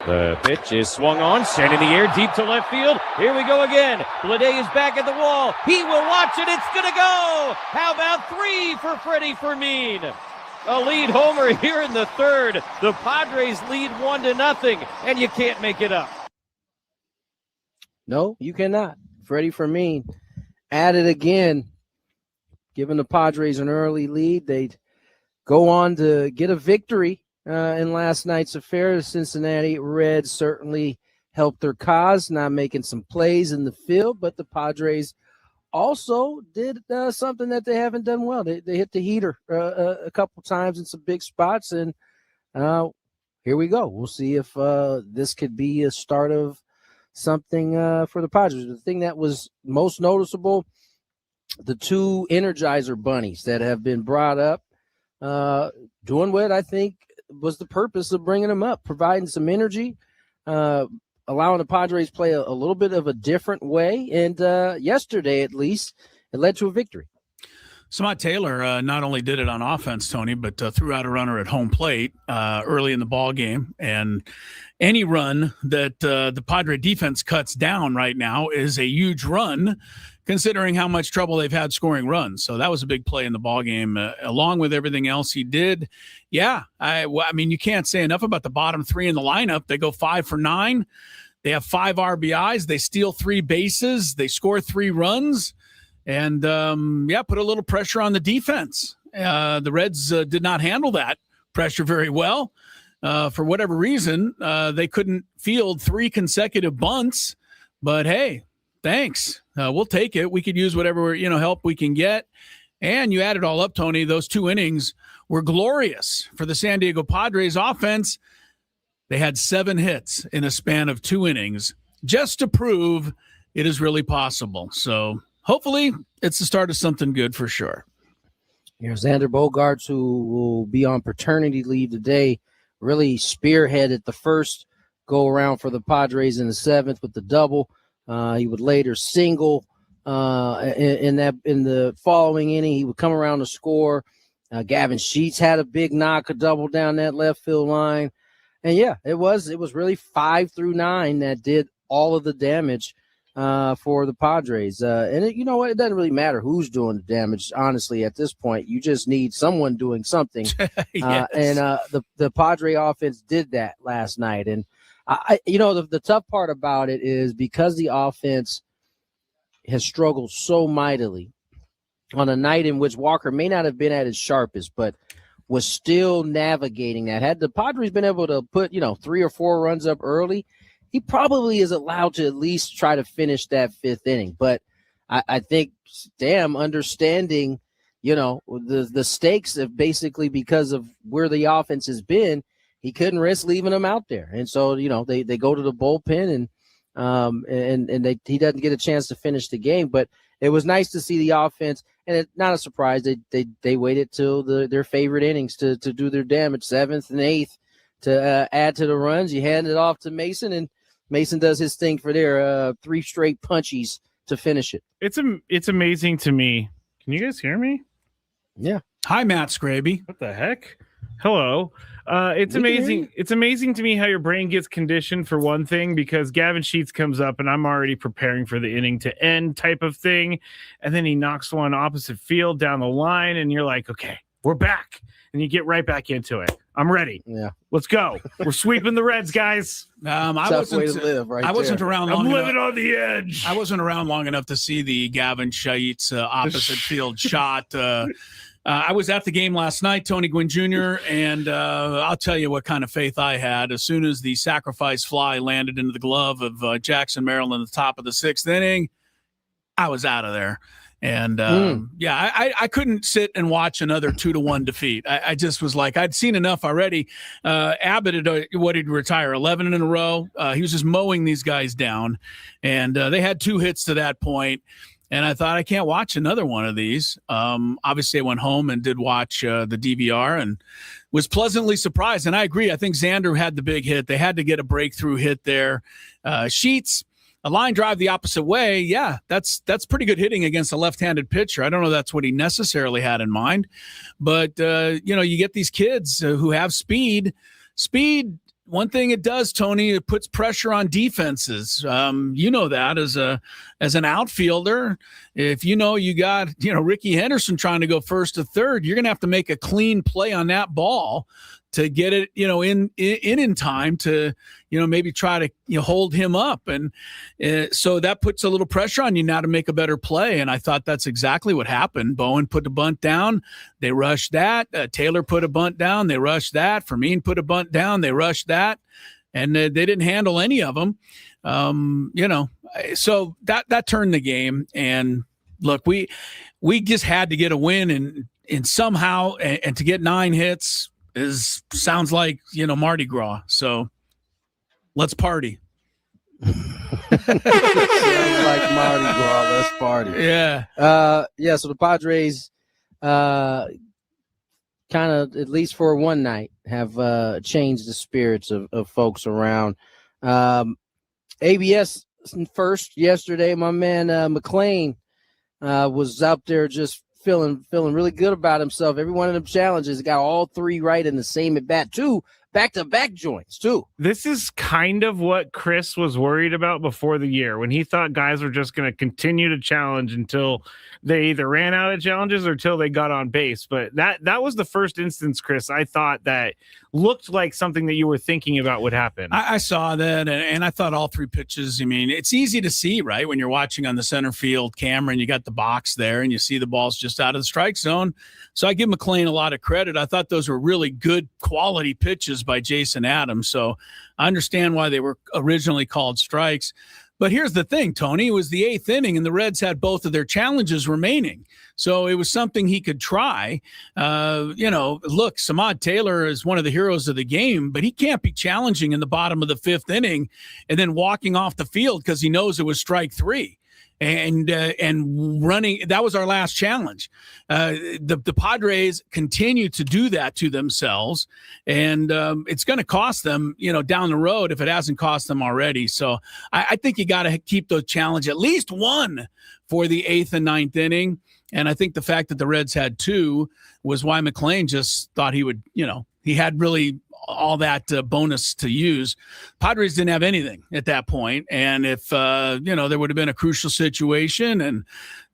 The pitch is swung on, sent in the air, deep to left field. Here we go again. Bleday is back at the wall. He will watch it. It's going to go. How about 3 for Freddy Fermin? A lead homer here in the third. The Padres lead 1-0, and you can't make it up. No, you cannot. Freddy Fermin added again, giving the Padres an early lead. They'd go on to get a victory in last night's affair. The Cincinnati Reds certainly helped their cause, not making some plays in the field, but the Padres also did something that they haven't done well. They hit the heater a couple times in some big spots, and here we go. We'll see if this could be a start of something for the Padres. The thing that was most noticeable, the 2 Energizer bunnies that have been brought up, doing what I think was the purpose of bringing them up, providing some energy, allowing the Padres play a little bit of a different way. And yesterday, at least, it led to a victory. Samad Taylor not only did it on offense, Tony, but threw out a runner at home plate early in the ball game. And any run that the Padre defense cuts down right now is a huge run, considering how much trouble they've had scoring runs. So that was a big play in the ball game, along with everything else he did. Yeah, I mean, you can't say enough about the bottom 3 in the lineup. They go 5 for 9. They have 5 RBIs. They steal 3 bases. They score 3 runs. And, put a little pressure on the defense. The Reds did not handle that pressure very well. For whatever reason, they couldn't field 3 consecutive bunts. But, hey, thanks. We'll take it. We could use whatever, help we can get. And you add it all up, Tony. Those 2 innings were glorious for the San Diego Padres offense. They had 7 hits in a span of 2 innings just to prove it is really possible. So hopefully it's the start of something good for sure. Here's Xander Bogaerts, who will be on paternity leave today, really spearheaded the first go-around for the Padres in the 7th with the double. He would later single in the following inning. He would come around to score. Gavin Sheets had a big knock, a double down that left field line. And, yeah, it was really 5 through 9 that did all of the damage for the Padres. You know what? It doesn't really matter who's doing the damage, honestly, at this point. You just need someone doing something. Yes. The Padre offense did that last night. And, the tough part about it is because the offense has struggled so mightily on a night in which Walker may not have been at his sharpest, but was still navigating that. Had the Padres been able to put, 3 or 4 runs up early, he probably is allowed to at least try to finish that 5th inning. But I think, understanding, the stakes of basically because of where the offense has been, he couldn't risk leaving them out there. And so, they go to the bullpen and he doesn't get a chance to finish the game. But it was nice to see the offense, and it's not a surprise. They waited till their favorite innings to do their damage, 7th and 8th, to add to the runs. You hand it off to Mason, and Mason does his thing for their 3 straight punchies to finish it. It's amazing to me. Can you guys hear me? Yeah. Hi, Matt Scraby. What the heck? Hello. It's amazing. It's amazing to me how your brain gets conditioned for one thing, because Gavin Sheets comes up and I'm already preparing for the inning to end type of thing. And then he knocks one opposite field down the line and you're like, okay, we're back. And you get right back into it. I'm ready. Yeah. Let's go. We're sweeping the Reds, guys. I wasn't around long I'm enough. living on the edge. I wasn't around long enough to see the Gavin Sheets opposite field shot. I was at the game last night, Tony Gwynn Jr., and I'll tell you what kind of faith I had. As soon as the sacrifice fly landed into the glove of Jackson Merrill in the top of the 6th inning, I was out of there. And, I couldn't sit and watch another 2-1 defeat. I just was like, I'd seen enough already. Abbott he'd retire 11 in a row. He was just mowing these guys down. And they had 2 hits to that point. And I thought, I can't watch another one of these. Obviously, I went home and did watch the DVR and was pleasantly surprised. And I agree. I think Xander had the big hit. They had to get a breakthrough hit there. Sheets, a line drive the opposite way. Yeah, that's pretty good hitting against a left-handed pitcher. I don't know that's what he necessarily had in mind. But, you get these kids who have speed. Speed one thing it does, Tony, it puts pressure on defenses. You know that as an outfielder, if you know you got Ricky Henderson trying to go first to third, you're going to have to make a clean play on that ball to get it in time to maybe try to hold him up, and so that puts a little pressure on you now to make a better play. And I thought that's exactly what happened. Bowen put the bunt down, they rushed that. Taylor put a bunt down, they rushed that. Fermin put a bunt down, they rushed that, and they didn't handle any of them. So that turned the game. And look, we just had to get a win, and somehow and to get 9 hits sounds like Mardi Gras. So let's party. Sounds like Mardi Gras. Let's party. Yeah. So the Padres, kind of, at least for one night, have changed the spirits of folks around. ABS first yesterday. My man McLean was out there just feeling really good about himself. Every one of them challenges got all 3 right in the same at bat, 2 back-to-back joints too. This is kind of what Chris was worried about before the year, when he thought guys were just going to continue to challenge until they either ran out of challenges or till they got on base. But that was the first instance, Chris, I thought that looked like something that you were thinking about would happen. I saw that, and I thought all 3 pitches, it's easy to see, right, when you're watching on the center field camera and you got the box there and you see the ball's just out of the strike zone. So I give McLean a lot of credit. I thought those were really good quality pitches by Jason Adams. So I understand why they were originally called strikes. But here's the thing, Tony, it was the 8th inning and the Reds had both of their challenges remaining. So it was something he could try. Look, Samad Taylor is one of the heroes of the game, but he can't be challenging in the bottom of the 5th inning and then walking off the field because he knows it was strike 3. And running, that was our last challenge. The Padres continue to do that to themselves, and it's going to cost them, down the road if it hasn't cost them already. So I think you got to keep the challenge at least 1 for the 8th and 9th inning. And I think the fact that the Reds had 2 was why McLean just thought he would, he had really all that bonus to use. Padres didn't have anything at that point. And if, there would have been a crucial situation and,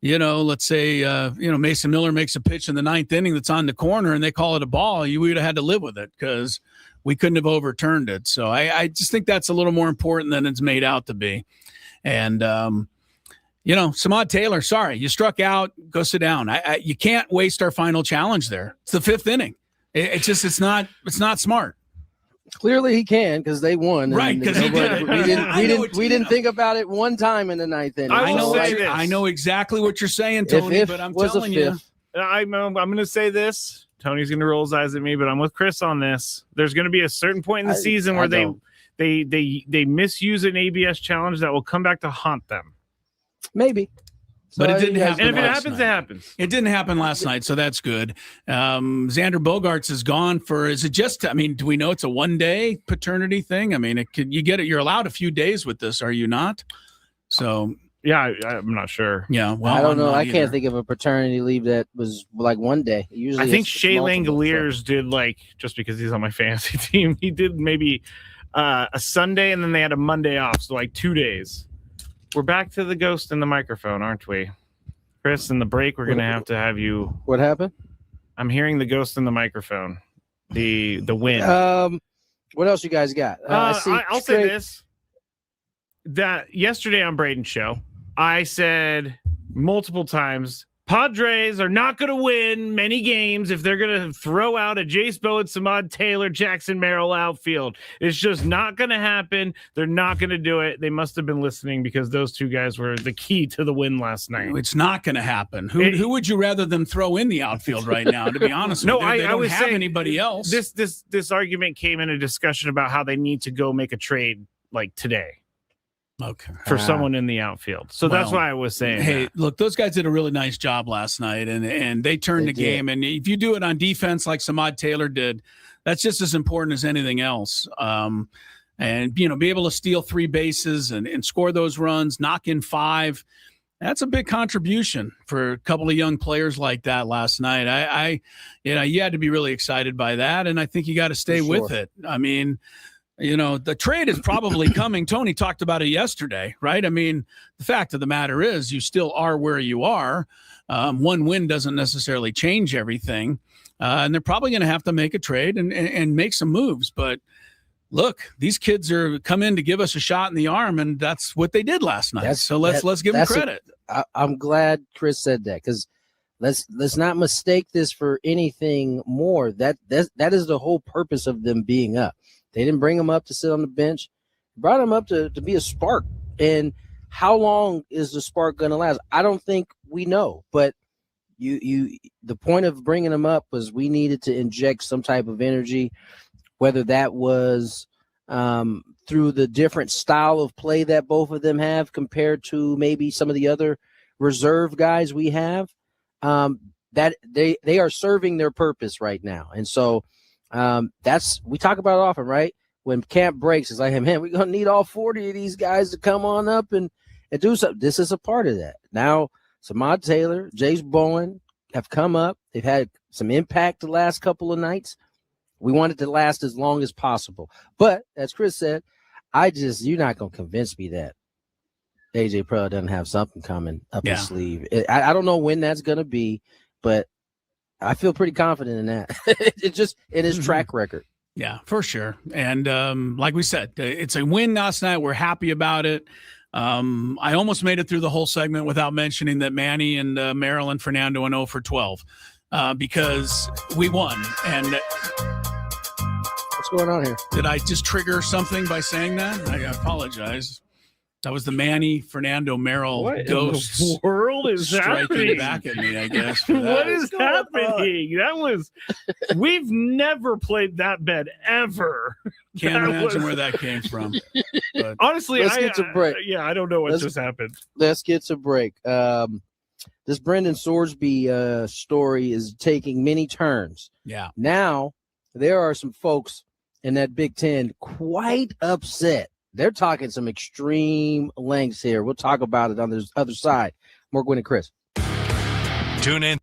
let's say, Mason Miller makes a pitch in the 9th inning that's on the corner and they call it a ball, you would have had to live with it because we couldn't have overturned it. So I just think that's a little more important than it's made out to be. And, Samad Taylor, sorry, you struck out, go sit down. You can't waste our final challenge there. It's the 5th inning. It's not smart. Clearly he can because they won. Right, because we didn't think about it one time in the 9th inning. I know exactly what you're saying, Tony, but I'm telling you. I'm going to say this. Tony's going to roll his eyes at me, but I'm with Chris on this. There's going to be a certain point in the season where they misuse an ABS challenge that will come back to haunt them. Maybe. But it didn't happen. And if it happens, it happens. It didn't happen last night, so that's good. Xander Bogaerts is gone is it just, do we know it's a 1-day paternity thing? You get it. You're allowed a few days with this, are you not? So. Yeah, I'm not sure. Yeah, well, I don't know. I can't think of a paternity leave that was like 1 day. Usually, I think Shea Langoliers did just because he's on my fantasy team. He did maybe a Sunday and then they had a Monday off, so 2 days. We're back to the ghost in the microphone, aren't we? Chris, in the break, we're going to have you. What happened? I'm hearing the ghost in the microphone. The win. What else you guys got? I'll say this. That yesterday on Braden's show, I said multiple times, Padres are not going to win many games if they're going to throw out a Jace Bowen, Samad Taylor, Jackson Merrill outfield. It's just not going to happen. They're not going to do it. They must have been listening because those 2 guys were the key to the win last night. It's not going to happen. Who would you rather them throw in the outfield right now, to be honest with you? They don't have anybody else. This argument came in a discussion about how they need to go make a trade today. Okay. For someone in the outfield. So that's why I was saying. Hey, look, those guys did a really nice job last night and they turned the game. And if you do it on defense like Samad Taylor did, that's just as important as anything else. And be able to steal 3 bases and score those runs, knock in 5. That's a big contribution for a couple of young players like that last night. You had to be really excited by that. And I think you got to stay with it. the trade is probably coming. Tony talked about it yesterday, right? I mean, the fact of the matter is you still are where you are. One win doesn't necessarily change everything. And they're probably going to have to make a trade and make some moves. But look, these kids are come in to give us a shot in the arm, and that's what they did last night. Let's give them credit. I'm glad Chris said that, because let's not mistake this for anything more. That is the whole purpose of them being up. They didn't bring them up to sit on the bench. They brought them up to be a spark. And how long is the spark going to last? I don't think we know, but the point of bringing them up was we needed to inject some type of energy, whether that was through the different style of play that both of them have compared to maybe some of the other reserve guys we have, that they are serving their purpose right now. And so we talk about it often, right? When camp breaks, it's like, hey, man, we're going to need all 40 of these guys to come on up and do something. This is a part of that. Now, Samad Taylor, Jace Bowen have come up. They've had some impact the last couple of nights. We want it to last as long as possible. But as Chris said, you're not going to convince me that AJ Preller doesn't have something coming up his sleeve. I don't know when that's going to be, but I feel pretty confident in that. It's in his track record. Yeah, for sure. And like we said, it's a win last night. We're happy about it. I almost made it through the whole segment without mentioning that Manny and Maryland Fernando went 0 for 12 because we won. And what's going on here? Did I just trigger something by saying that? I apologize. That was the Manny Fernando Merrill ghost. What in the world is happening? Back at me, I guess. What is happening? We've never played that bad ever. Can't imagine where that came from. But honestly, let's get to break. I don't know what just happened. Let's get to break. This Brendan Sorsby story is taking many turns. Yeah. Now there are some folks in that Big Ten quite upset. They're talking some extreme lengths here. We'll talk about it on the other side. More Gwynn and Chris. Tune in.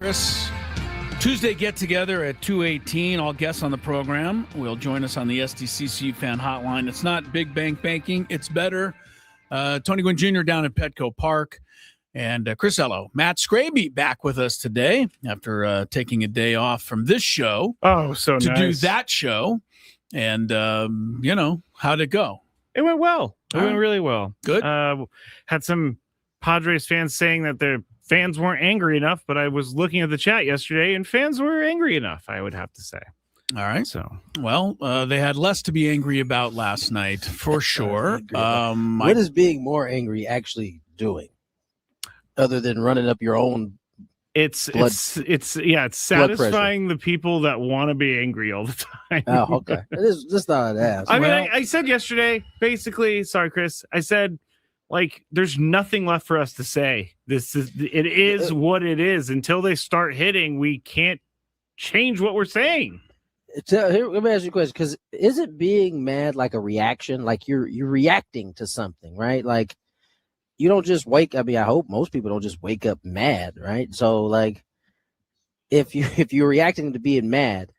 Chris. Tuesday get-together at 2:18. All guests on the program will join us on the SDCC fan hotline. It's not big bank banking. It's better. Tony Gwynn Jr. down at Petco Park. And Chris Ello, Matt Scraby back with us today after taking a day off from this show. Oh, so to nice. do that show. And, how'd it go? It went well. It All went right. really well. Good. Had some Padres fans saying that their fans weren't angry enough, but I was looking at the chat yesterday and fans were angry enough, I would have to say. All right. So, well, they had less to be angry about last night, for sure. What is being more angry actually doing other than running up your own? it's satisfying the people that want to be angry all the time. Oh, okay. It is just thought I'd ask. I mean, I said yesterday, basically, sorry, Chris, I said, like, there's nothing left for us to say. It is what it is. Until they start hitting, we can't change what we're saying. Here, let me ask you a question, because is it being mad like a reaction? Like you're reacting to something, right? Like you don't just wake. I mean, I hope most people don't just wake up mad, right? So, like, if you're reacting to being mad,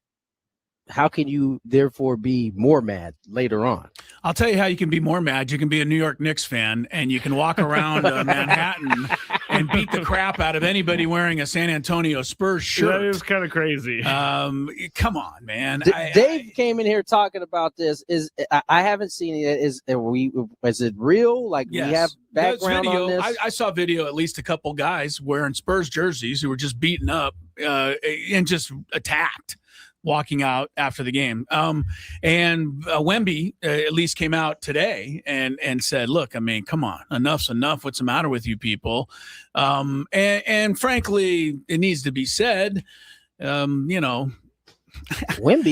how can you therefore be more mad later on? I'll tell you how you can be more mad. You can be a New York Knicks fan, and you can walk around Manhattan and beat the crap out of anybody wearing a San Antonio Spurs shirt. That is kind of crazy. Come on, man. Dave came in here talking about this. I haven't seen it. Is it real? Like, yes. we have background video. on this? I saw video, at least a couple guys wearing Spurs jerseys who were just beaten up and just attacked, walking out after the game. And Wemby at least came out today and said, look, I mean, come on, enough's enough. What's the matter with you people? And frankly, it needs to be said, Wemby,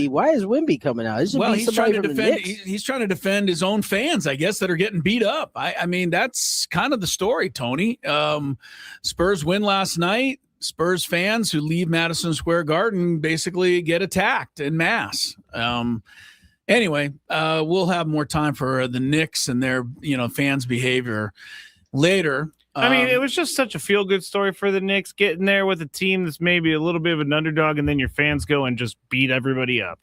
why is Wemby coming out? Well, he's trying to defend. He's trying to defend his own fans, I guess, that are getting beat up. I mean, that's kind of the story, Tony. Spurs win last night. Spurs fans who leave Madison Square Garden basically get attacked en masse. Anyway, we'll have more time for the Knicks and their, fans' behavior later. I mean, it was just such a feel-good story for the Knicks, getting there with a team that's maybe a little bit of an underdog, and then your fans go and just beat everybody up.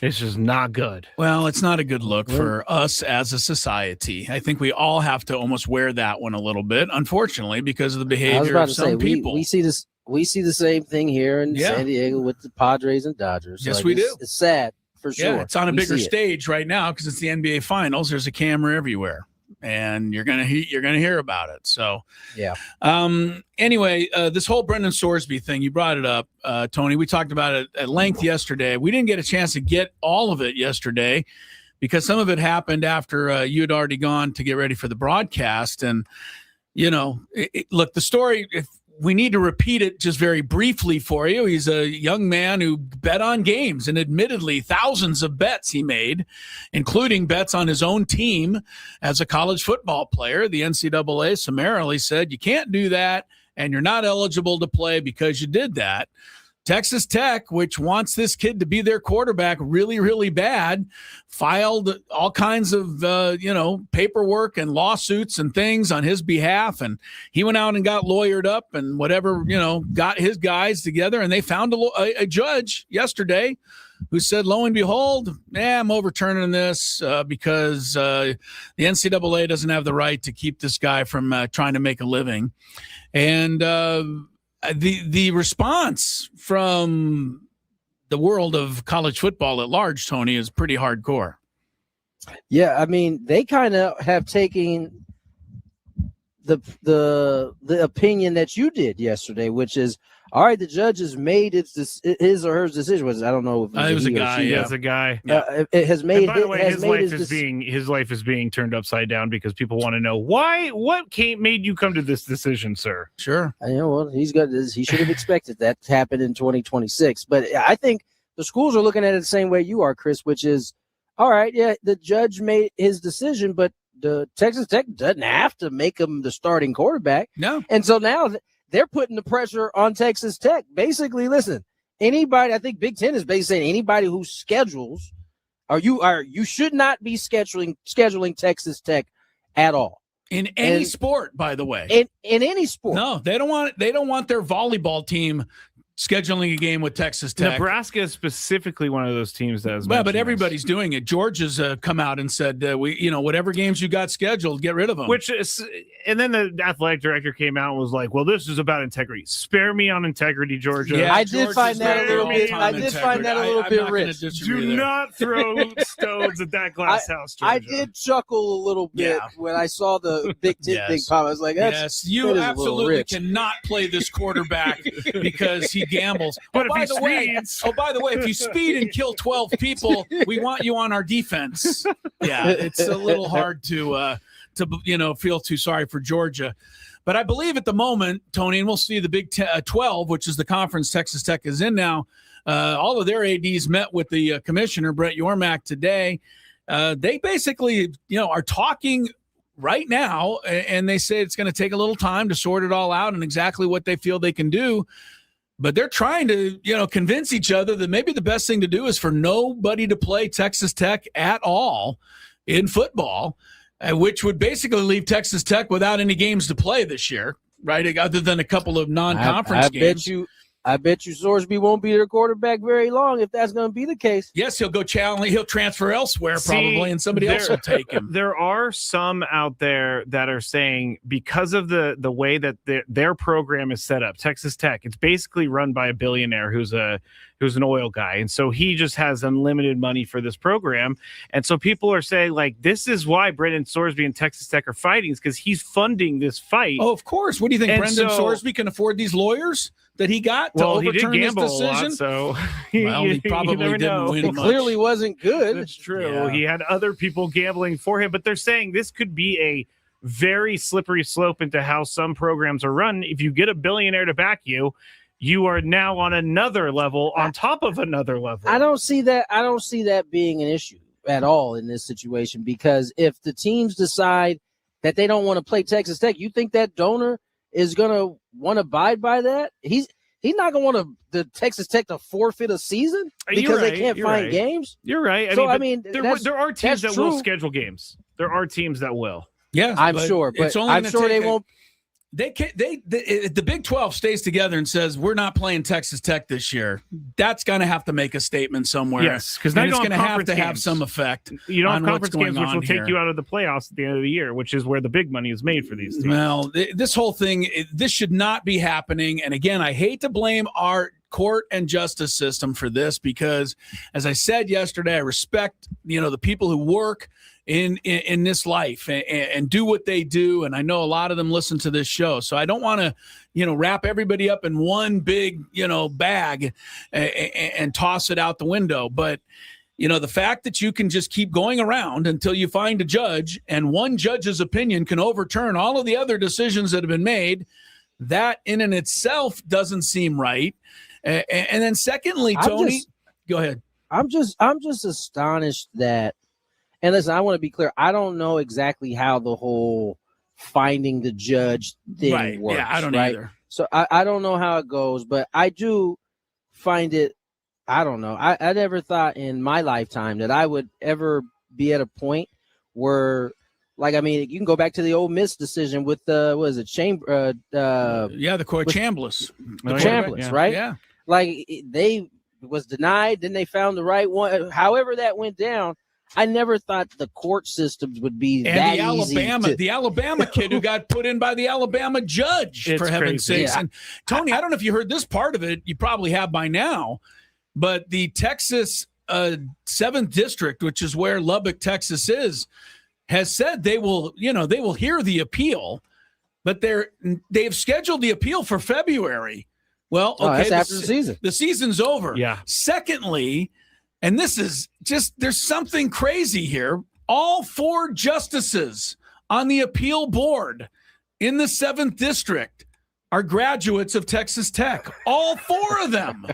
It's just not good. Well, it's not a good look for us as a society. I think we all have to almost wear that one a little bit, unfortunately, because of the behavior of some people. We see this. We see the same thing here in San Diego with the Padres and Dodgers. Yes, we do. It's sad for sure. Yeah, it's on a bigger stage right now because it's the NBA Finals. There's a camera everywhere, and you're gonna hear about it. So yeah. Anyway, this whole Brendan Sorsby thing, you brought it up, Tony. We talked about it at length yesterday. We didn't get a chance to get all of it yesterday because some of it happened after you had already gone to get ready for the broadcast. And look, the story. If we need to repeat it just very briefly for you. He's a young man who bet on games, and admittedly thousands of bets he made, including bets on his own team as a college football player. The NCAA summarily said, you can't do that, and you're not eligible to play because you did that. Texas Tech, which wants this kid to be their quarterback really, really bad, filed all kinds of, paperwork and lawsuits and things on his behalf. And he went out and got lawyered up and whatever, got his guys together. And they found a judge yesterday who said, lo and behold, I'm overturning this because the NCAA doesn't have the right to keep this guy from trying to make a living. And the response from the world of college football at large, Tony, is pretty hardcore. Yeah, I mean, they kind of have taken the opinion that you did yesterday, which is, all right, the judge has made his or her decision. I don't know if it was a guy. Yeah, it's a guy. It has made. And by the way, his life is being turned upside down because people want to know why. What made you come to this decision, sir? Sure. Well, he's got this. He should have expected that to happen in 2026. But I think the schools are looking at it the same way you are, Chris, which is, all right, yeah, the judge made his decision, but the Texas Tech doesn't have to make him the starting quarterback. No. And so now they're putting the pressure on Texas Tech. Basically, listen, anybody, I think Big Ten is basically saying anybody who schedules, you should not be scheduling Texas Tech at all. In any sport, by the way. In any sport. No, they don't want their volleyball team scheduling a game with Texas Tech. Nebraska is specifically one of those teams that is. Well, but everybody's doing it. Georgia's come out and said, whatever games you got scheduled, get rid of them. And then the athletic director came out and was like, "Well, this is about integrity. Spare me on integrity, Georgia." Yeah, I did find that a little bit. I did find that a little bit rich. Do not throw stones at that glass house, Georgia. I did chuckle a little bit when I saw the Big Ten thing pop. I was like, "Yes, you absolutely cannot play this quarterback because he gambles." But if he speeds, by the way, if you speed and kill 12 people, we want you on our defense. Yeah, it's a little hard to feel too sorry for Georgia. But I believe at the moment, Tony, and we'll see the Big 12, which is the conference Texas Tech is in now, all of their ADs met with the commissioner, Brett Yormark, today. They basically, are talking right now, and they say it's going to take a little time to sort it all out and exactly what they feel they can do. But they're trying to, convince each other that maybe the best thing to do is for nobody to play Texas Tech at all in football, which would basically leave Texas Tech without any games to play this year, right? Other than a couple of non-conference games. I bet you Sorsby won't be their quarterback very long if that's going to be the case. Yes, he'll go challenge. He'll transfer elsewhere probably, and somebody else will take him. There are some out there that are saying because of the way that their program is set up, Texas Tech, it's basically run by a billionaire who's an oil guy, and so he just has unlimited money for this program. And so people are saying, like, this is why Brendan Sorsby and Texas Tech are fighting, is because he's funding this fight. Oh, of course. What do you think? Brendan Sorsby can afford these lawyers that he got to overturn his decision? So he probably didn't win it much. clearly wasn't good. That's true. Yeah. He had other people gambling for him, but they're saying this could be a very slippery slope into how some programs are run. If you get a billionaire to back you, you are now on another level on top of another level. I don't see that being an issue at all in this situation, because if the teams decide that they don't want to play Texas Tech, you think that donor is going to want to abide by that? He's not going to want the Texas Tech to forfeit a season because they can't find games. You're right. I mean, there are teams that will schedule games. There are teams that will. Yeah, I'm sure, but I'm sure they won't. The Big 12 stays together and says we're not playing Texas Tech this year. That's going to have to make a statement somewhere. Yes, because it's going to have some effect. You don't have conference games, which will take you out of the playoffs at the end of the year, which is where the big money is made for these teams. Well, this whole thing, this should not be happening. And again, I hate to blame our court and justice system for this because, as I said yesterday, I respect the people who work in this life and do what they do, and I know a lot of them listen to this show, so I don't want to wrap everybody up in one big bag and toss it out the window. But the fact that you can just keep going around until you find a judge, and one judge's opinion can overturn all of the other decisions that have been made, that in and itself doesn't seem right. And then secondly, Tony, go ahead. I'm just astonished that. And listen, I want to be clear. I don't know exactly how the whole finding the judge thing works. Yeah, I don't either. So I don't know how it goes, but I do find it. I don't know. I never thought in my lifetime that I would ever be at a point where, you can go back to the Ole Miss decision with the court Chambliss. Chambliss, right? Yeah. They was denied, then they found the right one. However that went down. I never thought the court systems would be that easy. The Alabama kid who got put in by the Alabama judge, for heaven's sakes. Yeah. And Tony, I don't know if you heard this part of it. You probably have by now, but the Texas 7th District, which is where Lubbock, Texas is, has said they will hear the appeal, but they've scheduled the appeal for February. Well, okay, that's after the season. The season's over. Yeah. Secondly, and this is just, there's something crazy here. All 4 justices on the appeal board in the 7th District are graduates of Texas Tech. All 4 of them.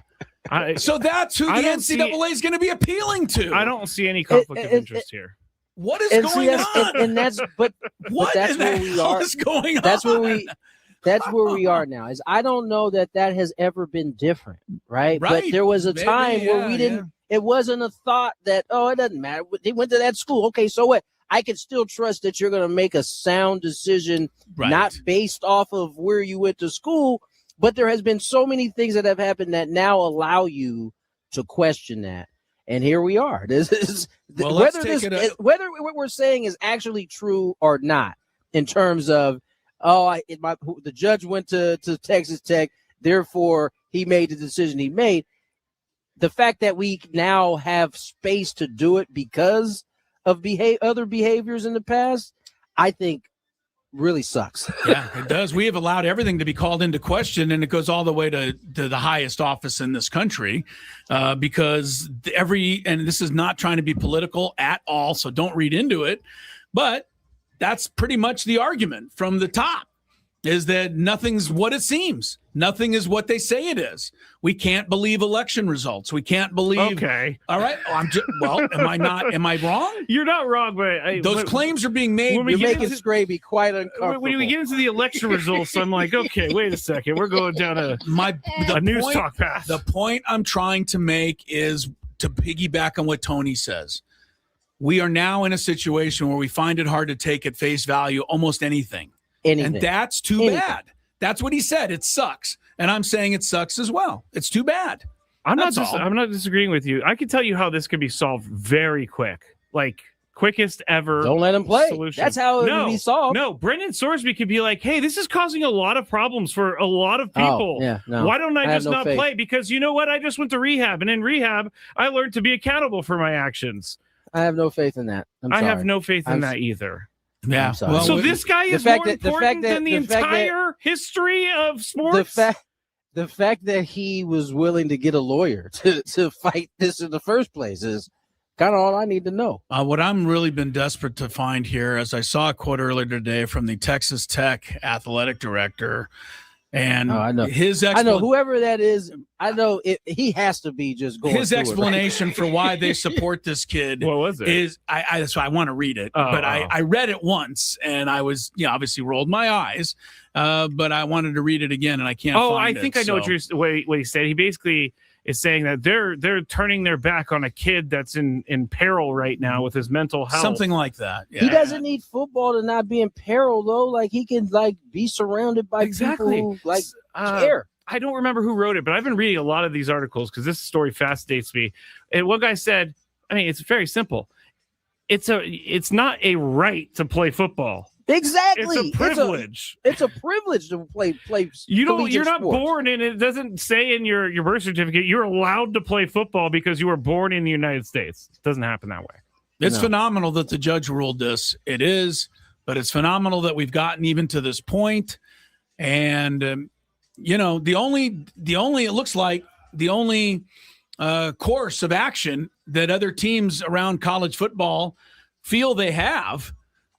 So that's who the NCAA is going to be appealing to. I don't see any conflict of interest here. What is going on? And that's where we are. Is going on? That's where we are now. Is I don't know that has ever been different, right? But there was a time where we didn't. It wasn't a thought that, it doesn't matter. They went to that school. Okay, so what? I can still trust that you're going to make a sound decision, not based off of where you went to school. But there has been so many things that have happened that now allow you to question that. And here we are. This is whether what we're saying is actually true or not in terms of, the judge went to Texas Tech, therefore he made the decision he made. The fact that we now have space to do it because of other behaviors in the past, I think really sucks. Yeah, it does. We have allowed everything to be called into question, and it goes all the way to the highest office in this country because and this is not trying to be political at all, so don't read into it, but that's pretty much the argument from the top, is that nothing's what it seems. Nothing is what they say it is. We can't believe election results. We can't believe. Okay. All right. Am I wrong? You're not wrong, but those claims are being made. You're making Scraby quite uncomfortable. When we get into the election results, I'm like, okay, wait a second. We're going down a news talk path. The point I'm trying to make is to piggyback on what Tony says. We are now in a situation where we find it hard to take at face value almost anything. And that's too bad. That's what he said. It sucks. And I'm saying it sucks as well. It's too bad. I'm not disagreeing with you. I can tell you how this could be solved very quick. Like quickest ever. Don't let him play. Solution. That's how it would be solved. No, Brendan Sorsby could be like, hey, this is causing a lot of problems for a lot of people. Why don't I just not play? Because you know what? I just went to rehab. And in rehab, I learned to be accountable for my actions. I have no faith in that. I have no faith in that either. Yeah. Well, so this guy is more important than the entire history of sports? The fact that he was willing to get a lawyer to fight this in the first place is kind of all I need to know. What I'm really been desperate to find here, as I saw a quote earlier today from the Texas Tech athletic director, and I know whoever that is. I know he has to be just going. His explanation for why they support this kid. What was it? Is that's why I want to read it, but I read it once and I was obviously rolled my eyes, but I wanted to read it again and I can't. I think I know what he said. He basically is saying that they're turning their back on a kid that's in peril right now with his mental health. Something like that. Yeah. He doesn't need football to not be in peril, though. Like, he can, be surrounded by people who, care. I don't remember who wrote it, but I've been reading a lot of these articles because this story fascinates me. And one guy said, it's very simple. It's not a right to play football. Exactly. It's a privilege. It's a privilege to play. You're not sports. born in it. It doesn't say in your birth certificate you're allowed to play football because you were born in the United States. It doesn't happen that way. It's phenomenal that the judge ruled this. It is, but it's phenomenal that we've gotten even to this point. And it looks like the only course of action that other teams around college football feel they have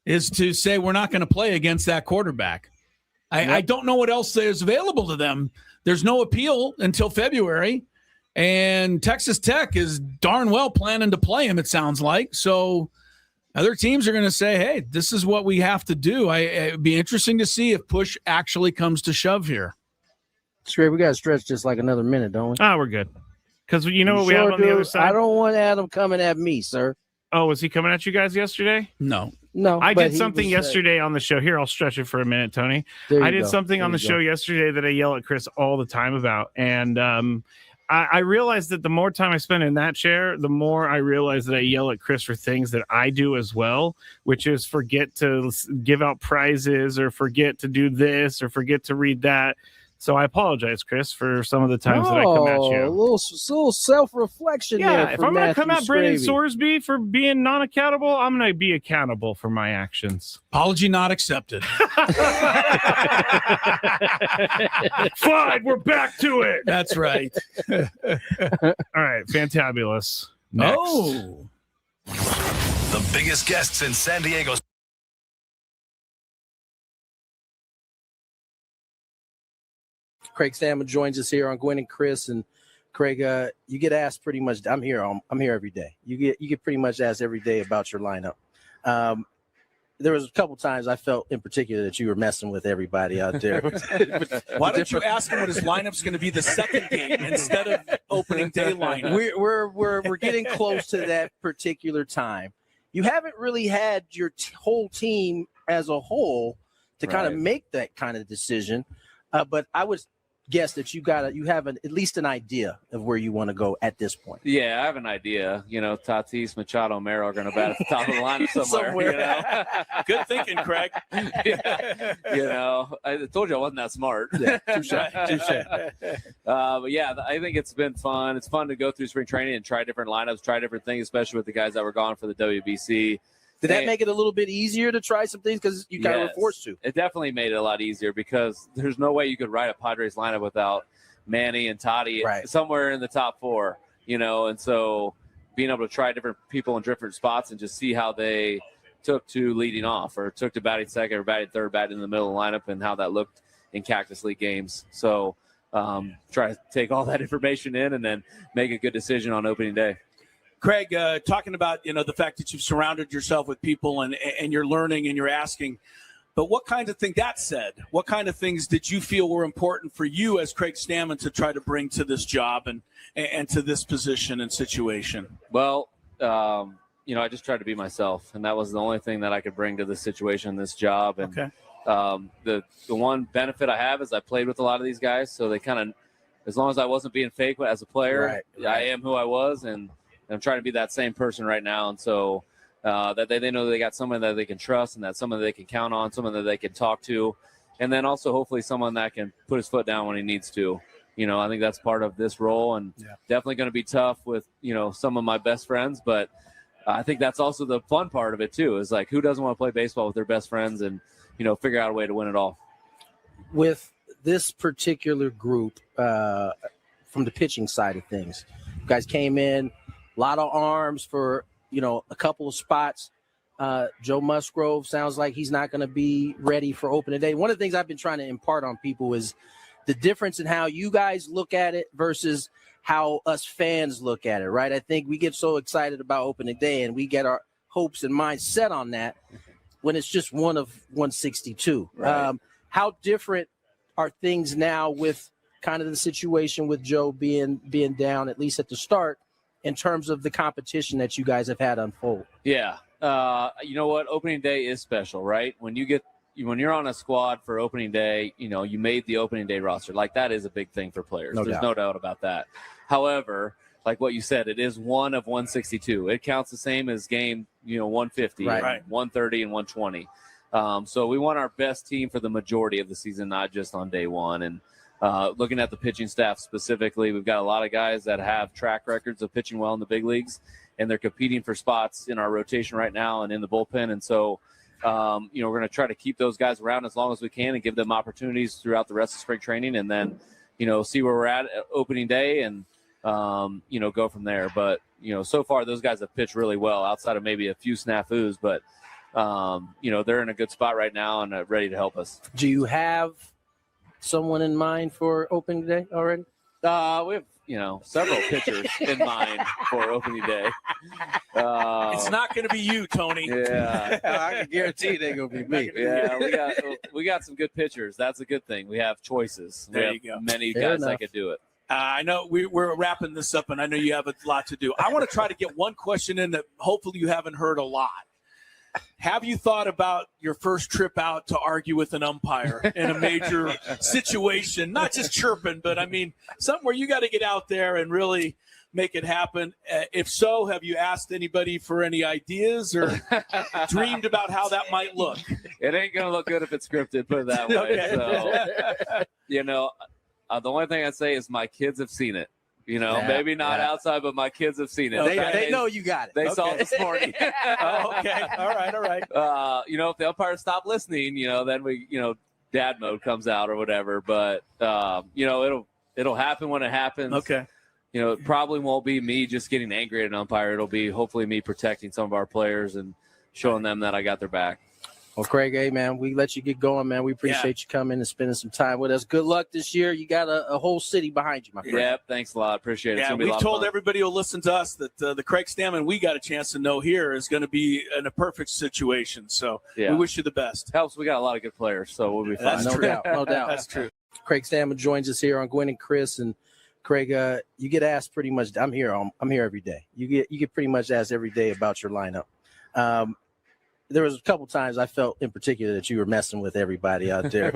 is to say we're not going to play against that quarterback. I don't know what else is available to them. There's no appeal until February, and Texas Tech is darn well planning to play him, it sounds like. So other teams are going to say, hey, this is what we have to do. It'd be interesting to see if push actually comes to shove here. Straight, we got to stretch just like another minute, don't we? We're good. Because what we have on the other side? I don't want Adam coming at me, sir. Oh, was he coming at you guys yesterday? No. I did something yesterday on the show. Here, I'll stretch it for a minute, Tony. I did something on the show yesterday that I yell at Chris all the time about. And I realized that the more time I spend in that chair, the more I realize that I yell at Chris for things that I do as well, which is forget to give out prizes or forget to do this or forget to read that. So I apologize, Chris, for some of the times that I come at you. A little self-reflection there. Yeah, if I'm going to come at Brendan Sorsby for being non-accountable, I'm going to be accountable for my actions. Apology not accepted. Fine, we're back to it. That's right. All right, Fantabulous. Next. Oh. The biggest guests in San Diego. Craig Stammer joins us here on Gwynn and Chris, and Craig, you get asked pretty much. I'm here every day. You get pretty much asked every day about your lineup. There was a couple times I felt in particular that you were messing with everybody out there. Why don't you ask him what his lineup's going to be the second game instead of opening day lineup? We're getting close to that particular time, you haven't really had your whole team as a whole to kind of make that kind of decision. But I would guess that you have at least an idea of where you want to go at this point. Yeah, I have an idea. Tatis, Machado, Mero are going to bat at the top of the line somewhere. Good thinking, Craig. I told you I wasn't that smart. Yeah, touche. But yeah, I think it's been fun. It's fun to go through spring training and try different lineups, try different things, especially with the guys that were gone for the WBC. Did that make it a little bit easier to try some things because you kind of were forced to? It definitely made it a lot easier because there's no way you could write a Padres lineup without Manny and Toddy somewhere in the top 4, and so being able to try different people in different spots and just see how they took to leading off or took to batting second or batting third, batting in the middle of the lineup and how that looked in Cactus League games. So try to take all that information in and then make a good decision on opening day. Craig, talking about, the fact that you've surrounded yourself with people and you're learning and you're asking, but what kind of thing that said, what kind of things did you feel were important for you as Craig Stammen to try to bring to this job and to this position and situation? Well, I just tried to be myself, and that was the only thing that I could bring to this situation, this job. And the one benefit I have is I played with a lot of these guys, so they kind of, as long as I wasn't being fake as a player, I am who I was, and I'm trying to be that same person right now. And so that they know they got someone that they can trust and that someone that they can count on, someone that they can talk to, and then also hopefully someone that can put his foot down when he needs to. I think that's part of this role, and definitely going to be tough with, some of my best friends. But I think that's also the fun part of it too, is like, who doesn't want to play baseball with their best friends and, figure out a way to win it all. With this particular group, from the pitching side of things, you guys came in, a lot of arms for, a couple of spots. Joe Musgrove sounds like he's not going to be ready for opening day. One of the things I've been trying to impart on people is the difference in how you guys look at it versus how us fans look at it, right? I think we get so excited about opening day and we get our hopes and minds set on that when it's just one of 162. Right. How different are things now with kind of the situation with Joe being down, at least at the start, in terms of the competition that you guys have had unfold? Yeah. You know what? Opening day is special, right? When you're on a squad for opening day, you made the opening day roster. Like, that is a big thing for players. There's no doubt about that. However, like what you said, it is one of 162. It counts the same as game, 150, 130, and 120. So we want our best team for the majority of the season, not just on day one. And looking at the pitching staff specifically, we've got a lot of guys that have track records of pitching well in the big leagues, and they're competing for spots in our rotation right now and in the bullpen. And so, we're going to try to keep those guys around as long as we can and give them opportunities throughout the rest of spring training, and then, see where we're at opening day and, go from there. But, so far those guys have pitched really well outside of maybe a few snafus, but, they're in a good spot right now and ready to help us. Do you have someone in mind for opening day already? We have, several pitchers in mind for opening day. It's not going to be you, Tony. Yeah, I can guarantee they're going to be me. Yeah, we got some good pitchers. That's a good thing. We have choices. There you go. Many Fair guys enough. that could do it. I know we're wrapping this up, and I know you have a lot to do. I want to try to get one question in that hopefully you haven't heard a lot. Have you thought about your first trip out to argue with an umpire in a major situation? Not just chirping, but I mean, something where you got to get out there and really make it happen. If so, have you asked anybody for any ideas or dreamed about how that might look? It ain't going to look good if it's scripted, put it that way. Okay. So, the only thing I'd say is my kids have seen it. Maybe not outside, but my kids have seen it. They know you got it. They saw it this morning. Oh, okay. All right. If the umpires stop listening, then we, dad mode comes out or whatever. But, it'll happen when it happens. Okay. It probably won't be me just getting angry at an umpire. It'll be hopefully me protecting some of our players and showing them that I got their back. Well, Craig, hey, man, we let you get going, man. We appreciate you coming and spending some time with us. Good luck this year. You got a whole city behind you, my friend. Yep, thanks a lot. Appreciate it. Yeah, we've told everybody who'll listen to us that the Craig Stammen we got a chance to know here is going to be in a perfect situation. So we wish you the best. Helps. We got a lot of good players, so we'll be fine. No doubt. That's true. Craig Stammen joins us here on Gwynn and Chris. And Craig, you get asked pretty much. I'm here every day. You get pretty much asked every day about your lineup. There was a couple times I felt in particular that you were messing with everybody out there.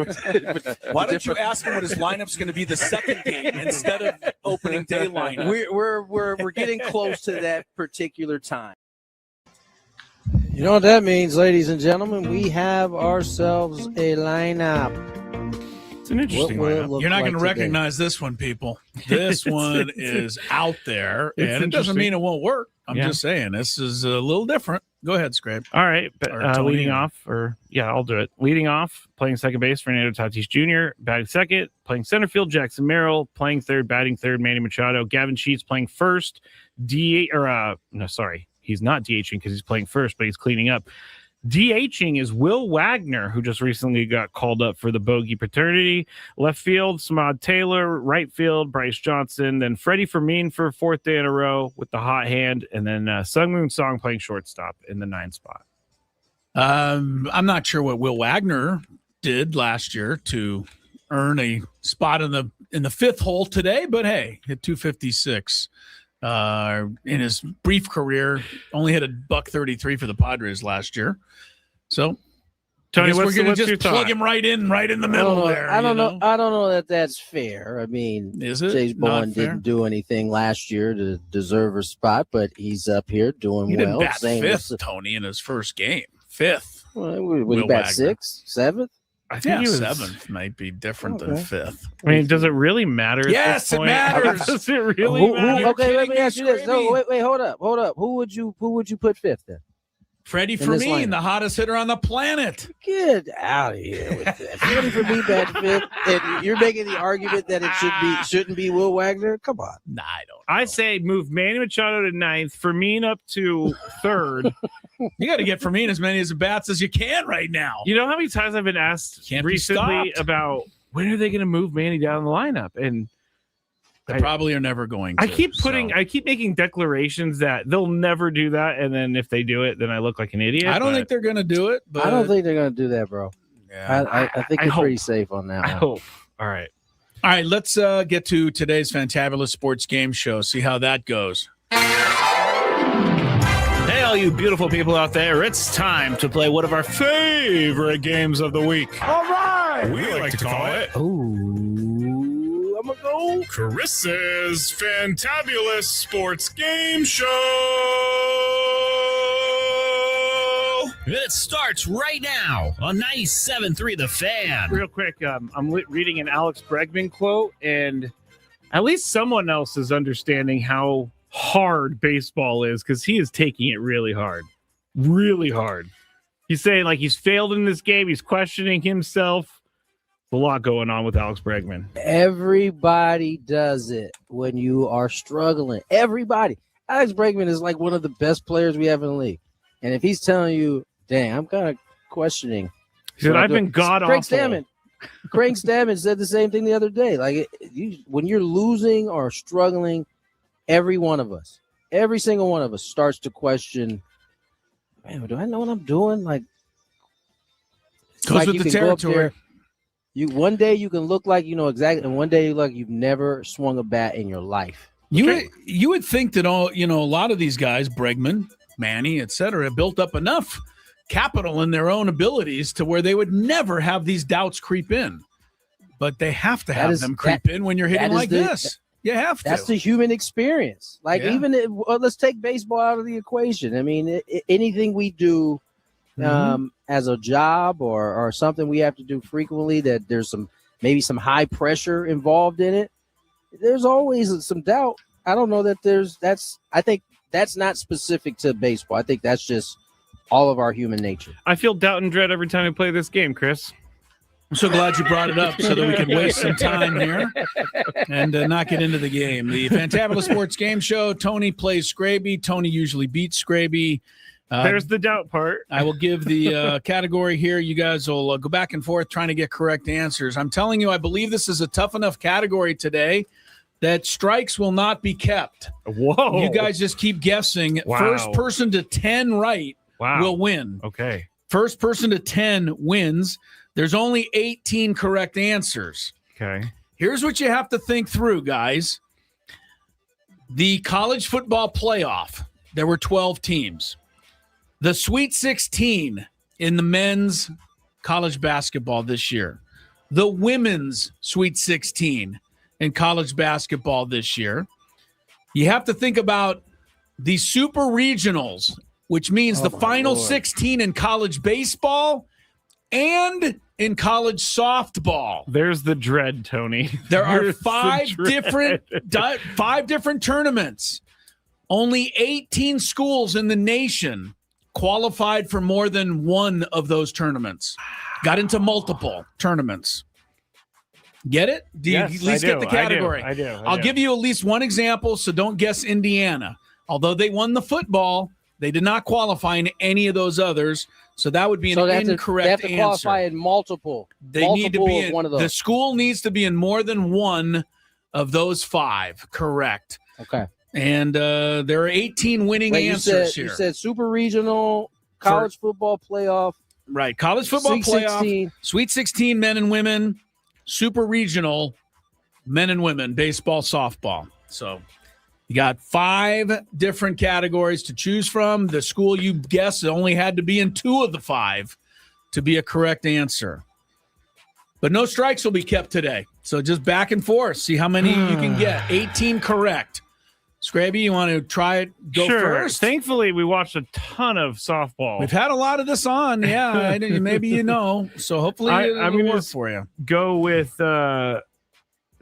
Why don't you ask him what his lineup's going to be the second game instead of opening day lineup? We're getting close to that particular time. You know what that means, ladies and gentlemen? We have ourselves a lineup. It's an interesting lineup. You're not going to recognize this one, people. This one is out there, and it doesn't mean it won't work. I'm just saying this is a little different. Go ahead, Scrape. All right, leading off, I'll do it. Leading off, playing second base, Fernando Tatis Jr. Batting second, playing center field, Jackson Merrill. Playing third, batting third, Manny Machado. Gavin Sheets playing first. He's not DHing because he's playing first, but he's cleaning up. DHing is Will Wagner, who just recently got called up for the bogey paternity. Left field, Samad Taylor. Right field, Bryce Johnson. Then Freddy Fermin for fourth day in a row with the hot hand. And then Sungmoon Song playing shortstop in the 9th spot. I'm not sure what Will Wagner did last year to earn a spot in the 5th hole today, but hey, hit 256. In his brief career, only hit a $133 for the Padres last year. So, Tony, we're going to just plug thought? him right in the middle there. I don't know. I don't know that that's fair. I mean, is it? Chase Bowen didn't do anything last year to deserve a spot, but he's up here doing he well. He didn't bat 5th, Tony, in his first game. 5th. Would he bat 6th, 7th? I think he was 7th might be different than 5th. I mean, does it really matter? Yes, it matters. Does it really matter? Okay, let me ask you this. No, wait, hold up. Who would you put 5th then? Freddie Fermin, the hottest hitter on the planet. Get out of here with that. Freddie Fermin bat 5th, and you're making the argument that it shouldn't be Will Wagner? Come on. Nah, I don't know. I say move Manny Machado to 9th, Fermin up to 3rd. You got to get Fermin as many bats as you can right now. You know how many times I've been asked recently about when are they going to move Manny down the lineup? And they probably are never going to. I keep making declarations that they'll never do that, and then if they do it, then I look like an idiot. I don't think they're going to do it. But I don't think they're going to do that, bro. Yeah. I think you're pretty safe on that one. I hope. All right, let's get to today's Fantabulous Sports Game Show, see how that goes. Hey, all you beautiful people out there, it's time to play one of our favorite games of the week. All right. We like to call it. Ooh, I'm going to go. Chris's Fantabulous Sports Game Show. It starts right now on 97.3 The Fan. Real quick, I'm reading an Alex Bregman quote, and at least someone else is understanding how hard baseball is because he is taking it really hard. He's saying like he's failed in this game. He's questioning himself. A lot going on with Alex Bregman. Everybody does it when you are struggling. Everybody. Alex Bregman is like one of the best players we have in the league. And if he's telling you, dang, I'm kind of questioning. He said, I've been god-awful. Craig Stammen said the same thing the other day. Like, when you're losing or struggling, every single one of us starts to question, man, do I know what I'm doing? Like, goes with the territory. One day you can look like you know exactly, and one day you look like you've never swung a bat in your life. You would think that a lot of these guys, Bregman, Manny, etc., built up enough capital in their own abilities to where they would never have these doubts creep in. But they have to have them creep in when you're hitting like this. You have to. That's the human experience. Like, let's take baseball out of the equation. I mean, anything we do as a job or something we have to do frequently that there's maybe some high pressure involved in it, there's always some doubt. I don't know that I think that's not specific to baseball. I think that's just all of our human nature. I feel doubt and dread every time I play this game, Chris. I'm so glad you brought it up so that we can waste some time here and not get into the game. The Fantabulous Sports Game Show. Tony plays Scraby. Tony usually beats Scraby. There's the doubt part. I will give the category here. You guys will go back and forth trying to get correct answers. I'm telling you, I believe this is a tough enough category today that strikes will not be kept. Whoa. You guys just keep guessing. Wow. First person to 10 right will win. Okay. First person to 10 wins. There's only 18 correct answers. Okay. Here's what you have to think through, guys. The college football playoff, there were 12 teams. The Sweet 16 in the men's college basketball this year. The women's Sweet 16 in college basketball this year. You have to think about the super regionals, which means the final 16 in college baseball and in college softball. There's the dread, Tony. There are There's the five different tournaments. Only 18 schools in the nation qualified for more than one of those tournaments. Got into multiple tournaments. Get it? Do you Yes, at least get the category? I do. I'll give you at least one example, so don't guess Indiana. Although they won the football, they did not qualify in any of those others, so that would be an incorrect they have to answer. qualify in multiple. They need to be of one of those. The school needs to be in more than one of those five. Correct. Okay. And there are 18 winning answers here. You said super regional, college football playoff. Right. College football Sweet playoff, 16. Sweet 16 men and women, super regional men and women, baseball, softball. So you got 5 different categories to choose from. The school you guessed only had to be in 2 of the 5 to be a correct answer. But no strikes will be kept today. So just back and forth. See how many you can get. 18 correct. Scraby, you want to try it? Go first? Thankfully, we watched a ton of softball. We've had a lot of this on. Yeah, maybe you know. So hopefully I'm it'll gonna work for you. Go with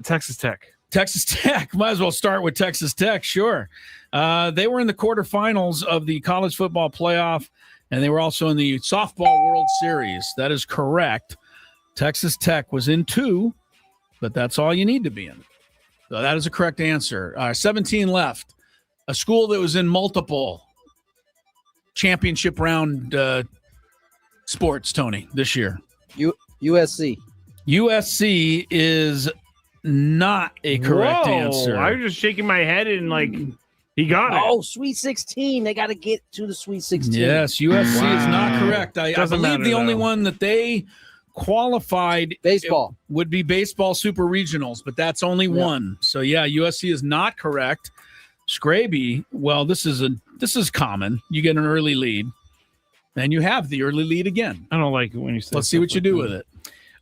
Texas Tech. Texas Tech. Might as well start with Texas Tech. Sure. They were in the quarterfinals of the college football playoff, and they were also in the softball World Series. That is correct. Texas Tech was in 2, but that's all you need to be in. So that is a correct answer. 17 left. A school that was in multiple championship round sports, Tony, this year. USC. USC is not a correct answer. I was just shaking my head and he got it. Oh, Sweet 16. They got to get to the Sweet 16. Yes, USC is not correct. I believe the only one that they qualified baseball would be baseball super regionals, but that's only one. So yeah, USC is not correct. Scraby, well, this is common. You get an early lead, and you have the early lead again. I don't like it when you say. Let's see what you do with it.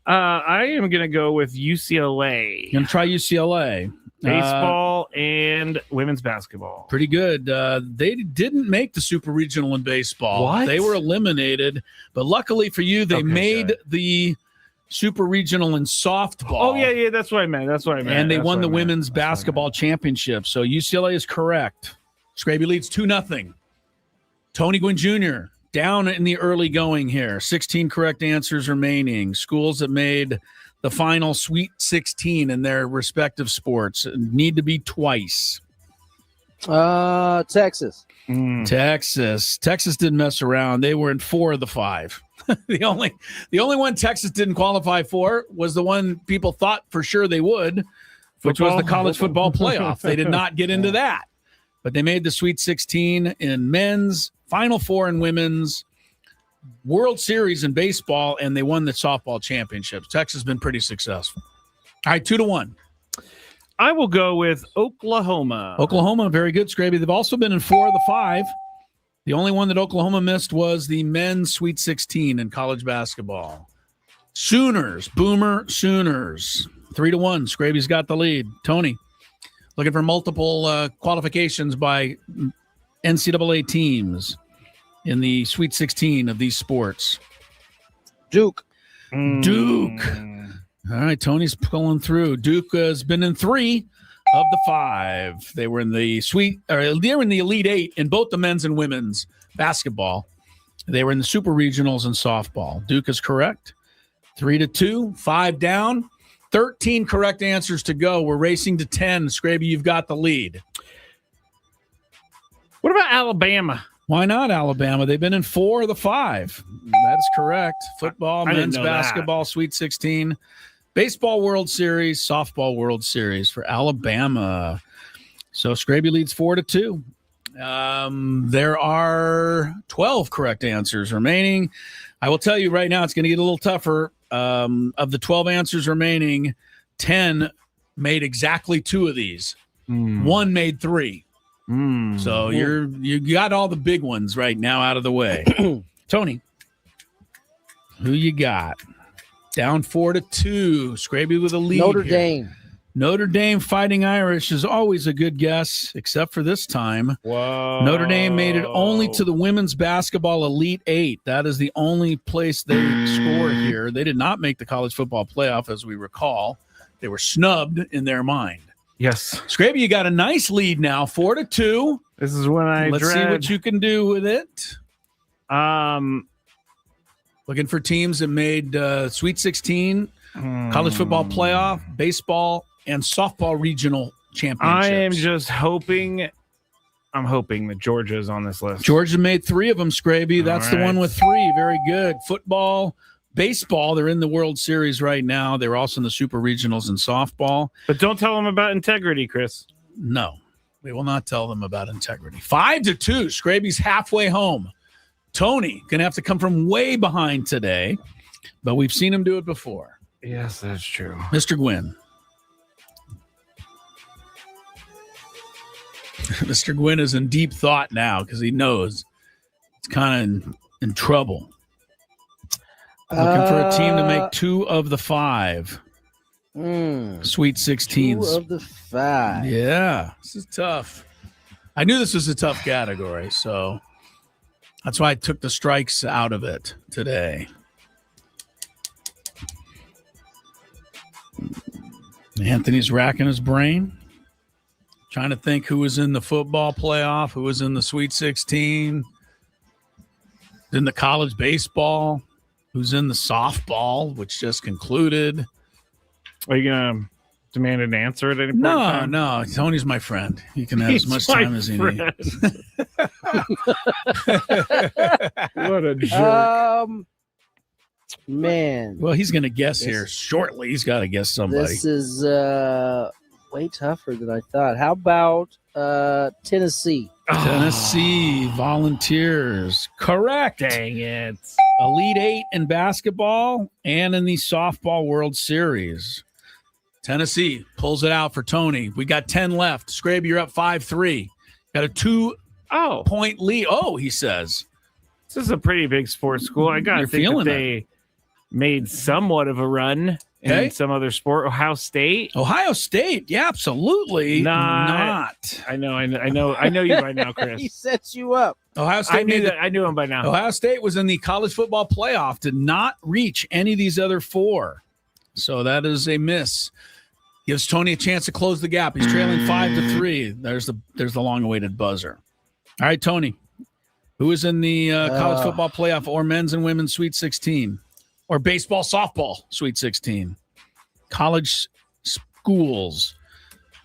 I am going to go with UCLA. You're going to try UCLA. Baseball and women's basketball. Pretty good. They didn't make the super regional in baseball. What? They were eliminated, but luckily for you, they made the super regional in softball. Oh, yeah, that's what I meant. And they won the women's basketball championship. So UCLA is correct. Scraby leads 2-0. Tony Gwynn Jr. down in the early going here. 16 correct answers remaining. Schools that made the final Sweet 16 in their respective sports need to be twice. Texas. Texas didn't mess around. They were in 4 of the 5. The only one Texas didn't qualify for was the one people thought for sure they would, which was the college football playoff. They did not get into that, but they made the Sweet 16 in men's, Final 4 in women's, World Series in baseball, and they won the softball championships. Texas has been pretty successful. All right, 2-1. I will go with Oklahoma. Oklahoma, very good, Scraby. They've also been in 4 of the 5. The only one that Oklahoma missed was the men's Sweet 16 in college basketball. Sooners, Boomer Sooners. 3-1. Scraby's got the lead. Tony, looking for multiple qualifications by NCAA teams in the Sweet 16 of these sports. Duke. Duke. All right, Tony's pulling through. Duke has been in 3 of the 5. They were in the they were in the Elite 8 in both the men's and women's basketball. They were in the super regionals and softball. Duke is correct. 3-2, 5 down. 13 correct answers to go. We're racing to 10. Scraby, you've got the lead. What about Alabama? Why not Alabama? They've been in 4 of the 5. That's correct. Football, men's basketball, Sweet 16. Baseball World Series, softball World Series for Alabama. So Scraby leads 4-2. There are 12 correct answers remaining. I will tell you right now, it's going to get a little tougher. Of the 12 answers remaining, 10 made exactly 2 of these. 1 made 3. So you got all the big ones right now out of the way. Tony, who you got? Down 4-2. Scraby with a lead. Notre Dame. Notre Dame Fighting Irish is always a good guess, except for this time. Whoa. Notre Dame made it only to the women's basketball Elite Eight. That is the only place they score here. They did not make the college football playoff, as we recall. They were snubbed in their mind. Yes. Scraby, you got a nice lead now, 4-2. This is when Let's see what you can do with it. Looking for teams that made Sweet 16, college football playoff, baseball, and softball regional championships. I am just hoping. I'm hoping that Georgia is on this list. Georgia made 3 of them, Scraby. That's the one with 3. Very good. Football, baseball, they're in the World Series right now. They were also in the Super Regionals in softball. But don't tell them about integrity, Chris. No, we will not tell them about integrity. 5-2. Scraby's halfway home. Tony going to have to come from way behind today, but we've seen him do it before. Yes, that's true. Mr. Gwynn. Mr. Gwynn is in deep thought now because he knows it's kind of in trouble. Looking for a team to make 2 of the 5. Sweet 16s. 2 of the 5. Yeah, this is tough. I knew this was a tough category, so that's why I took the strikes out of it today. Anthony's racking his brain, trying to think who was in the football playoff, who was in the Sweet 16, in the college baseball, who's in the softball, which just concluded. Are you going to demand an answer at any point? No. Tony's my friend. He can have as much time as he needs. What a jerk. Man. Well, he's going to guess here shortly. He's got to guess somebody. This is way tougher than I thought. How about Tennessee? Tennessee Volunteers. Correct. Dang it. Elite 8 in basketball and in the softball World Series. Tennessee pulls it out for Tony. We got 10 left. Scraby, you're up 5-3. Got a 2-point lead. Oh, he says. This is a pretty big sports school. I got to think that they made somewhat of a run in some other sport. Ohio State. Yeah, absolutely not. I know you by now, Chris. He sets you up. Ohio State. I knew him by now. Ohio State was in the college football playoff, did not reach any of these other 4. So that is a miss. Gives Tony a chance to close the gap. He's trailing 5-3. There's the long-awaited buzzer. All right, Tony. Who is in the college football playoff or men's and women's Sweet 16? Or baseball, softball Sweet 16? College schools.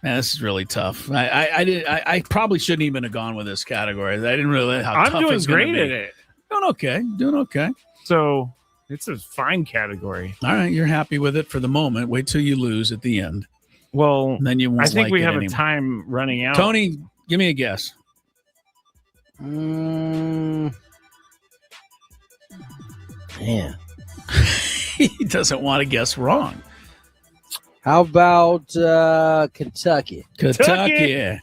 Man, this is really tough. I probably shouldn't even have gone with this category. I didn't really how tough it's going to be. I'm doing great at it. Doing okay. So it's a fine category. All right, you're happy with it for the moment. Wait till you lose at the end. Well, and then you won't. I think we have anymore. a time running out. Tony, give me a guess. Man. He doesn't want to guess wrong. How about Kentucky? Kentucky.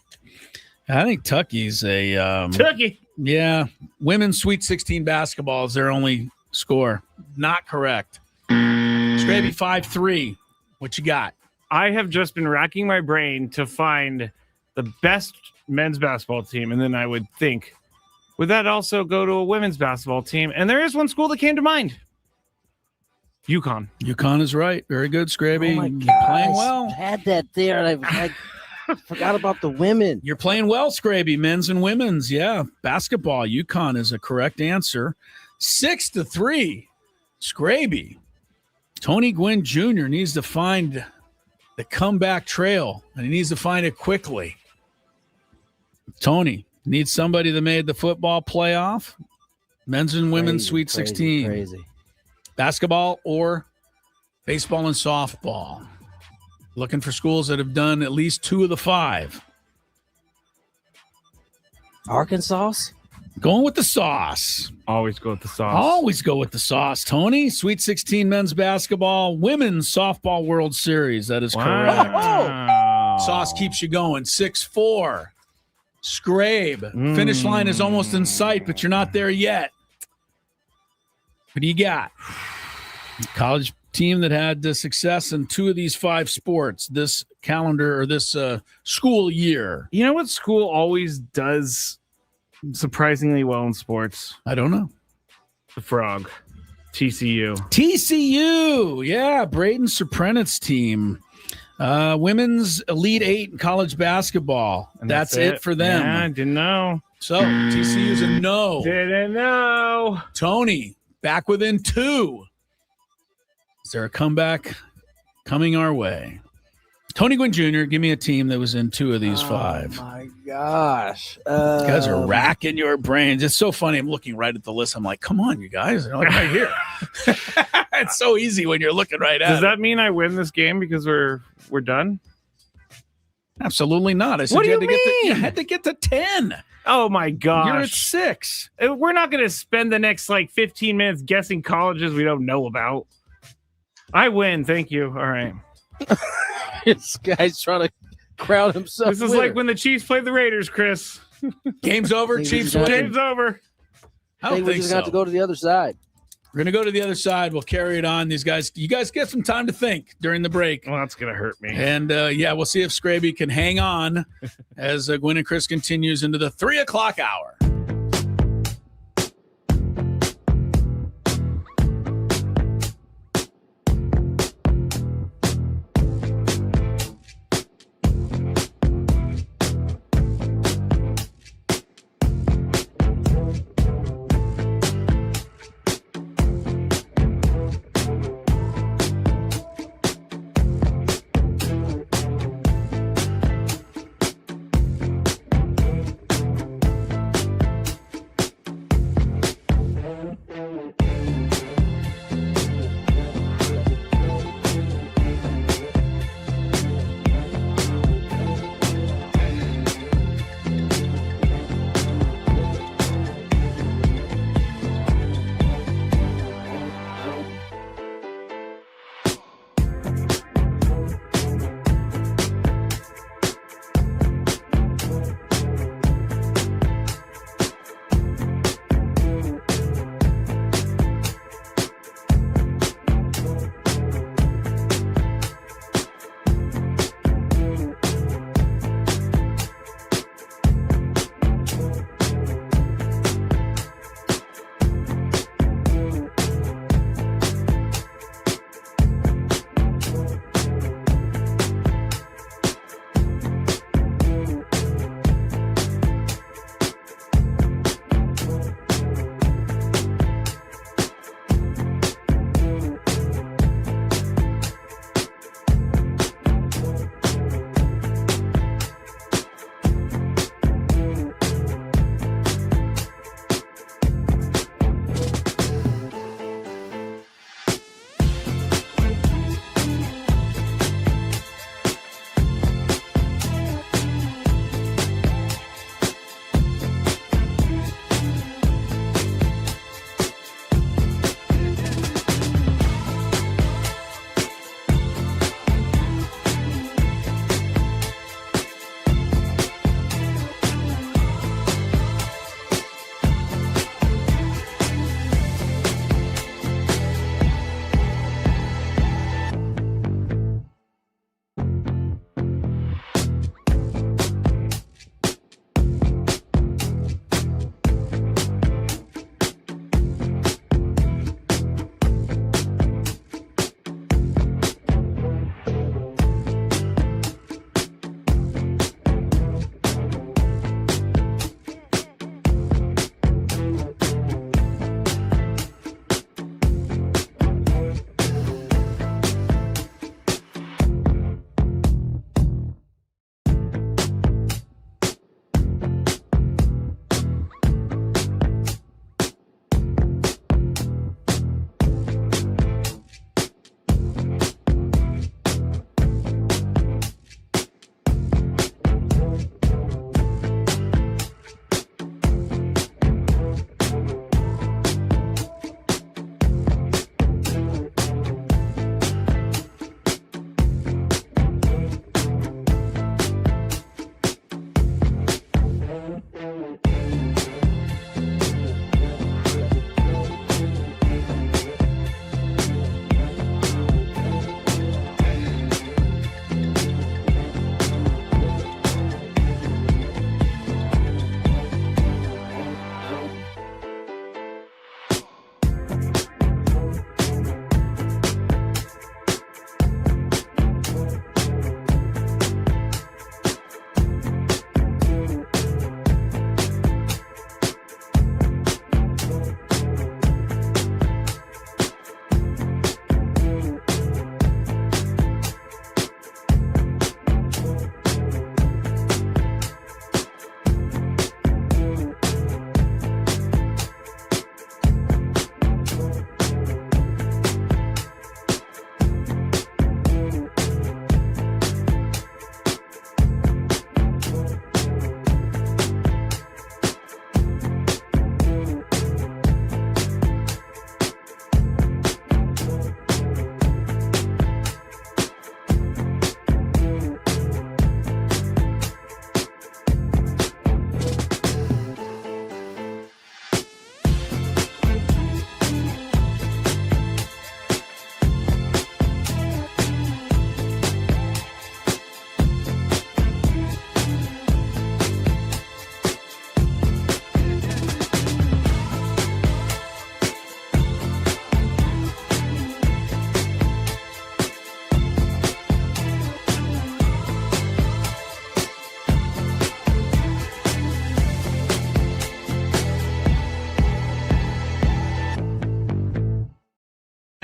I think Tucky's a Kentucky. Yeah, women's Sweet 16 basketball is their only score. Not correct. Scraby 5-3. What you got? I have just been racking my brain to find the best men's basketball team, and then I would think, would that also go to a women's basketball team? And there is one school that came to mind. UConn. UConn is right. Very good, Scraby. Oh my You're God, playing I well. had that there, and I forgot about the women. You're playing well, Scraby. Men's and women's. Yeah. Basketball. UConn is a correct answer. 6-3. Scraby. Tony Gwynn Jr. needs to find the comeback trail, and he needs to find it quickly. Tony needs somebody that made the football playoff. Men's and women's Sweet 16. Crazy. Basketball or baseball and softball. Looking for schools that have done at least 2 of the 5. Arkansas? Going with the sauce. Always go with the sauce. Always go with the sauce, Tony. Sweet 16 men's basketball, women's softball World Series. That is correct. Wow. Sauce keeps you going. 6-4. Scrabe. Finish line is almost in sight, but you're not there yet. What do you got? College team that had success in 2 of these 5 sports this calendar or this school year. You know what school always does surprisingly well in sports? I don't know. The Frog. TCU. TCU. Yeah, Braden Surprenant's team. Women's Elite 8 in college basketball. And that's it for them. Yeah, I didn't know. So TCU's a no. Didn't know. Tony, back within 2. Is there a comeback coming our way? Tony Gwynn Jr., give me a team that was in 2 of these 5. Oh, my gosh. You guys are racking your brains. It's so funny. I'm looking right at the list. I'm like, come on, you guys. They're like right here. It's so easy when you're looking right at it. Does that mean I win this game because we're done? Absolutely not. I said What do you you had to get to 10. Oh, my gosh. You're at 6. We're not going to spend the next 15 minutes guessing colleges we don't know about. I win. Thank you. All right. This guy's trying to crowd himself. This is like when the Chiefs played the Raiders, Chris. Game's over. Chiefs win. Game's over. I don't we're think just so. going to have to go to the other side. We're going to go to the other side. We'll carry it on. You guys get some time to think during the break. Well, that's going to hurt me. And, we'll see if Scraby can hang on as Gwynn and Chris continues into the 3 o'clock hour.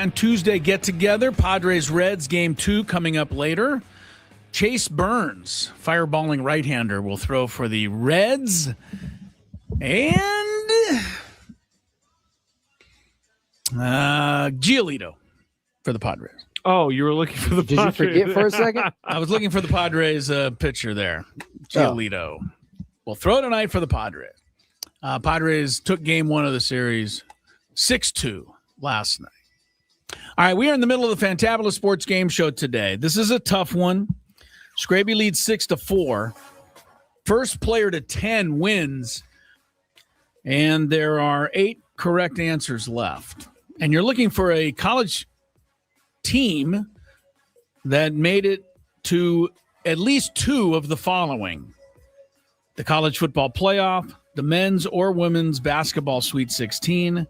and Tuesday get-together. Padres-Reds Game 2 coming up later. Chase Burns, fireballing right-hander, will throw for the Reds. And Giolito for the Padres. Oh, you were looking for the Did you forget for a second? I was looking for the Padres pitcher there. Giolito will throw tonight for the Padres. Padres took game 1 of the series 6-2 last night. All right, we are in the middle of the Fantabulous Sports Game Show today. This is a tough one. Scraby leads 6-4. First player to 10 wins. And there are 8 correct answers left. And you're looking for a college team that made it to at least 2 of the following: the college football playoff, the men's or women's basketball Sweet 16,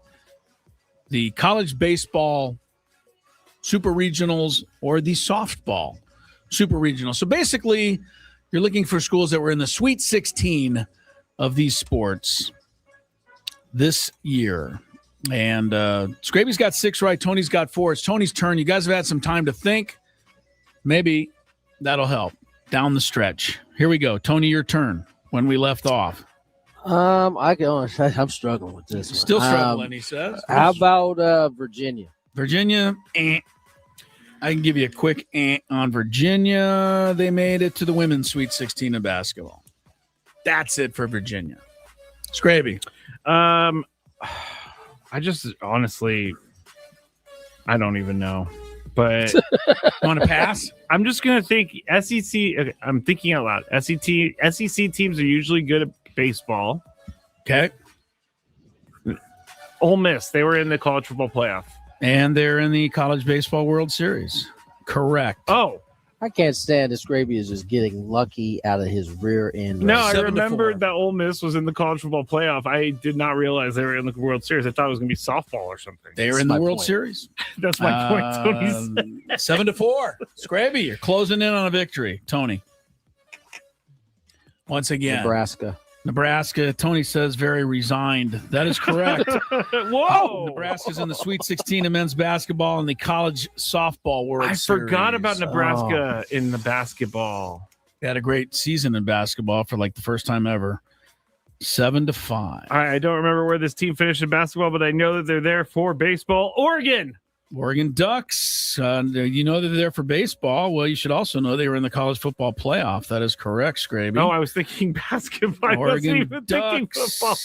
the college baseball super regionals, or the softball super regional. So basically, you're looking for schools that were in the Sweet 16 of these sports this year. And Scraby's got 6 right. Tony's got 4. It's Tony's turn. You guys have had some time to think. Maybe that'll help down the stretch. Here we go. Tony, your turn when we left off. I'm struggling with this one. Still struggling, he says. How about Virginia? Virginia, I can give you a quick on Virginia. They made it to the women's Sweet 16 of basketball. That's it for Virginia. Scraby. I just honestly, I don't even know. But Want to pass? I'm just gonna think SEC. Okay, I'm thinking out loud. SEC teams are usually good at baseball. Okay. Ole Miss, they were in the college football playoff. And they're in the College Baseball World Series. Correct. Oh, I can't stand this. Scraby is just getting lucky out of his rear end. no, right I 7-4. remembered that Ole Miss was in the college football playoff. I did not realize they were in the World Series. I thought it was going to be softball or something. They are That's in the my World point. Series. That's my point, Tony. 7-4. Scraby, you're closing in on a victory. Tony. Once again. Nebraska. Tony says very resigned. That is correct. Whoa! Nebraska's in the Sweet 16 of men's basketball and the College Softball World Series. I forgot about Nebraska in the basketball. They had a great season in basketball for like the first time ever. 7-5. I don't remember where this team finished in basketball, but I know that they're there for baseball. Oregon Ducks. You know that they're there for baseball. Well, you should also know they were in the college football playoff. That is correct, Scraby. No, I was thinking basketball. I wasn't even thinking football.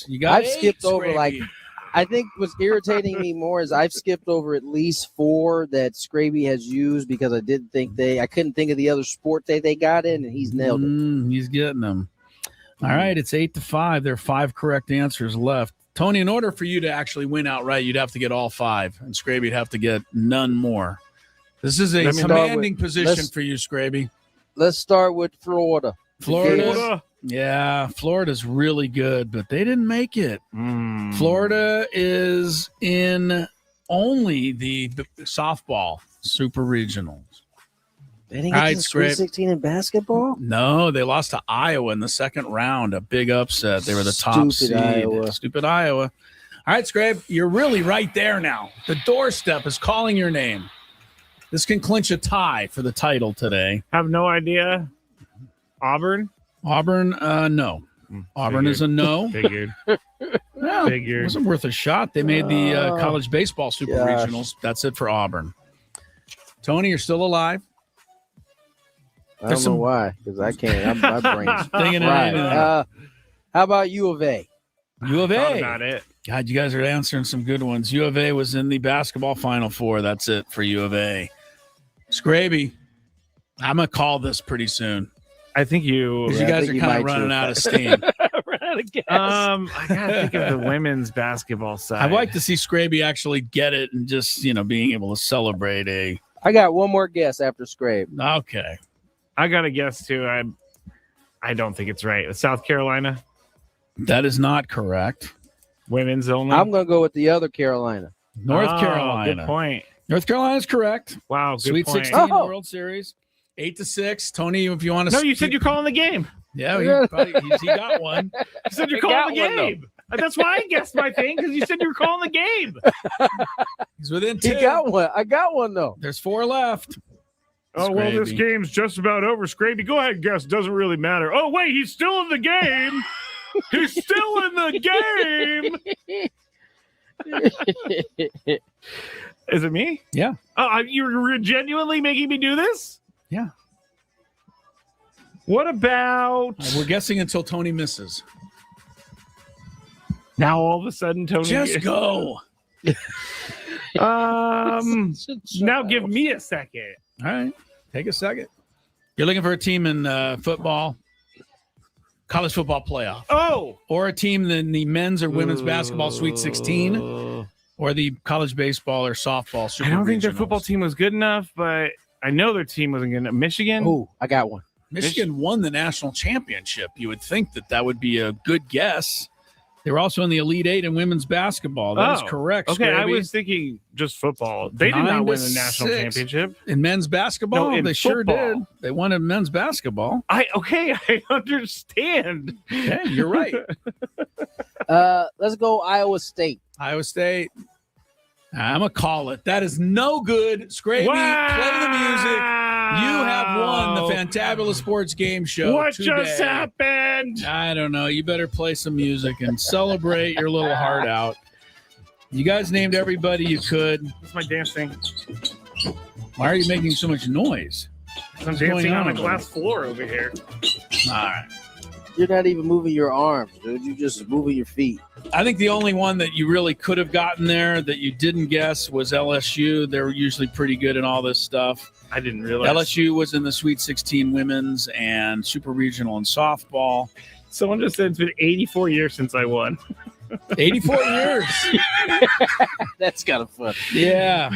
You got I've skipped over Scraby. I think what's irritating me more is I've skipped over at least 4 that Scraby has used because I couldn't think of the other sport that they got in, and he's nailed it. He's getting them. All right, it's 8-5. There are 5 correct answers left. Tony, in order for you to actually win outright, you'd have to get all 5, and Scraby'd have to get none more. This is a commanding position for you, Scraby. Let's start with Florida. Florida. Yeah, Florida's really good, but they didn't make it. Florida is in only the softball super regionals. They didn't get to the Sweet 16 in basketball? No, they lost to Iowa in the second round. A big upset. They were the top seed. Stupid Iowa. All right, Scrabe, you're really right there now. The doorstep is calling your name. This can clinch a tie for the title today. Have no idea. Auburn, no. Auburn is a no. Figured. Well, it wasn't worth a shot. They made the college baseball super regionals. That's it for Auburn. Tony, you're still alive. I don't know why, because I can't. My brain's thinking right. How about U of A? U of A. Thought about it. God, you guys are answering some good ones. U of A was in the basketball Final Four. That's it for U of A. Scraby, I'm going to call this pretty soon. I think you guys are kind of running out of steam. I gotta think of the women's basketball side. I'd like to see Scraby actually get it and just, being able to celebrate I got one more guess after Scrape. Okay. I got to guess too. I don't think it's right. South Carolina. That is not correct. Women's only. I'm going to go with the other Carolina. North Carolina. Good point. North Carolina is correct. Wow. Good Sweet point. 16 World Series. 8-6. Tony, if you want to. No, you said you're calling the game. Yeah, he got one. You said you're calling the game. That's why I guessed my thing, because you said you were calling the game. He's within 2. He got one. I got one, though. There's 4 left. Oh, well, this game's just about over, Scraby. Go ahead and guess. Doesn't really matter. Oh, wait, he's still in the game. He's still in the game. Is it me? Yeah. Oh, you're genuinely making me do this? Yeah. What about... We're guessing until Tony misses. Now all of a sudden, Tony... Just go. Now give me a second. All right. Take a second. You're looking for a team in football, college football playoff. Oh! Or a team in the men's or women's basketball Sweet 16, or the college baseball or softball Super I don't think their Regionals. football team was good enough, but I know their team wasn't good enough. Michigan? Oh, I got one. Michigan won the national championship. You would think that would be a good guess. They were also in the Elite Eight in women's basketball. That is correct. Okay, I Scraby. was thinking just football. They did not win the national 9-6. championship. In men's basketball? No, in they sure football. did. They won in men's basketball. I understand. Okay, you're right. Let's go Iowa State. Iowa State. I'm going to call it. That is no good. Scraby, play the music. You have won the Fantabulous Sports Game Show. What today. just happened? I don't know. You better play some music and celebrate your little heart out. You guys named everybody you could. That's my dancing. Why are you making so much noise? I'm dancing on a glass floor over here. All right. You're not even moving your arms, dude. You're just moving your feet. I think the only one that you really could have gotten there that you didn't guess was LSU. They're usually pretty good in all this stuff. I didn't realize. LSU was in the Sweet 16 women's and Super Regional and softball. Someone just said it's been 84 years since I won. 84 years. That's kind of funny. Yeah.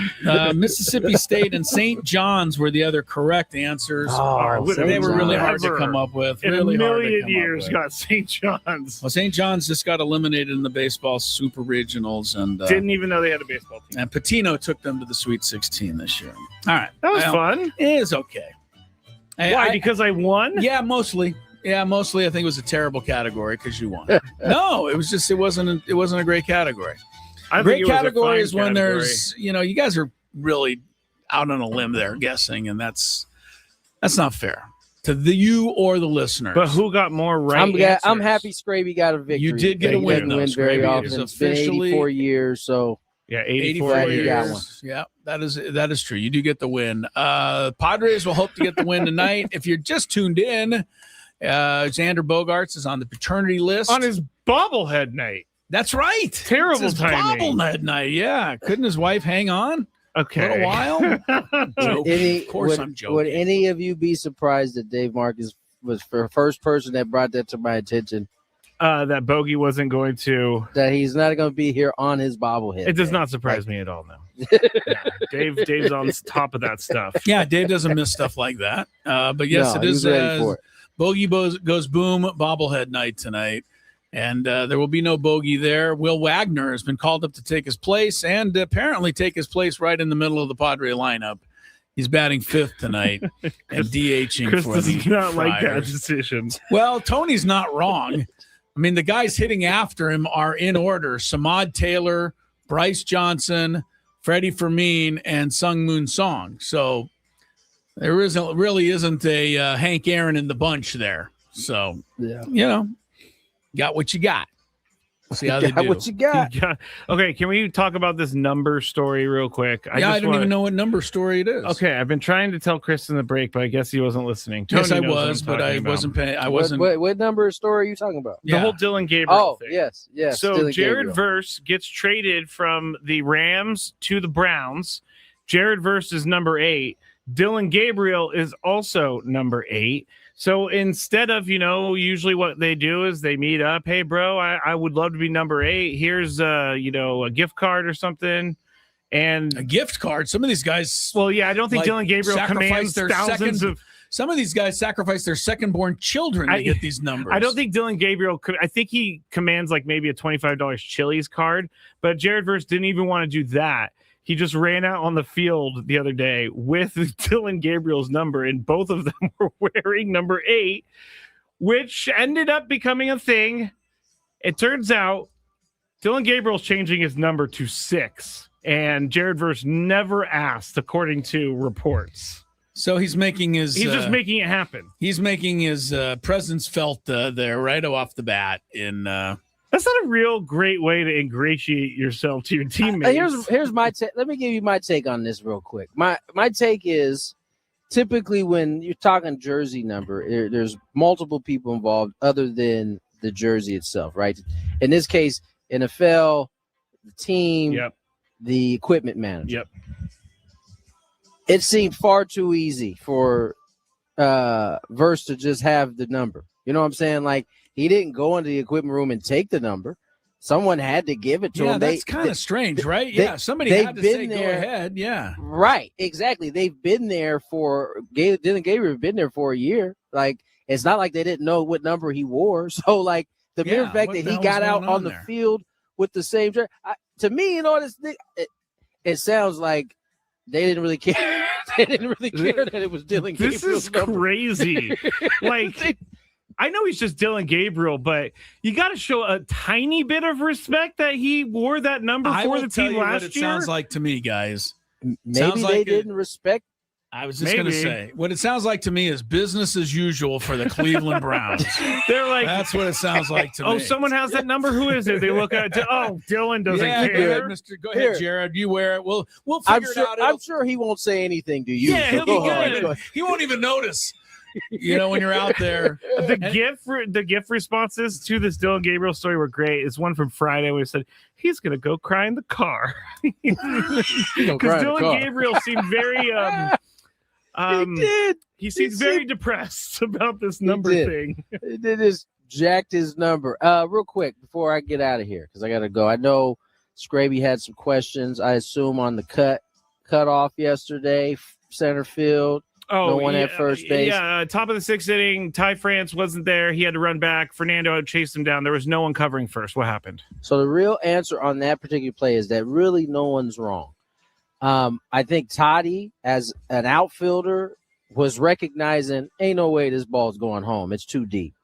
Mississippi State and St. John's were the other correct answers. They were really hard to come up with. In really a hard to million come years, up with. got St. John's. Well, St. John's just got eliminated in the baseball Super Regionals. And didn't even know they had a baseball team. And Patino took them to the Sweet 16 this year. All right. That was fun. It is okay. Why? Because I won? Yeah, mostly. Yeah, mostly I think it was a terrible category because you won. No, it was just it wasn't a great category. Great category is when there's you guys are really out on a limb there guessing, and that's not fair to you or the listeners. But who got more right? I'm happy Scraby got a victory. You did get a win. He doesn't win very often. It's been 84 years, so yeah, 84 years. Got one. Yeah, that is true. You do get the win. Padres will hope to get the win tonight. If you're just tuned in, Xander Bogaerts is on the paternity list. On his bobblehead night. That's right. Terrible it's his timing. Bobblehead night, yeah. Couldn't his wife hang on okay. a little while? Of course I'm joking. Would any of you be surprised that Dave Marcus was the first person that brought that to my attention? That Bogey wasn't going to. That he's not going to be here on his bobblehead. It does not surprise me at all, no. Dave's on top of that stuff. Yeah, Dave doesn't miss stuff like that. But yes, it is. Ready for it. Bogey goes boom bobblehead night tonight, and there will be no Bogey there. Will Wagner has been called up to take his place, and apparently take his place right in the middle of the Padre lineup. He's batting fifth tonight and DHing Chris for does the not like that Friars. decision. Well, Tony's not wrong. I mean, the guys hitting after him are in order: Samad Taylor, Bryce Johnson, Freddy Fermin, and Sung Moon Song. So there really isn't a Hank Aaron in the bunch there. So, got what you got. See how they do. What you got? Okay, can we talk about this number story real quick? I don't even know what number story it is. Okay, I've been trying to tell Chris in the break, but I guess he wasn't listening. Tony Yes, I knows what was, I'm but talking I about. wasn't paying. I What, wasn't. what number story are you talking about? The whole Dylan Gabriel thing. Yes. So Dylan Jared Gabriel. Verse gets traded from the Rams to the Browns. Jared Verse is number 8. Dylan Gabriel is also number 8. So instead of, usually what they do is they meet up. Hey, bro, I would love to be number 8. Here's, a gift card or something. And a gift card. Some of these guys. Well, yeah, I don't think Dylan Gabriel sacrifice commands their thousands of. Some of these guys sacrifice their second-born children to get these numbers. I don't think Dylan Gabriel could. I think he commands like maybe a $25 Chili's card, but Jared Verse didn't even want to do that. He just ran out on the field the other day with Dylan Gabriel's number, and both of them were wearing number 8, which ended up becoming a thing. It turns out Dylan Gabriel's changing his number to 6, and Jared Verse never asked, according to reports. So he's making his. He's just making it happen. He's making his presence felt there right off the bat. That's not a real great way to ingratiate yourself to your teammates. Here's my take. Let me give you my take on this real quick. My take is typically when you're talking jersey number, there's multiple people involved other than the jersey itself, right? In this case, NFL, the team, the equipment manager. Yep. It seemed far too easy for Verse to just have the number. You know what I'm saying? Like, he didn't go into the equipment room and take the number. Someone had to give it to him. Yeah, that's kind of strange, right? Somebody had to say, go ahead. Yeah. Right, exactly. They've been there Dylan Gabriel been there for a year. Like, it's not like they didn't know what number he wore. So, like, the mere fact that he got out on the field with the same shirt, to me, it sounds like they didn't really care. They didn't really care that it was Dylan Gabriel. This is crazy. Like, I know he's just Dylan Gabriel, but you got to show a tiny bit of respect that he wore that number for the team last year. It sounds like to me, guys. Maybe they didn't respect. I was just going to say, what it sounds like to me is business as usual for the Cleveland Browns. They're like, that's what it sounds like to me. Oh, someone has that number. Who is it? They look at it. Oh, Dylan doesn't care. Go ahead, Jared. You wear it. We'll figure it out. I'm sure he won't say anything to you. Yeah, he'll be good. He won't even notice. When you're out there. The GIF responses to this Dylan Gabriel story were great. It's one from Friday where he said he's gonna go cry in the car. Because Dylan Gabriel seemed very he seems very depressed about this number thing. It just jacked his number. Real quick before I get out of here, because I gotta go. I know Scraby had some questions, I assume, on the cut off yesterday, center field. No one at first base. Yeah, top of the 6th inning, Ty France wasn't there. He had to run back. Fernando chased him down. There was no one covering first. What happened? So the real answer on that particular play is that really no one's wrong. I think Toddy, as an outfielder, was recognizing, ain't no way this ball's going home. It's too deep.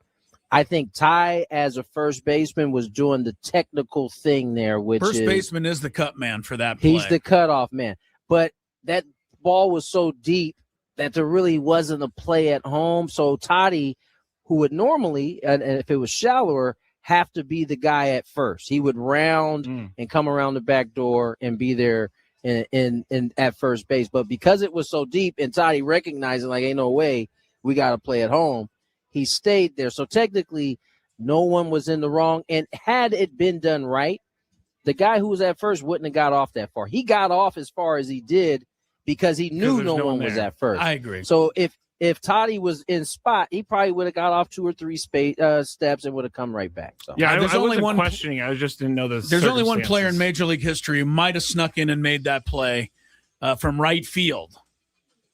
I think Ty, as a first baseman, was doing the technical thing there, which first baseman is the cut man for that play. He's the cutoff man. But that ball was so deep that there really wasn't a play at home. So Toddy, who would normally, and if it was shallower, have to be the guy at first. He would round and come around the back door and be there in at first base. But because it was so deep and Toddy recognizing, like, ain't no way we got to play at home, he stayed there. So technically, no one was in the wrong. And had it been done right, the guy who was at first wouldn't have got off that far. He got off as far as he did because he knew no one was at first. I agree. So if Toddy was in spot, he probably would have got off 2 or 3 steps and would have come right back. So yeah, I wasn't questioning. I just didn't know this. There's only one player in Major League history who might have snuck in and made that play from right field.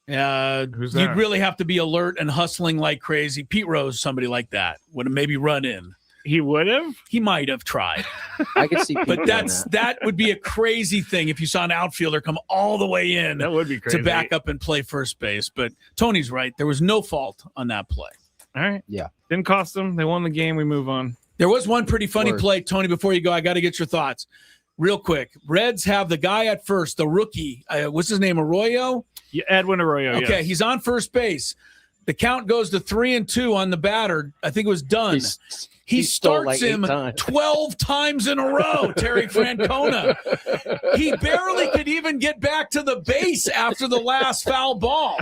Who's that? You'd really have to be alert and hustling like crazy. Pete Rose, somebody like that, would have maybe run in. He would have? He might have tried. I could see. But that would be a crazy thing if you saw an outfielder come all the way in. That would be crazy. To back up and play first base. But Tony's right. There was no fault on that play. All right. Yeah. Didn't cost them. They won the game. We move on. There was one pretty funny play, Tony, before you go. I got to get your thoughts. Real quick. Reds have the guy at first, the rookie. What's his name, Arroyo? Yeah, Edwin Arroyo, Okay, yes. He's on first base. The count goes to 3-2 on the batter. I think it was done. He starts like him 12 times in a row, Terry Francona. He barely could even get back to the base after the last foul ball.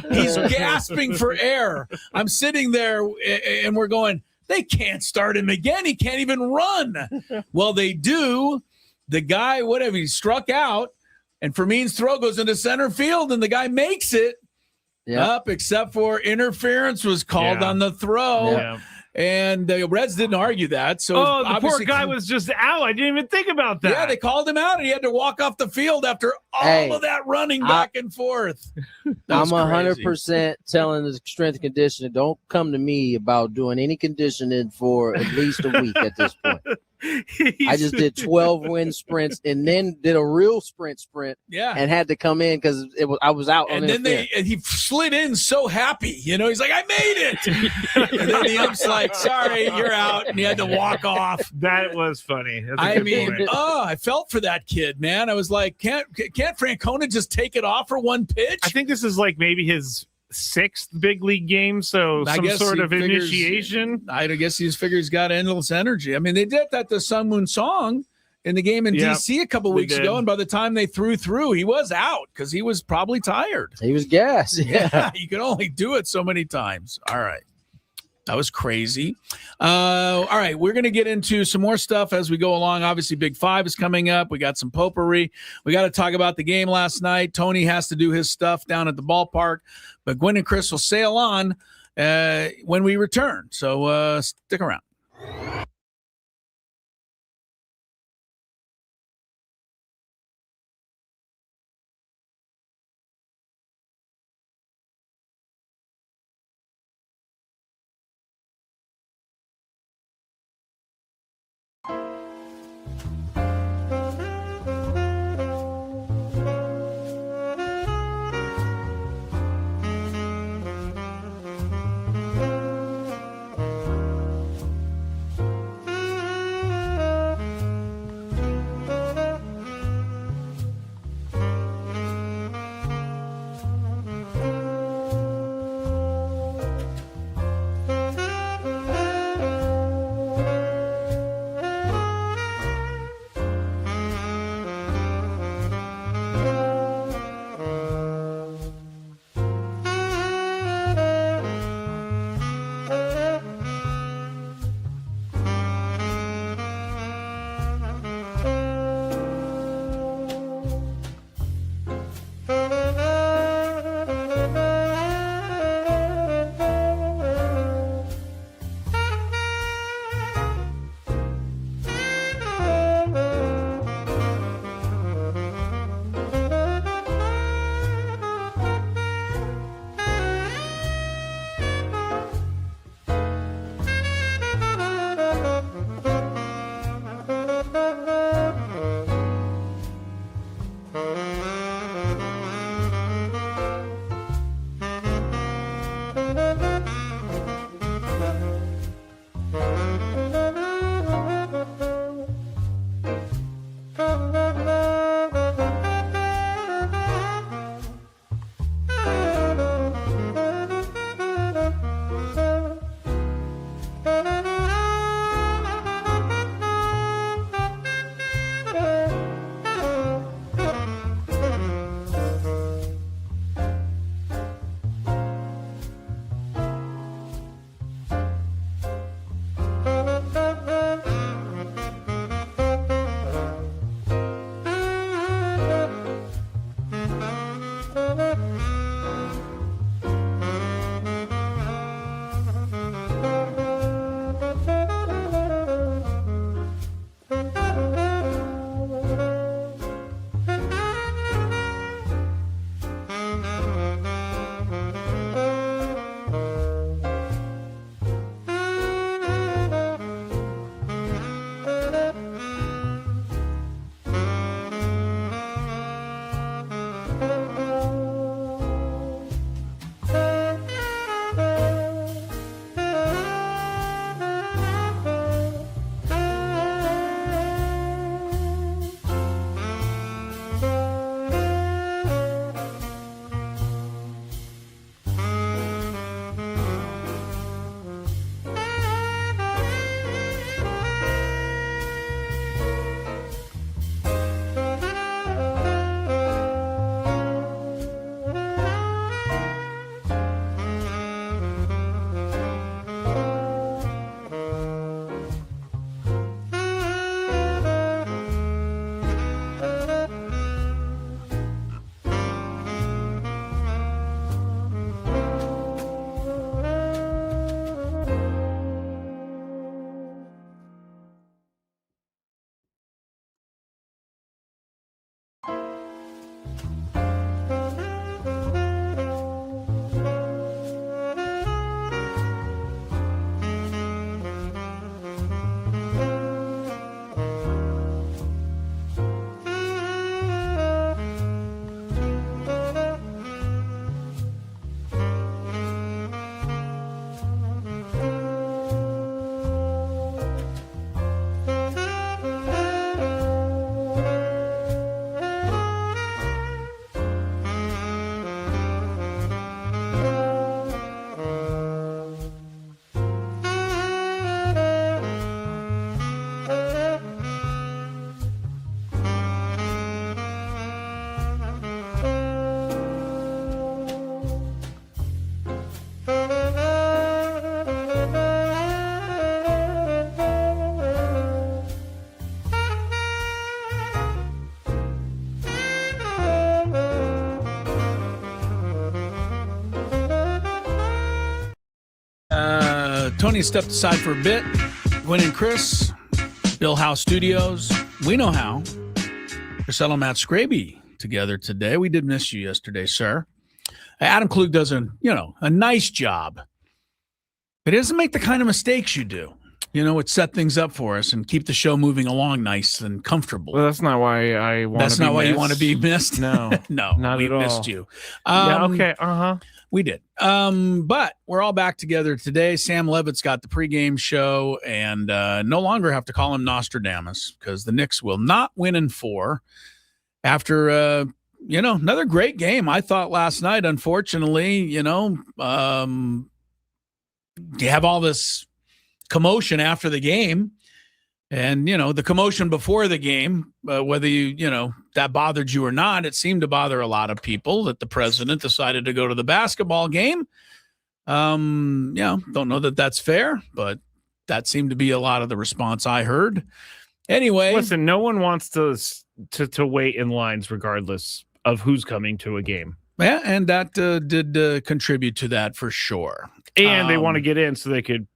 He's gasping for air. I'm sitting there, and we're going, they can't start him again. He can't even run. Well, they do. The guy, whatever, he struck out, and Fermin's throw goes into center field, and the guy makes it up, except for interference was called on the throw. Yeah. And the Reds didn't argue that. So the poor guy was just out. I didn't even think about that. Yeah, they called him out, and he had to walk off the field after all of that running back and forth. I'm 100% telling the strength and conditioning, don't come to me about doing any conditioning for at least a week at this point. I just did 12 wind sprints and then did a real sprint Yeah. and had to come in because I was out. And on then he slid in so happy, you know, he's like, I made it. And then the ump's like, sorry, you're out. And he had to walk off. That was funny. That's a I good mean, point. I felt for that kid, man. I was like, can't Francona just take it off for one pitch? I think this is like maybe his 6th big league game, so I some guess sort he of figures- initiation. I guess he figures he's got endless energy. I mean, they did that the Sun Moon Song in the game in Yep, DC a couple they weeks did. ago, and by the time they threw, he was out because he was probably tired. He was gassed. Yeah. You can only do it so many times. All right. That was crazy. All right, we're going to get into some more stuff as we go along. Obviously, Big Five is coming up. We got some potpourri. We got to talk about the game last night. Tony has to do his stuff down at the ballpark, but Gwynn and Chris will sail on when we return. So stick around. Tony stepped aside for a bit. Gwynn and Chris, Bill House Studios. We know how. Priscilla and Matt Scraby together today. We did miss you yesterday, sir. Adam Klug does a nice job, but he doesn't make the kind of mistakes you do. It set things up for us and keep the show moving along nice and comfortable. Well, that's not why I want. That's not why you want to be missed. No, no, not we at all. missed you. Okay. We did. But we're all back together today. Sam Levitt's got the pregame show, and no longer have to call him Nostradamus because the Knicks will not win in 4 after another great game. I thought last night, unfortunately, you have all this commotion after the game, and the commotion before the game, whether that bothered you or not, it seemed to bother a lot of people that the president decided to go to the basketball game. Don't know that that's fair, but that seemed to be a lot of the response I heard. Anyway, listen, no one wants to wait in lines regardless of who's coming to a game. Yeah, and that did contribute to that for sure. And they want to get in so they could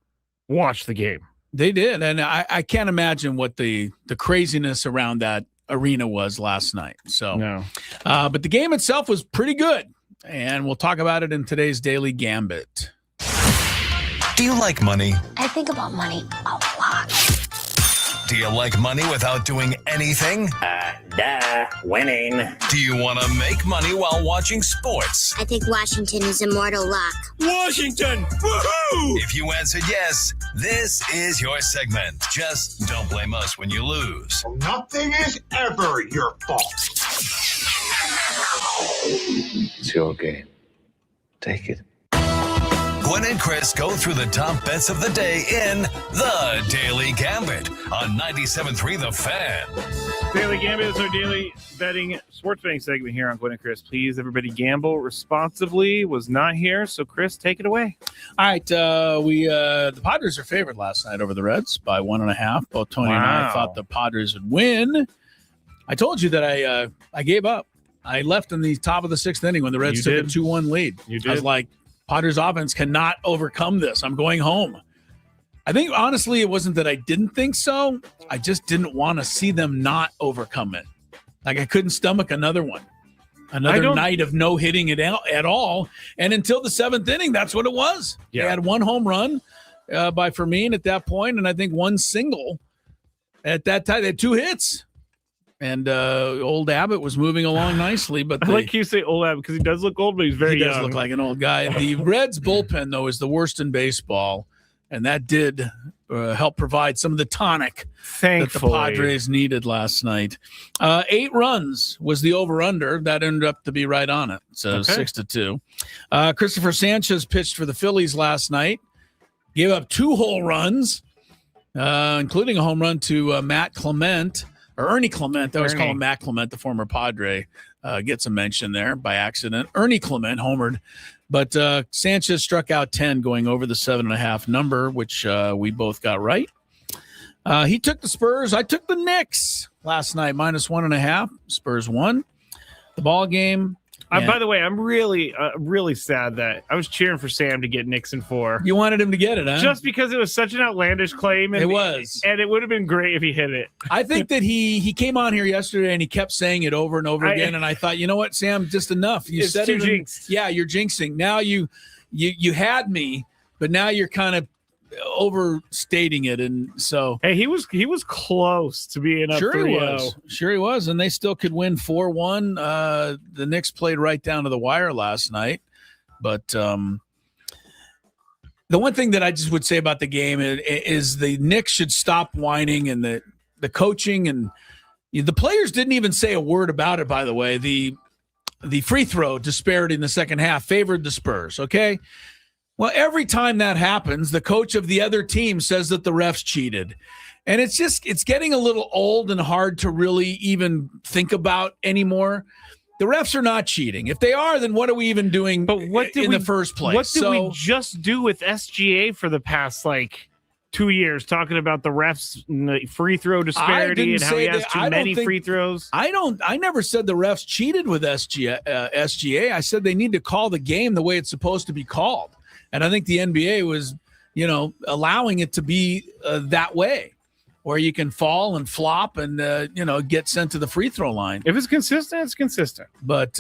watch the game. They did, and I can't imagine what the craziness around that arena was last night. So, no. But the game itself was pretty good, and we'll talk about it in today's Daily Gambit. Do you like money? I think about money a lot. Do you like money without doing anything? Winning. Do you want to make money while watching sports? I think Washington is immortal luck. Washington! Woohoo! If you answered yes, this is your segment. Just don't blame us when you lose. Nothing is ever your fault. It's your game. Take it. Gwynn and Chris go through the top bets of the day in the Daily Gambit on 97.3 The Fan. Daily Gambit is our daily sports betting segment here on Gwynn and Chris. Please, everybody, gamble responsibly. Was not here, so Chris, take it away. All right, the Padres are favored last night over the Reds by 1.5. Both Tony and I thought the Padres would win. I told you that I gave up. I left in the top of the 6th inning when the Reds took a 2-1 lead. You did. I was like, Padres offense cannot overcome this. I'm going home. I think, honestly, it wasn't that I didn't think so. I just didn't want to see them not overcome it. Like, I couldn't stomach another one. Another night of no hitting it at all. And until the 7th inning, that's what it was. Yeah. They had one home run by Fermin at that point, and I think one single at that time. They had 2 hits. And old Abbott was moving along nicely. But I like you say old Abbott because he does look old, but he's very young. He does look like an old guy. The Reds bullpen, though, is the worst in baseball. And that did help provide some of the tonic that the Padres needed last night. 8 runs was the over-under. That ended up to be right on it. So 6-2. Christopher Sanchez pitched for the Phillies last night. Gave up 2 whole runs, including a home run to Matt Clement. Or Ernie Clement. I always call him Matt Clement, the former Padre. Gets a mention there by accident. Ernie Clement homered. But Sanchez struck out 10 going over the 7.5 number, which we both got right. He took the Spurs. I took the Knicks last night, -1.5. Spurs won the ball game. By the way, I'm really sad that I was cheering for Sam to get Knicks in 4. You wanted him to get it, huh? Just because it was such an outlandish claim. And it was. And it would have been great if he hit it. I think that he came on here yesterday and he kept saying it over and over again. And I thought, you know what, Sam, just enough. You said too it. Jinxed. Yeah, you're jinxing. Now you had me, but now you're kind of overstating it. And so he was close to being up 3-0. Sure he was. And they still could win 4-1. The Knicks played right down to the wire last night. But the one thing that I just would say about the game is the Knicks should stop whining, and the coaching and the players didn't even say a word about it, by the way. The free throw disparity in the second half favored the Spurs, okay? Well, every time that happens, the coach of the other team says that the refs cheated. And it's getting a little old and hard to really even think about anymore. The refs are not cheating. If they are, then what are we even doing in the first place? What did we just do with SGA for the past, 2 years, talking about the refs and the free throw disparity and how he has too many free throws? I never said the refs cheated with SGA. I said they need to call the game the way it's supposed to be called. And I think the NBA was, allowing it to be that way, where you can fall and flop and get sent to the free throw line. If it's consistent, it's consistent. But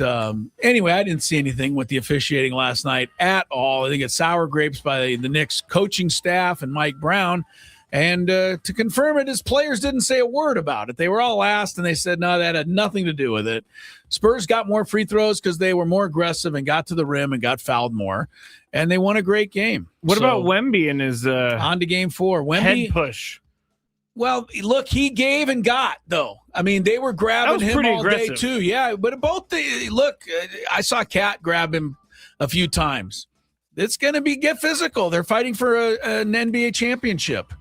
anyway, I didn't see anything with the officiating last night at all. I think it's sour grapes by the Knicks coaching staff and Mike Brown. And to confirm it, his players didn't say a word about it. They were all asked, and they said, no, that had nothing to do with it. Spurs got more free throws because they were more aggressive and got to the rim and got fouled more. And they won a great game. What about Wemby and his on to game 4? Wemby head push. Well, look, he gave and got, though. I mean, they were grabbing him all aggressive. day, too. Yeah, but I saw Cat grab him a few times. It's going to get physical. They're fighting for an NBA championship.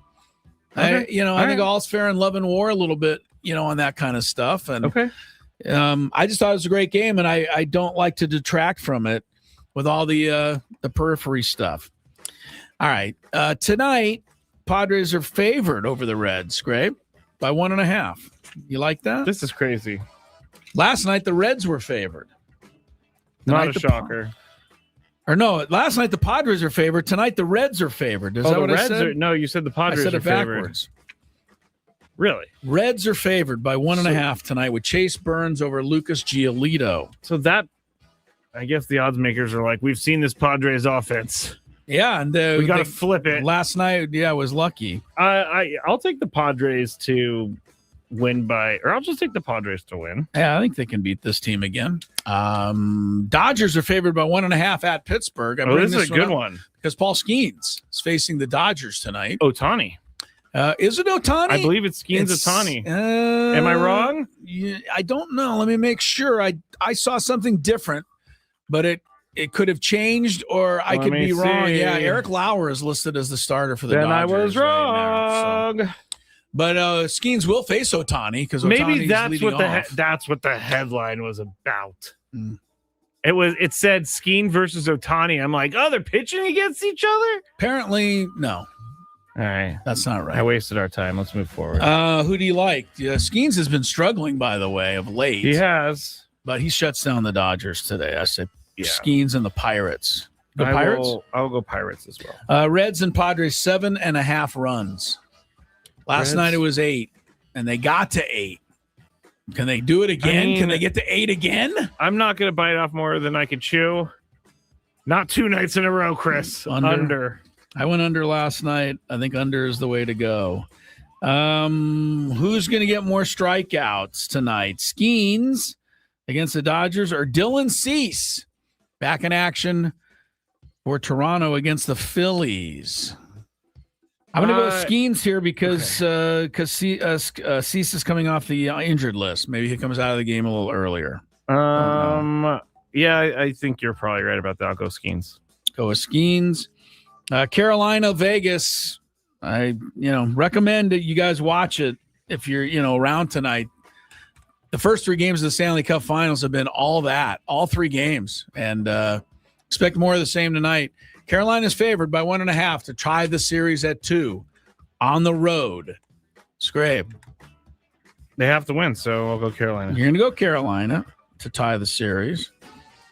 Okay. I think all's fair in love and war a little bit, on that kind of stuff. And okay. I just thought it was a great game, and I don't like to detract from it with all the periphery stuff. All right. Tonight, Padres are favored over the Reds, Grape, by 1.5. You like that? This is crazy. Last night, the Reds were favored. Not a shocker. Last night the Padres are favored. Tonight the Reds are favored. Is that what I said? No, you said the Padres I said are it favored. backwards. Really? Reds are favored by 1.5 tonight with Chase Burns over Lucas Giolito. So that, I guess the odds makers are like, we've seen this Padres offense. Yeah, and we got to flip it. Last night, was lucky. I'll take the Padres to win or I'll just take the Padres to win. Yeah, I think they can beat this team again. Dodgers are favored by 1.5 at Pittsburgh. This is a good one because Paul Skeens is facing the Dodgers tonight. Ohtani. Is it Ohtani? I believe it's Skeens Ohtani. Am I wrong? I don't know. Let me make sure. I saw something different, but it could have changed, or I could be wrong. Yeah, Eric Lauer is listed as the starter for the Dodgers. Then I was wrong. Right now, so. But Skeens will face Ohtani because maybe that's what the headline was about. Mm. It said Skeens versus Ohtani. I'm like, they're pitching against each other? Apparently, no. All right, that's not right. I wasted our time. Let's move forward. Who do you like? Skeens has been struggling, by the way, of late. He has, but he shuts down the Dodgers today. I said Skeens and the Pirates. Pirates. I'll go Pirates as well. Reds and Padres 7.5 runs. Last night it was 8, and they got to 8. Can they do it again? Can they get to 8 again? I'm not going to bite off more than I can chew. Not 2 nights in a row, Chris. Under. I went under last night. I think under is the way to go. Who's going to get more strikeouts tonight? Skeens against the Dodgers or Dylan Cease back in action for Toronto against the Phillies? I'm going to go Skeens here because Cease is coming off the injured list. Maybe he comes out of the game a little earlier. Yeah, I think you're probably right about that. I'll go Skeens. Go with Skeens. Carolina, Vegas. I recommend that you guys watch it if you're around tonight. The first 3 games of the Stanley Cup Finals have been all 3 games, and expect more of the same tonight. Carolina's favored by 1.5 to tie the series at 2 on the road. Scrape. They have to win, so I'll go Carolina. You're going to go Carolina to tie the series.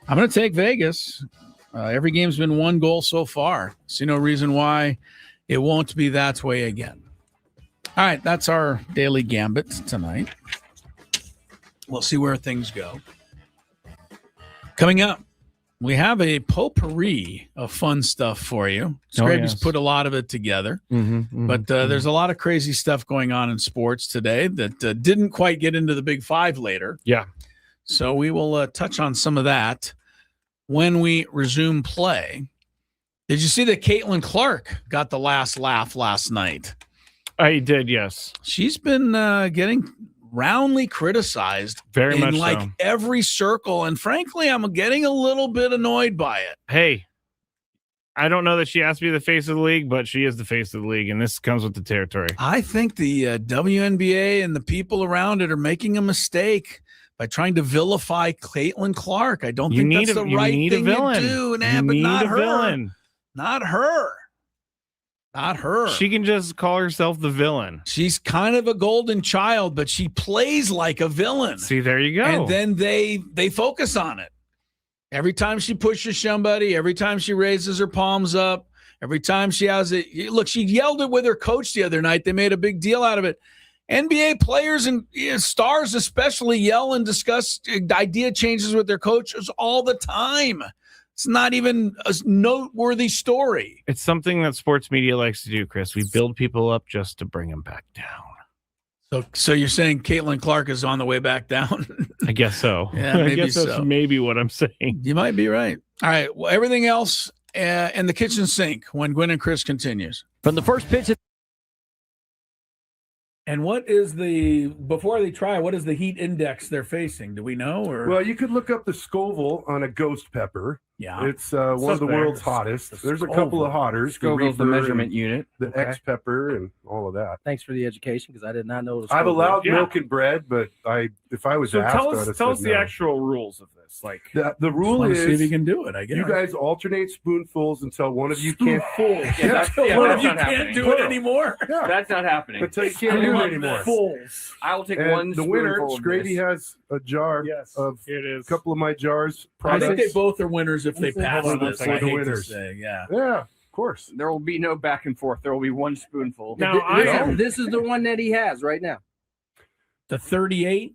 I'm going to take Vegas. Every game's been 1 goal so far. See no reason why it won't be that way again. All right, that's our daily gambit tonight. We'll see where things go. Coming up, we have a potpourri of fun stuff for you. Scraby's put a lot of it together. But there's a lot of crazy stuff going on in sports today that didn't quite get into the Big Five later. Yeah. So we will touch on some of that when we resume play. Did you see that Caitlin Clark got the last laugh last night? I did, yes. She's been getting roundly criticized very much like so. Every circle, and frankly I'm getting a little bit annoyed by it. Hey, I don't know that she has to be the face of the league, but she is the face of the league, and this comes with the territory. I think the WNBA and the people around it are making a mistake by trying to vilify Caitlin Clark. I don't think that's the right thing to do. But not her. Villain. Not her. Not her. She can just call herself the villain. She's kind of a golden child, but she plays like a villain. See, there you go. And then they focus on it. Every time she pushes somebody, every time she raises her palms up, Every time she has it, look, she yelled it with her coach the other night. They made a big deal out of it. NBA players and stars especially yell and discuss idea changes with their coaches all the time. It's not even a noteworthy story. It's something that sports media likes to do, Chris. We build people up just to bring them back down. So you're saying Caitlin Clark is on the way back down? I guess so. Yeah, maybe I guess that's maybe what I'm saying. You might be right. All right. Well, everything else in the kitchen sink when Gwynn and Chris continues. From the first pitch. And before they try, what is the heat index they're facing? Do we know? Or Well, you could look up the Scoville on a ghost pepper. Yeah. It's one of the world's hottest. There's a couple of hotters. Scoville's the measurement unit. The X pepper and all of that. Thanks for the education, because I did not know. I've allowed milk and bread, but if I was asked, tell us the actual rules of this. Like the rule is, see if you can do it. I guess you guys alternate spoonfuls until one of you can't. One of you can't do it anymore. Yeah. That's not happening. Until you can't do it anymore. I will take and one. The winner, spoonful of Scrady, this. has a jar of a couple of my jars. I think they both are winners if they pass this. I hate to winners. say, yeah. Yeah, of course. There will be no back and forth. There will be one spoonful. Now, this is the one that he has right now. The 38?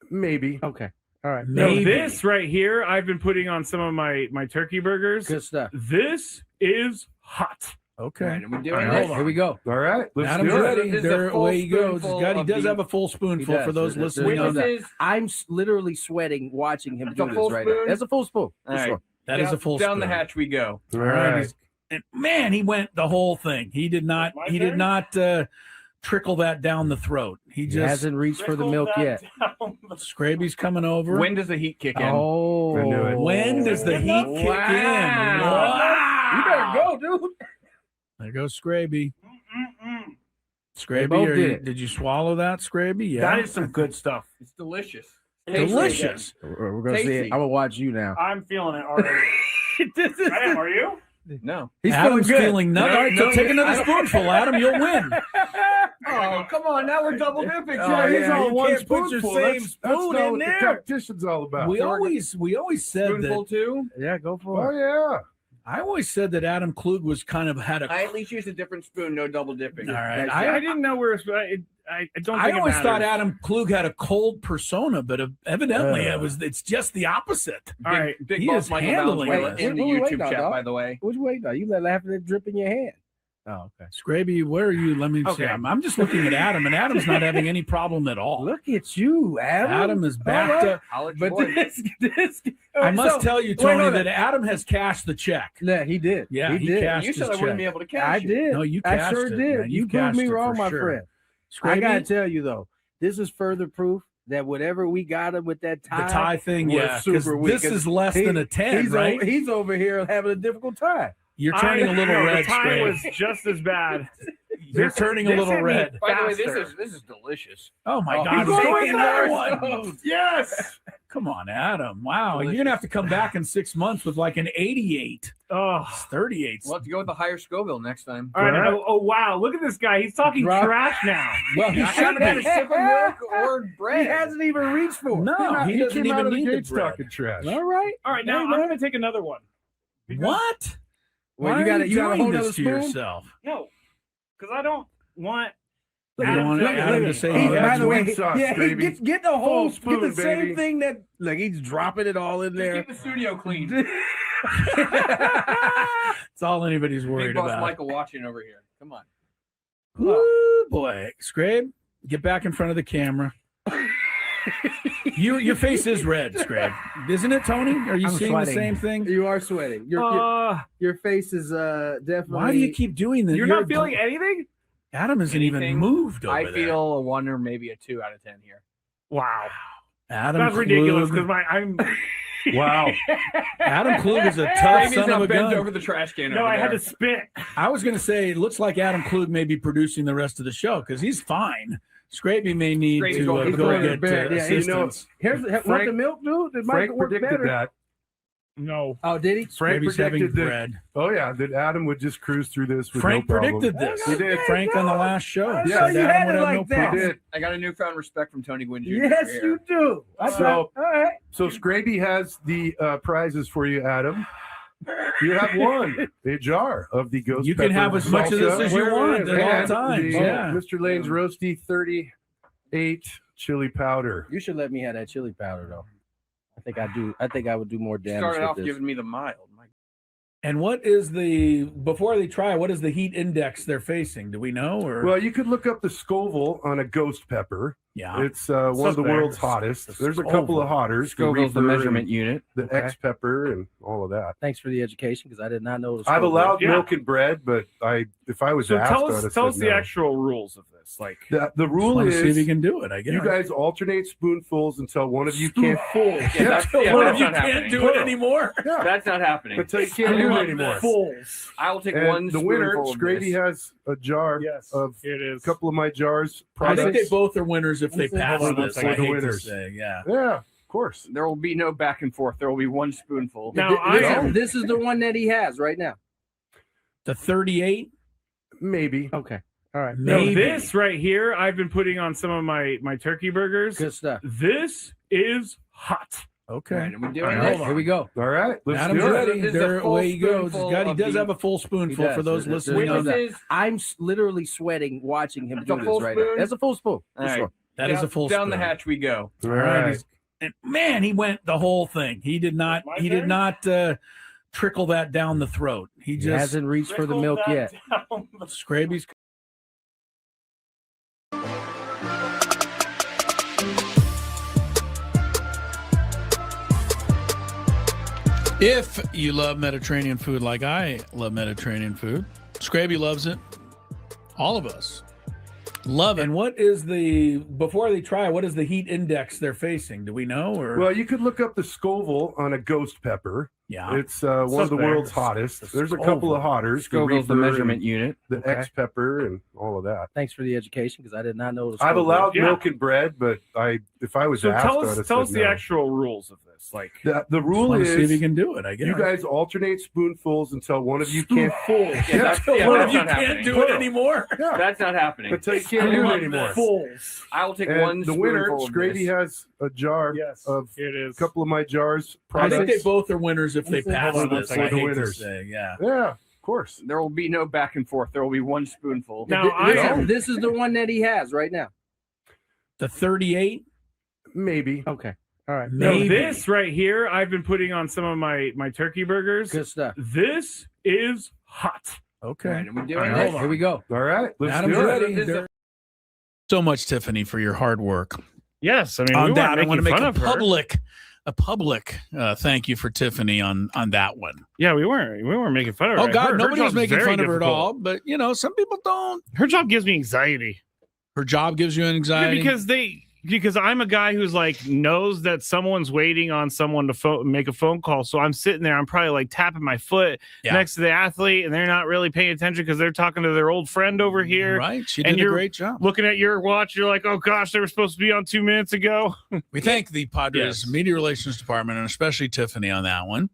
Maybe. Okay. All right. No, this right here, I've been putting on some of my turkey burgers. Good stuff. This is hot. Okay. Right, we do All it. right, here we go. All right. Let's Adam's do it. ready. This is a There, full away he goes. spoonful He does of have a full spoonful for those listening. There's On no that. doubt. I'm literally sweating watching him That's do a this full right spoon? now. That's a full spoon. All For right. sure. That is a full Down the spoon. hatch we go. All right. And man, he went the whole thing. He did not. He did not trickle that down the throat. He just hasn't reached for the milk yet. Scraby's coming over. When does the heat kick in? Oh, I knew it. When does the heat kick in? Wow. You better go, dude. There goes Scraby. They both Scraby, did it. you swallow that, Scraby? Yeah. That is some good stuff. It's delicious. delicious. We're gonna see Tasty. it. I'm gonna watch you now. I'm feeling it already. I am. Are you? No. He's Adam's feeling good. feeling nothing. All right, so take another spoonful, Adam. You'll win. Oh, come on. Now we're double dipping. He's all you one can't put your spoonful. same That's spoon not in what there. the competition's all about. We always said Spoonful that. too? Yeah, go Oh for it. yeah. I always said that Adam Klug was kind of had a. I at least used a different spoon, no double dipping. All right. I didn't know where. I don't. I Think always it thought matters. Adam Klug had a cold persona, but evidently it's just the opposite. All right. Big He boss is Michael handling Bowles it. in the Wait, YouTube no, chat, dog. by the way. Which way though? You let half of it drip in your hand. Oh, okay. Scraby, where are you? Let me see. Okay. I'm just looking at Adam, and Adam's not having any problem at all. Look at you, Adam. Adam is backed up. College But boy. this I must tell you, Tony, hold on. that Adam has cashed the check. Yeah, he did. Yeah, he did. cashed You said his I wouldn't be check. able to catch I you. did. No, you I cashed sure it, did. man. You cashed proved me it for wrong, my sure. friend. I Scraby, gotta tell you though, this is further proof that whatever we got him with that the tie, tie thing, was yeah, 'cause super weak. this is less than a 10, right? He's over here having a difficult time. You're turning a little red, The tie Scraby. was just as bad. You're turning a This little hit me red. By the way, faster. this is delicious. Oh my Oh, God! he's He's going going there. one. Yes. Come on, Adam. Wow, Delicious. you're gonna have to come back in 6 months with like an 88. Oh. It's 38. We'll have to go with the higher Scoville next time. All right. Oh, wow. Look at this guy. He's talking Drop. trash now. Well, I haven't had a sip of milk or He bread. hasn't even reached for it. No, he doesn't came out even of the need the gates bread. talking trash. All right. All right. Now Hey, I'm man. going to take another one. What? Well, Why you are got you got a doing whole this other to spoon. yourself. No, because I don't want. You want Adam to say He's, he by has the way, sweet sauce, yeah, he baby. get the whole Full get the spoon, same baby. thing that like he's dropping it all in there. Keep the studio clean. It's all anybody's Big worried boss about. Michael watching over here. Come on. Woo, boy, Scrabe, get back in front of the camera. Your face is red, Scrabe, isn't it, Tony? Are you I'm seeing sweating. the same thing? You are sweating. Your face is definitely. Why do you keep doing this? You're not feeling anything? Adam isn't even Anything? moved over I there. feel a 1 or maybe a 2 out of 10 here. Wow. Adam That's ridiculous Klug. because I'm. Wow. Adam Klug is a tough Jamie's son now of a bent gun. over the trash can. No, over I had there. to spit. I was going to say it looks like Adam Klug may be producing the rest of the show because he's fine. Scraby may need Scraby's to going to go bed. get Yeah, assistance. Here's want Frank- the milk, dude. It might Frank work predicted better. that. No. Oh, did he? Frank Scraby's having predicted that. bread. Oh yeah, that Adam would just cruise through this with Frank no problem. predicted this. He did. Frank on the last show. I said know you Adam had would it have like no that. problem. He did. I got a newfound respect from Tony Gwynn Jr. Yes, here. you do. So- all right. So Scraby has the prizes for you, Adam. You have one, a jar of the ghost You can pepper have as much of this salsa. as you want at all And times. the, Yeah. Mr. Lane's Roasty 38 chili powder. You should let me have that chili powder though. I think I do. I think I would do more damage. Started with off this. giving me the mild. And what is before they try, what is the heat index they're facing? Do we know? Or Well, you could look up the Scoville on a ghost pepper. Yeah. It's one of the world's hottest. There's a couple of hotters. Scoville's the Reaper measurement and unit. The X pepper and all of that. Thanks for the education because I did not know. I've allowed milk and bread, but if I was So asked, tell I us would've tell said us the no. actual rules of this. Like The rule want to is see if you can do it, I guess. you guys alternate spoonfuls until one of you can't. That's One of not you can't happening. do it anymore. Yeah, That's not happening. until you can't do it anymore. I will take And one. the winner, spoonful of Scrady, this. has a jar of here it a is. couple of my jars. I think they products. both are winners if they pass Hold on this. one I second. hate to Winners. say, yeah. Yeah, of course. There will be no back and forth. There will be one spoonful. Now This is the one that he has right now. The 38, Maybe. Okay. All right. maybe. this right here, I've been putting on some of my turkey burgers. Good stuff. This is hot. Okay. Right, and we do All it. right, hold on. Here we go. All right. Let's Adam's do it. ready. This is a There, full away he goes. spoonful God, he of does the- have a full spoonful does. for those There's- listening. there's on no that. doubt. I'm literally sweating watching him That's do a this full right now. spoon? That's a full spoon. For All right. sure. That is a full Down the spoon. hatch we go. All All right. right. And man, he went the whole thing. He did not. My He did turn? not trickle that down the throat. He He just hasn't reached for the milk yet. Scraby's. If you love Mediterranean food like I love Mediterranean food, Scraby loves it. All of us love it. And what is before they try, what is the heat index they're facing? Do we know? Or Well, you could look up the Scoville on a ghost pepper. yeah. It's one of the there. world's hottest. There's a couple of hotters. Scoville's the Reaper measurement and unit. The X pepper and all of that. Thanks for the education because I did not know. I've allowed Yeah. milk and bread, but if I was So asked, tell I us would've tell us said the no. actual rules of this. Like The rule Want to see if you is can do it, I guess. you guys alternate spoonfuls until one of you can't. That's One of not you happening. can't do it anymore. Yeah, That's not happening. until you can't do it anymore. I will take And one the winner, spoonful of Scrady, this. has a jar of here it a is. couple of my jars. I think they Products. both are winners if they pass Hold on one this. second. I hate to Winners. say, yeah. Yeah, of course. There will be no back and forth. There will be one spoonful. Now I am This is the one that he has right now. The 38, Maybe. Okay. All right. now maybe. this right here, I've been putting on some of my turkey burgers. Good stuff. This is hot. Okay. Right, and we do All it. right. Here we go. All right. Let's Adam's do it. ready. This is There- So much, Tiffany, for your hard work Yes, I mean on we that. I weren't want to making make fun a of her. public thank you for Tiffany on that one. Yeah, we weren't making fun of her. Oh God, Her nobody was job's making very fun of her at difficult. all. But some people don't. Her job gives me anxiety. Her job gives you anxiety because I'm a guy who's like knows that someone's waiting on someone to make a phone call. So I'm sitting there, I'm probably like tapping my foot next to the athlete, and they're not really paying attention because they're talking to their old friend over here. Right? She And did a you're great job. Looking at your watch, you're like, oh gosh, they were supposed to be on 2 minutes ago. We thank the Padres Media Relations Department and especially Tiffany on that one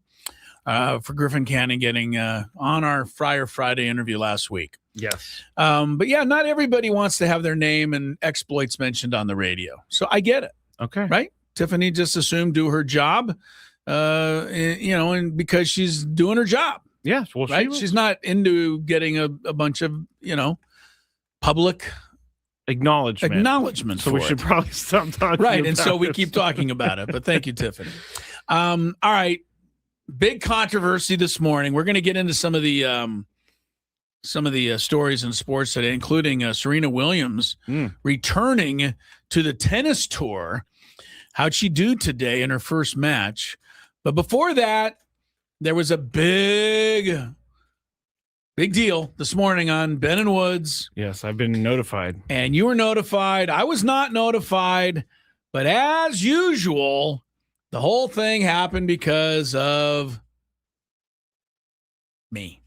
for Griffin Cannon getting on our Friar Friday interview last week. Yes. But yeah, not everybody wants to have their name and exploits mentioned on the radio. So I get it. Okay. Right? Tiffany just assumed do her job, and because she's doing her job. Yeah. Well, right? She's not into getting a bunch of, public acknowledgement. So we for should it. probably stop talking. Right. And so about we this. keep talking about it. But thank you, Tiffany. All right. Big controversy this morning. We're going to get into some of the stories in sports today, including Serena Williams returning to the tennis tour. How'd she do today in her first match? But before that, there was a big deal this morning on Ben and Woods. Yes, I've been notified. And you were notified. I was not notified. But as usual, the whole thing happened because of me.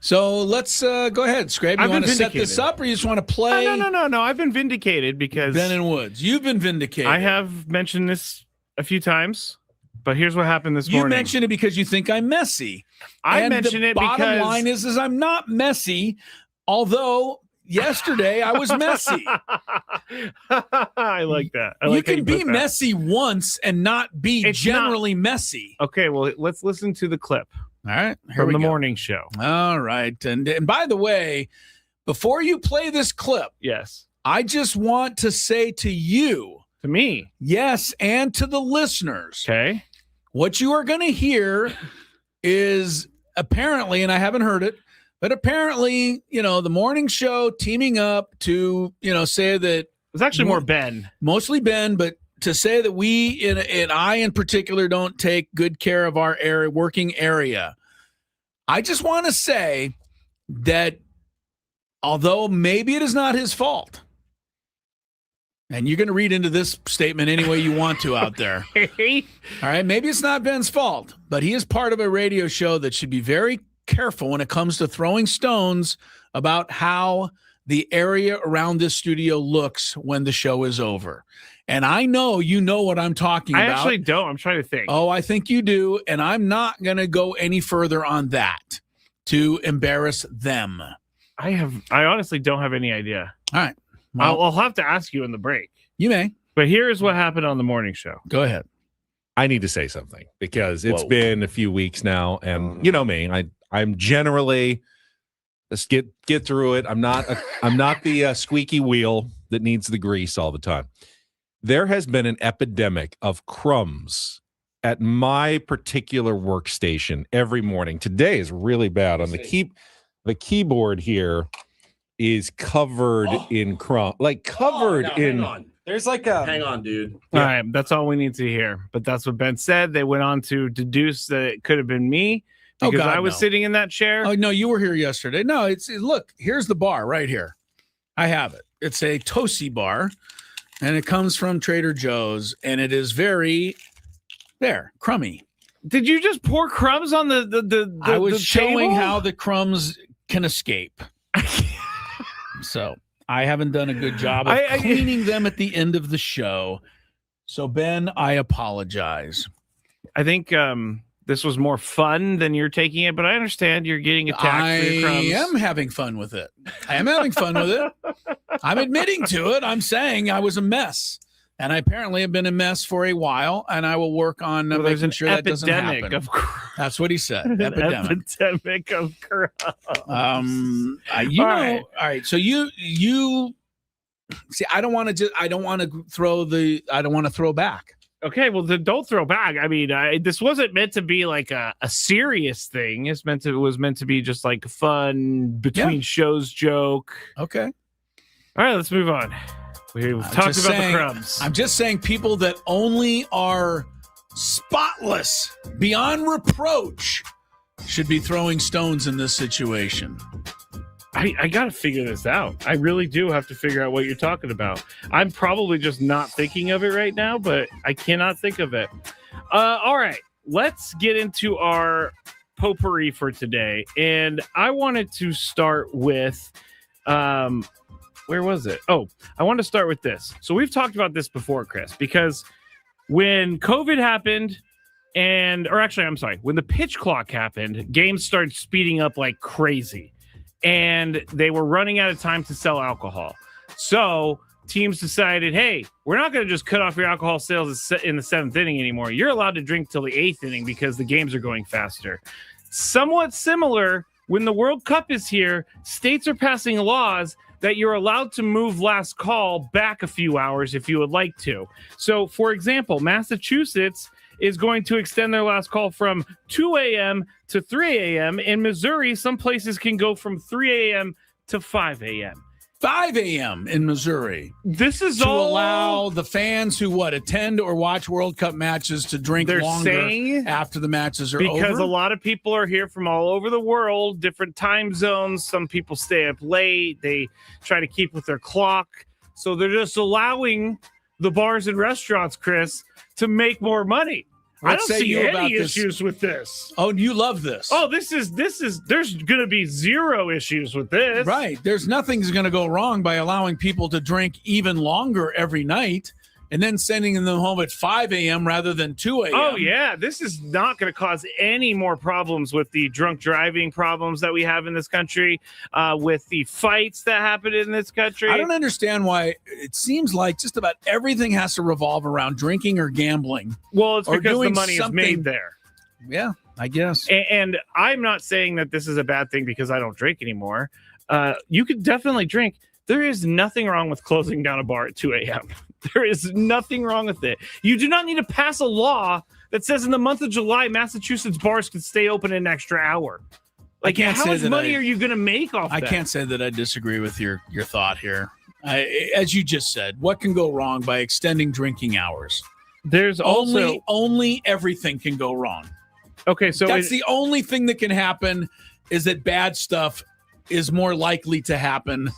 So let's go ahead, Scrape. You want to set this up or you just want to play? No. I've been vindicated because Ben and Woods. You've been vindicated. I have mentioned this a few times, but here's what happened this morning. You mentioned it because you think I'm messy. I And mentioned the it bottom because line is I'm not messy, although yesterday I was messy. I like that. I You like how can put be that. messy once and not be It's generally messy. Okay, well, let's listen to the clip. All right. Here from we the go. morning show. All right. And by the way, before you play this clip, yes, I just want to say to you, to me, yes, and to the listeners, okay, what you are going to hear is apparently, and I haven't heard it, but apparently, the morning show teaming up to, say that it's actually more Ben, mostly Ben, but to say that we and I in particular don't take good care of our working area. I just want to say that although maybe it is not his fault, and you're going to read into this statement any way you want to out there. All right, maybe it's not Ben's fault, but he is part of a radio show that should be very careful when it comes to throwing stones about how the area around this studio looks when the show is over. And I know you know what I'm talking about. I actually don't. I'm trying to think. Oh, I think you do. And I'm not going to go any further on that to embarrass them. I honestly don't have any idea. All right. Well, I'll have to ask you in the break. You may. But here's what happened on the morning show. Go ahead. I need to say something because it's been a few weeks now. And you know me, I'm generally, let's get through it. I'm not the squeaky wheel that needs the grease all the time. There has been an epidemic of crumbs at my particular workstation every morning. Today is really bad. On the keyboard here is covered in crumbs, Hang on. There's like a hang on, dude. All right, that's all we need to hear. But that's what Ben said. They went on to deduce that it could have been me because I was sitting in that chair. Oh no, you were here yesterday. No, look, here's the bar right here. I have it. It's a Tosi bar. And it comes from Trader Joe's, and it is very crummy. Did you just pour crumbs on the I was the showing table? how the crumbs can escape. So I haven't done a good job of cleaning them at the end of the show. So Ben, I apologize. I think this was more fun than you're taking it, but I understand you're getting attacked for your crumbs. I am having fun with it. I'm admitting to it. I'm saying I was a mess. And I apparently have been a mess for a while, and I will work on making sure that doesn't happen. That's what he said. Epidemic of crumbs. All right. So you see, I don't want to throw back. Okay, well, then don't throw back. I mean, this wasn't meant to be like a serious thing. It was meant to be just like fun between shows joke. Okay. All right, let's move on. We've talked about the crumbs. I'm just saying people that only are spotless, beyond reproach, should be throwing stones in this situation. I got to figure this out. I really do have to figure out what you're talking about. I'm probably just not thinking of it right now, but I cannot think of it. All right, let's get into our potpourri for today. And I wanted to start with, where was it? Oh, I want to start with this. So we've talked about this before, Chris, because when COVID happened, when the pitch clock happened, games started speeding up like crazy. And they were running out of time to sell alcohol. So teams decided, hey, we're not going to just cut off your alcohol sales in the 7th inning anymore. You're allowed to drink till the 8th inning because the games are going faster. Somewhat similar, when the World Cup is here, states are passing laws that you're allowed to move last call back a few hours if you would like to. So, for example, Massachusetts is going to extend their last call from 2 a.m. to 3 a.m. In Missouri, some places can go from 3 a.m. to 5 a.m. 5 a.m. in Missouri. This is to allow the fans who attend or watch World Cup matches to drink longer after the matches are over. Because a lot of people are here from all over the world, different time zones. Some people stay up late. They try to keep with their clock. So they're just allowing the bars and restaurants, Chris, to make more money. I don't see any issues with this. Oh, you love this. Oh, this is there's going to be zero issues with this. Right. There's nothing's going to go wrong by allowing people to drink even longer every night and then sending them home at 5 a.m. rather than 2 a.m. Oh, yeah. This is not going to cause any more problems with the drunk driving problems that we have in this country, with the fights that happen in this country. I don't understand why it seems like just about everything has to revolve around drinking or gambling. Well, it's because the money is made there. Yeah. I guess. And I'm not saying that this is a bad thing because I don't drink anymore. You could definitely drink. There is nothing wrong with closing down a bar at 2 a.m. There is nothing wrong with it. You do not need to pass a law that says in the month of July, Massachusetts bars could stay open an extra hour. Like, how much money are you going to make off that? I can't say that I disagree with your thought here. As you just said, what can go wrong by extending drinking hours? There's only everything can go wrong. Okay, so that's the only thing that can happen is that bad stuff is more likely to happen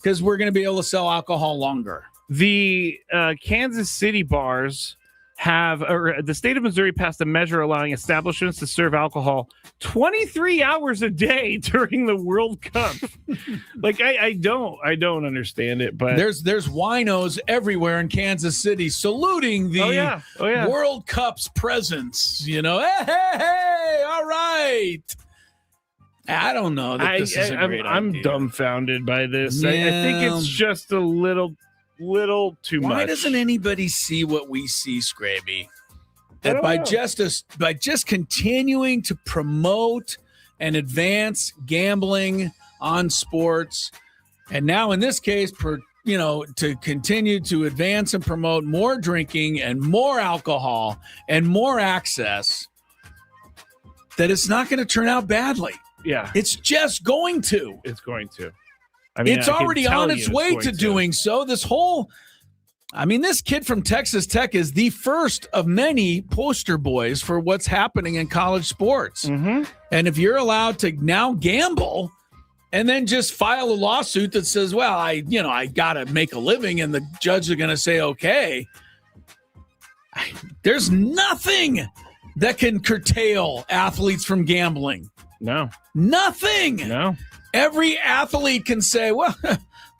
because we're going to be able to sell alcohol longer. The Kansas City bars the state of Missouri passed a measure allowing establishments to serve alcohol 23 hours a day during the World Cup. Like, I don't understand it, but there's winos everywhere in Kansas City saluting the World Cup's presence. You know, hey, all right. I don't know that this is a great idea. I'm dumbfounded by this. Yeah. I think it's just a little too much. Why doesn't anybody see what we see, Scraby? That by just continuing to promote and advance gambling on sports, and now in this case, to continue to advance and promote more drinking and more alcohol and more access, that it's not going to turn out badly. Yeah, it's just going to. It's going to. I mean, it's already on its way to doing so. This kid from Texas Tech is the first of many poster boys for what's happening in college sports. Mm-hmm. And if you're allowed to now gamble and then just file a lawsuit that says, well, I got to make a living, and the judge is going to say, okay, there's nothing that can curtail athletes from gambling. No. Nothing. No. Every athlete can say, well, the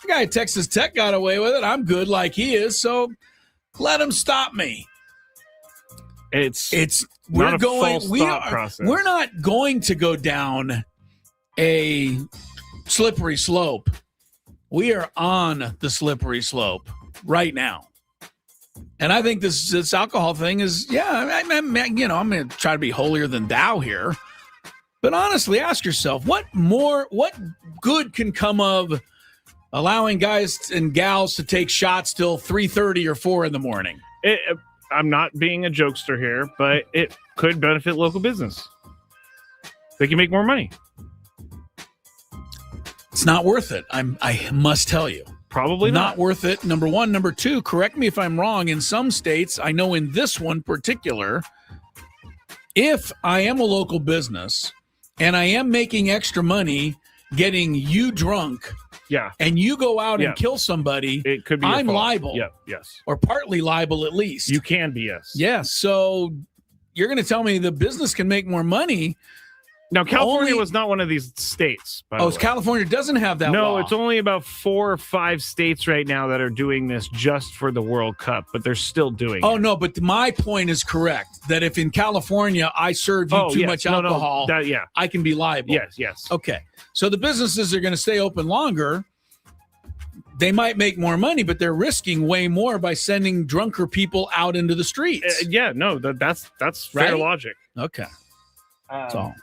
guy at Texas Tech got away with it. I'm good like he is, so let him stop me. We're not going to go down a slippery slope. We are on the slippery slope right now. And I think this alcohol thing is, I'm going to try to be holier than thou here. But honestly, ask yourself, what good can come of allowing guys and gals to take shots till 3:30 or 4 in the morning? I'm not being a jokester here, but it could benefit local business. They can make more money. It's not worth it. I must tell you. Probably not worth it. Number one. Number two, correct me if I'm wrong. In some states, I know in this one particular, if I am a local business and I am making extra money getting you drunk, and you go out and kill somebody, it could be I'm liable. Yes. Or partly liable at least. You can be, yes. Yes. So you're going to tell me the business can make more money. Now, California was not one of these states. By the way. California doesn't have that law. No, it's only about 4 or 5 states right now that are doing this just for the World Cup, but they're still doing it. Oh, no, but my point is correct, that if in California I serve you too much alcohol, I can be liable. Yes. Okay. So the businesses are going to stay open longer. They might make more money, but they're risking way more by sending drunker people out into the streets. That's fair logic. Okay. That's all.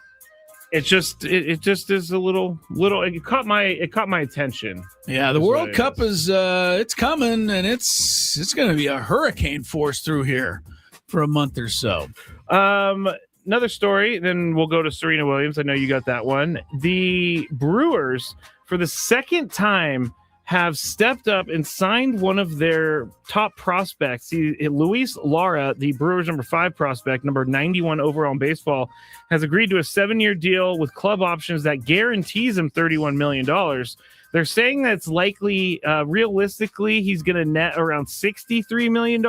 It just is a little. It caught my attention. Yeah, the World Cup is it's coming, and it's going to be a hurricane force through here for a month or so. Another story. Then we'll go to Serena Williams. I know you got that one. The Brewers, for the second time, have stepped up and signed one of their top prospects. Luis Lara, the Brewers' number 5 prospect, number 91 overall in baseball, has agreed to a 7-year deal with club options that guarantees him $31 million. They're saying that's likely, realistically, he's going to net around $63 million.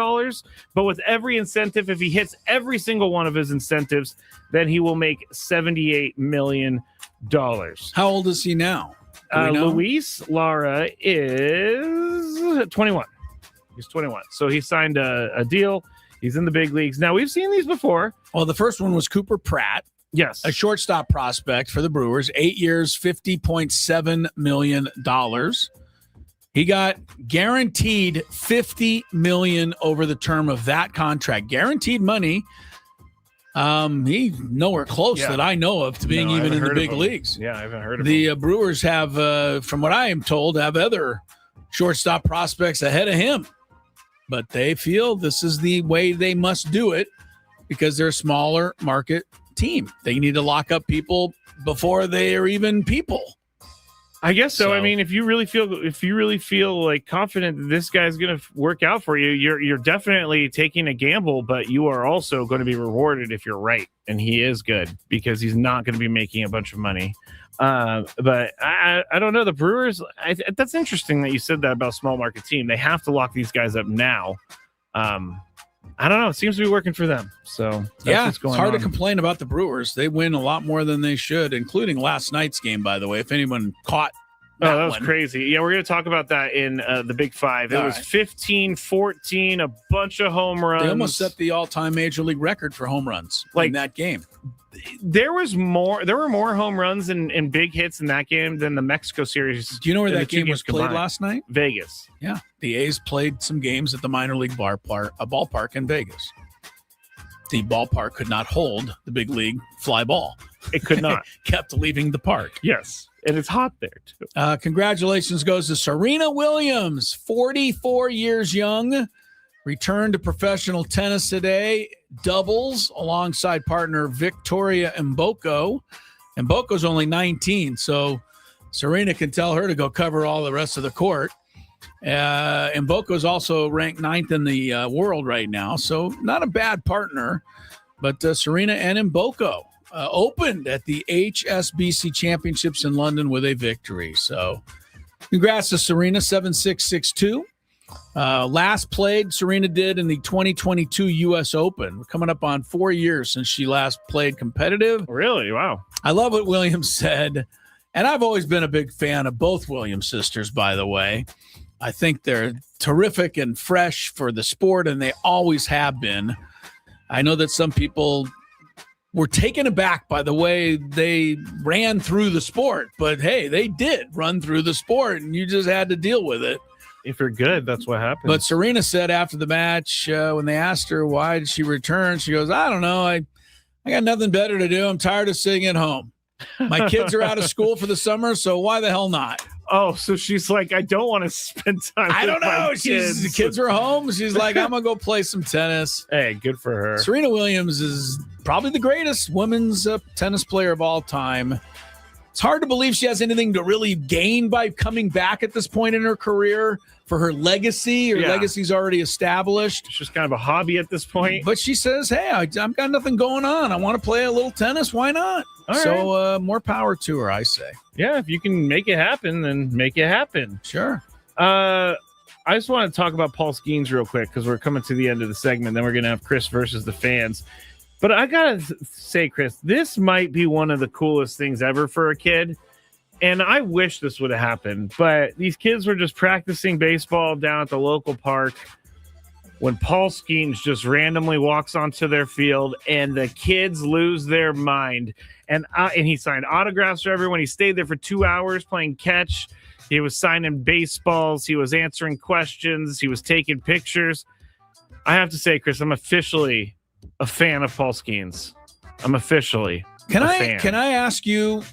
But with every incentive, if he hits every single one of his incentives, then he will make $78 million. How old is he now? Luis Lara is 21. He's 21. So he signed a deal. He's in the big leagues. Now, we've seen these before. Well, the first one was Cooper Pratt. Yes. A shortstop prospect for the Brewers. 8 years, $50.7 million. He got guaranteed $50 million over the term of that contract. Guaranteed money. He's nowhere close that I know of to being even in the big leagues. Yeah, I haven't heard of him. The Brewers have, from what I am told, have other shortstop prospects ahead of him. But they feel this is the way they must do it because they're a smaller market team. They need to lock up people before they are even people. I guess so. I mean, if you really feel like confident that this guy's going to work out for you, you're definitely taking a gamble, but you are also going to be rewarded if you're right. And he is good because he's not going to be making a bunch of money. But I don't know. The Brewers, that's interesting that you said that about small market team. They have to lock these guys up now. I don't know. It seems to be working for them. So that's it's hard to complain about the Brewers. They win a lot more than they should, including last night's game, by the way, if anyone caught that was crazy. Yeah, we're going to talk about that in the Big Five. It was 15-14, a bunch of home runs. They almost set the all-time Major League record for home runs in that game. There were more home runs and big hits in that game than the Mexico series. Do you know where that game was played last night? Vegas. Yeah. The A's played some games at the minor league ballpark in Vegas. The ballpark could not hold the big league fly ball. It could not. Kept leaving the park. Yes. And it's hot there, too. Congratulations goes to Serena Williams, 44 years young. Returned to professional tennis today. Doubles alongside partner Victoria Mboko. Mboko's only 19, so Serena can tell her to go cover all the rest of the court. Mboko's also ranked 9th in the world right now, so not a bad partner. But Serena and Mboko opened at the HSBC Championships in London with a victory. So congrats to Serena, 7-6, 6-2. Last played, Serena did in the 2022 U.S. Open. We're coming up on 4 years since she last played competitive. Really? Wow. I love what Williams said. And I've always been a big fan of both Williams sisters, by the way. I think they're terrific and fresh for the sport, and they always have been. I know that some people were taken aback by the way they ran through the sport, but hey, they did run through the sport, and you just had to deal with it. If you're good, that's what happens. But Serena said after the match, when they asked her why did she return, she goes, I don't know. I got nothing better to do. I'm tired of sitting at home. My kids are out of school for the summer, so why the hell not? Oh, so she's like, I don't want to spend time I don't with know. my kids. The kids are home. She's like, I'm going to go play some tennis. Hey, good for her. Serena Williams is probably the greatest women's tennis player of all time. It's hard to believe she has anything to really gain by coming back at this point in her career for her legacy. Her legacy's already established. It's just kind of a hobby at this point. But she says, hey, I've got nothing going on. I want to play a little tennis. Why not? So more power to her, I say. Yeah, if you can make it happen, then make it happen. Sure. I just want to talk about Paul Skeens real quick because we're coming to the end of the segment. Then we're going to have Chris versus the fans. But I got to say, Chris, this might be one of the coolest things ever for a kid. And I wish this would have happened. But these kids were just practicing baseball down at the local park when Paul Skeens just randomly walks onto their field and the kids lose their mind. And he signed autographs for everyone. He stayed there for 2 hours playing catch. He was signing baseballs. He was answering questions. He was taking pictures. I have to say, Chris, I'm officially a fan of Paul Skeens. I'm officially a fan. Can I ask you,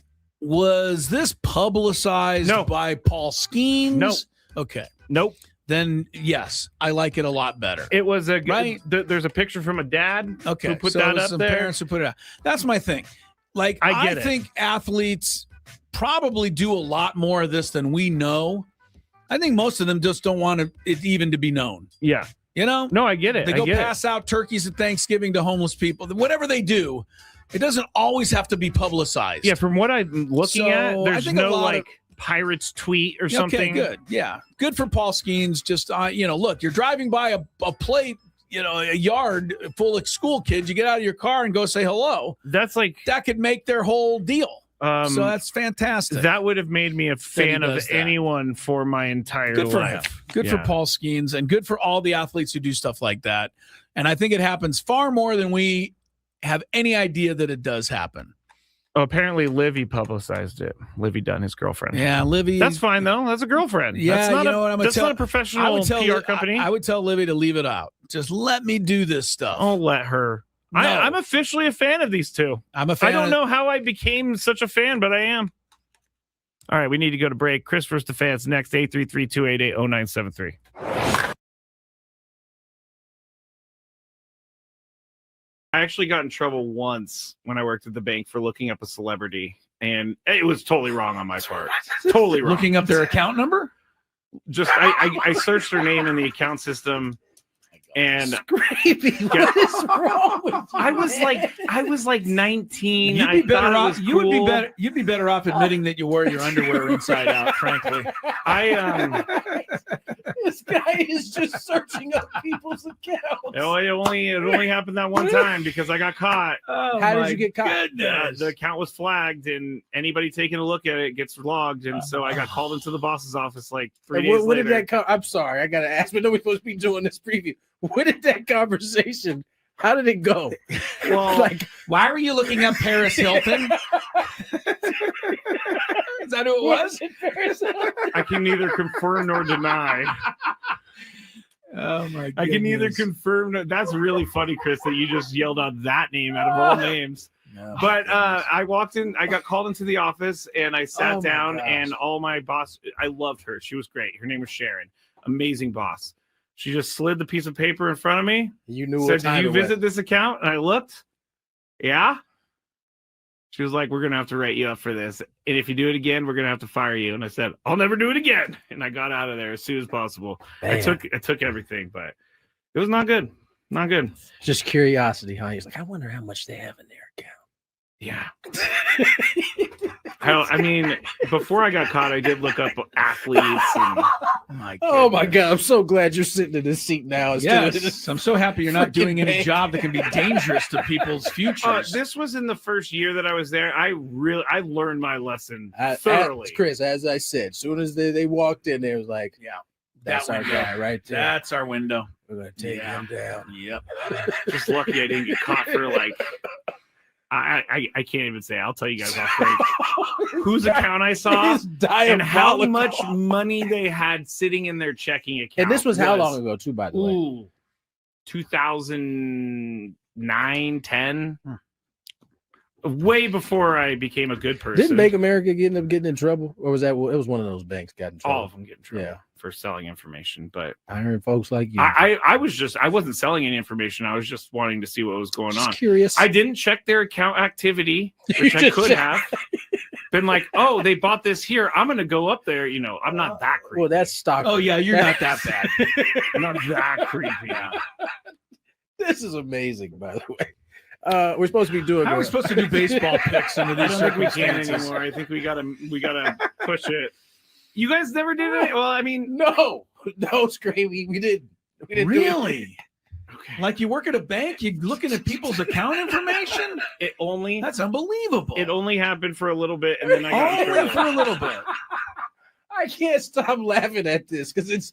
was this publicized by Paul Skeens? No. Okay. Nope. Then yes, I like it a lot better. It was there's a picture from a dad who put so that up some there. Parents who put it out. That's my thing. Like I think athletes probably do a lot more of this than we know. I think most of them just don't want it even to be known. Yeah. You know? No, I get it. They go pass out turkeys at Thanksgiving to homeless people. Whatever they do, it doesn't always have to be publicized. Yeah, from what I'm looking at, there's no Pirates tweet or something. Okay, good. Yeah. Good for Paul Skeens. Just, look, you're driving by a plate, a yard full of school kids. You get out of your car and go say hello. That could make their whole deal. So that's fantastic. That would have made me a fan of anyone for my entire life. Good for Paul Skeens and good for all the athletes who do stuff like that. And I think it happens far more than we have any idea that it does happen. Oh, apparently Livy publicized it. Livy Dunn, his girlfriend. Yeah, Livy. That's fine though. That's a girlfriend. Yeah, that's not that's not a professional PR company. I would tell Livy to leave it out. Just let me do this stuff. I'll let her No. I'm officially a fan of these two. I'm a fan. I don't know how I became such a fan, but I am. All right, we need to go to break. Chris versus the fans next. 833-288-0973. I actually got in trouble once when I worked at the bank for looking up a celebrity, and it was totally wrong on my part. Totally wrong. Looking up their account number? Just I searched their name in the account system, and what is wrong with you? I was like 19. You'd be better off. Was You would be cool. better. You'd be better off admitting that you wear your underwear inside out. Frankly, This guy is just searching up people's accounts. It only happened that one time because I got caught. How did you get caught? The account was flagged, and anybody taking a look at it gets logged. And so I got called into the boss's office like 3 days What later. did that come? I'm sorry, I gotta ask, but nobody's supposed to be doing this preview. What did that conversation? How did it go? Well, why were you looking up Paris Hilton? Is that who it was? I can neither confirm nor deny. Oh my! I can neither confirm. That's really funny, Chris, that you just yelled out that name out of all names. But I walked in. I got called into the office, and I sat down. And all my boss. I loved her. She was great. Her name was Sharon. Amazing boss. She just slid the piece of paper in front of me. You knew. Said, "Did you visit this account?" And I looked. Yeah. She was like, "We're gonna have to write you up for this, and if you do it again, we're gonna have to fire you." And I said, "I'll never do it again." And I got out of there as soon as possible. I took everything, but it was not good. Not good. Just curiosity, huh? He's like, I wonder how much they have in their account. Yeah. I mean, before I got caught, I did look up athletes. And, oh my God! I'm so glad you're sitting in this seat now. Yes, I'm so happy you're not doing any job that can be dangerous to people's futures. This was in the first year that I was there. I learned my lesson thoroughly. thoroughly. Chris, as I said, as soon as they walked in, there was like, yeah, that's our guy right there. That's our window. We're gonna take him down. Yep. Just lucky I didn't get caught for like. I can't even say. I'll tell you guys off break whose account I saw and how much money they had sitting in their checking account. And this was how long ago, too, by the way? 2009, 10. Way before I became a good person. Didn't Bank America end up getting in trouble, or was that? It was one of those banks got in trouble. All of them get in trouble for selling information, but I heard folks like you. I wasn't selling any information. I was just wanting to see what was going on. Curious. I didn't check their account activity, which I could have. Been like, oh, they bought this here. I'm gonna go up there. You know, I'm not that creepy. Well, that's stock. Oh yeah, you're not that bad. I'm not that creepy. This is amazing, by the way. We're supposed to be doing. How are we supposed to do baseball picks under these I don't think we can circumstances? anymore. I think we gotta push it. You guys never did it? Well, I mean, no, Scrape, we didn't. We didn't really? Okay. Like you work at a bank, you're looking at people's account information? That's unbelievable. It only happened for a little bit, and then I got in trouble. for a little bit. I can't stop laughing at this because it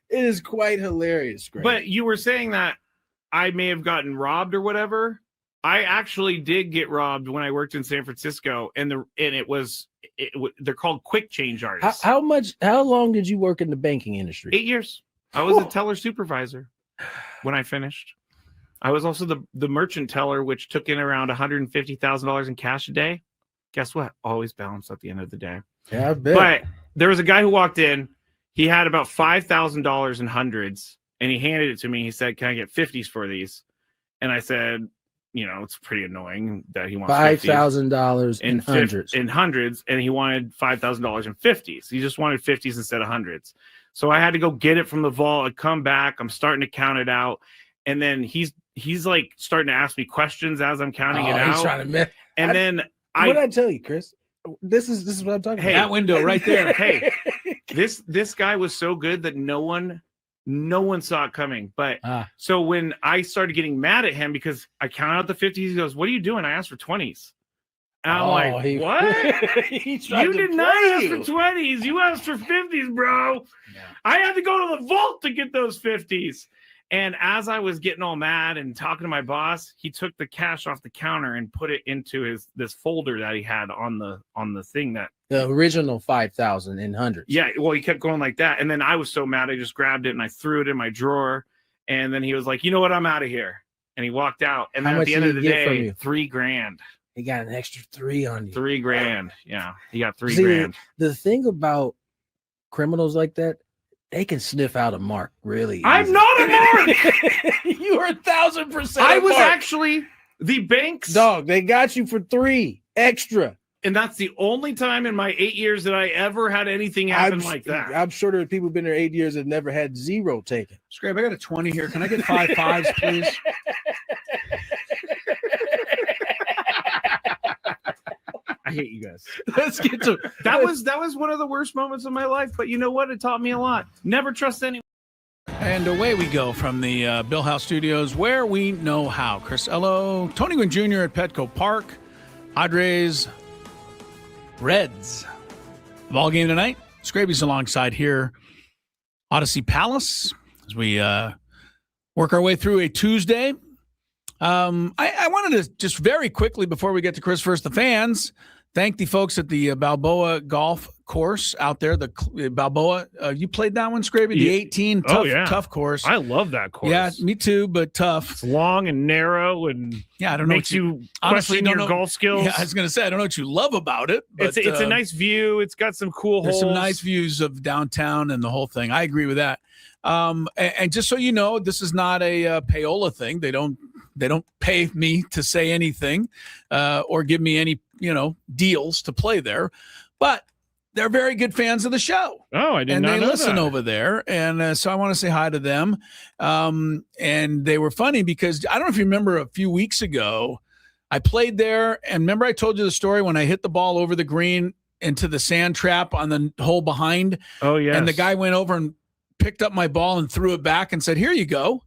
is quite hilarious, Scrape. But you were saying that I may have gotten robbed or whatever. I actually did get robbed when I worked in San Francisco, and they're called quick change artists. How long did you work in the banking industry? 8 years. I was a teller supervisor when I finished. I was also the merchant teller, which took in around $150,000 in cash a day. Guess what? Always balanced at the end of the day. Yeah, I bet. But there was a guy who walked in. He had about $5,000 in hundreds, and he handed it to me. He said, "Can I get 50s for these?" And I said, you know, it's pretty annoying that he wants $5,000 in hundreds. In hundreds, and he wanted $5,000 in 50s. He just wanted 50s instead of hundreds. So I had to go get it from the vault. I come back. I'm starting to count it out, and then he's like starting to ask me questions as I'm counting it out. He's trying to and then what did I tell you, Chris? This is what I'm talking about. That window right there. Hey, this guy was so good that no one saw it coming. But so when I started getting mad at him because I counted out the 50s, he goes, "What are you doing?" I asked for 20s. And I'm like, what? You did not ask for 20s. You asked for 50s, bro. Yeah. I had to go to the vault to get those 50s. And as I was getting all mad and talking to my boss, he took the cash off the counter and put it into this folder that he had on the thing that the original 5,000 in hundreds. Yeah, well, he kept going like that, and then I was so mad, I just grabbed it and I threw it in my drawer. And then he was like, "You know what? I'm out of here." and he walked out. And How then at much the end did of the he get from day, you? $3,000. He got an extra 3 on you. $3,000. Yeah, he got $3,000. See, the thing about criminals like that, they can sniff out a mark really easy. I'm not a mark. You are 1,000%. I was actually the bank's dog. They got you for 3 extra. And that's the only time in my 8 years that I ever had anything happen like that. I'm sure there are people who've been there 8 years that never had 0 taken. Scrape, I got a 20 here. Can I get 5 fives, please? I hate you guys. Let's get to that was one of the worst moments of my life, but you know what? It taught me a lot. Never trust anyone. And away we go from the Bill House Studios, where we know how. Chris Ello, Tony Gwynn Jr. at Petco Park, Padres, Reds. Ball game tonight. Scraby's alongside here, Odyssey Palace, as we work our way through a Tuesday. I wanted to just very quickly, before we get to Chris First the Fans, thank the folks at the Balboa Golf Course out there. The Balboa, you played that one, Scraby? The 18, tough course. I love that course. Yeah, me too, but tough. It's long and narrow, and yeah, I don't know. Makes you question your golf skills. Yeah, I was going to say, I don't know what you love about it. But, it's a nice view. It's got some cool there's holes. some nice views of downtown and the whole thing. I agree with that. And just so you know, this is not a payola thing. They don't pay me to say anything or give me any deals to play there, but they're very good fans of the show. Oh, I didn't know And they listen that. over there. And so I want to say hi to them. And they were funny because I don't know if you remember a few weeks ago, I played there. And remember I told you the story when I hit the ball over the green into the sand trap on the hole behind. Oh, yeah. And the guy went over and picked up my ball and threw it back and said, "Here you go."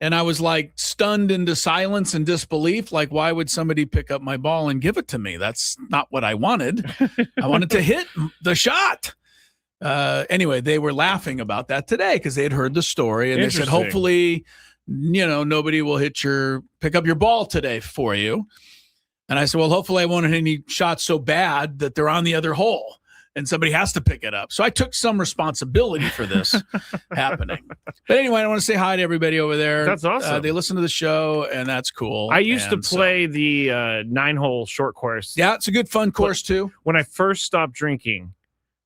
And I was like stunned into silence and disbelief. Like, why would somebody pick up my ball and give it to me? That's not what I wanted. I wanted to hit the shot. Anyway, they were laughing about that today because they had heard the story. And they said, hopefully, nobody will pick up your ball today for you. And I said, well, hopefully I won't hit any shots so bad that they're on the other hole and somebody has to pick it up. So I took some responsibility for this happening. But anyway, I want to say hi to everybody over there. That's awesome. They listen to the show, and that's cool. I used to play the 9-hole short course. Yeah, it's a good fun course too. When I first stopped drinking,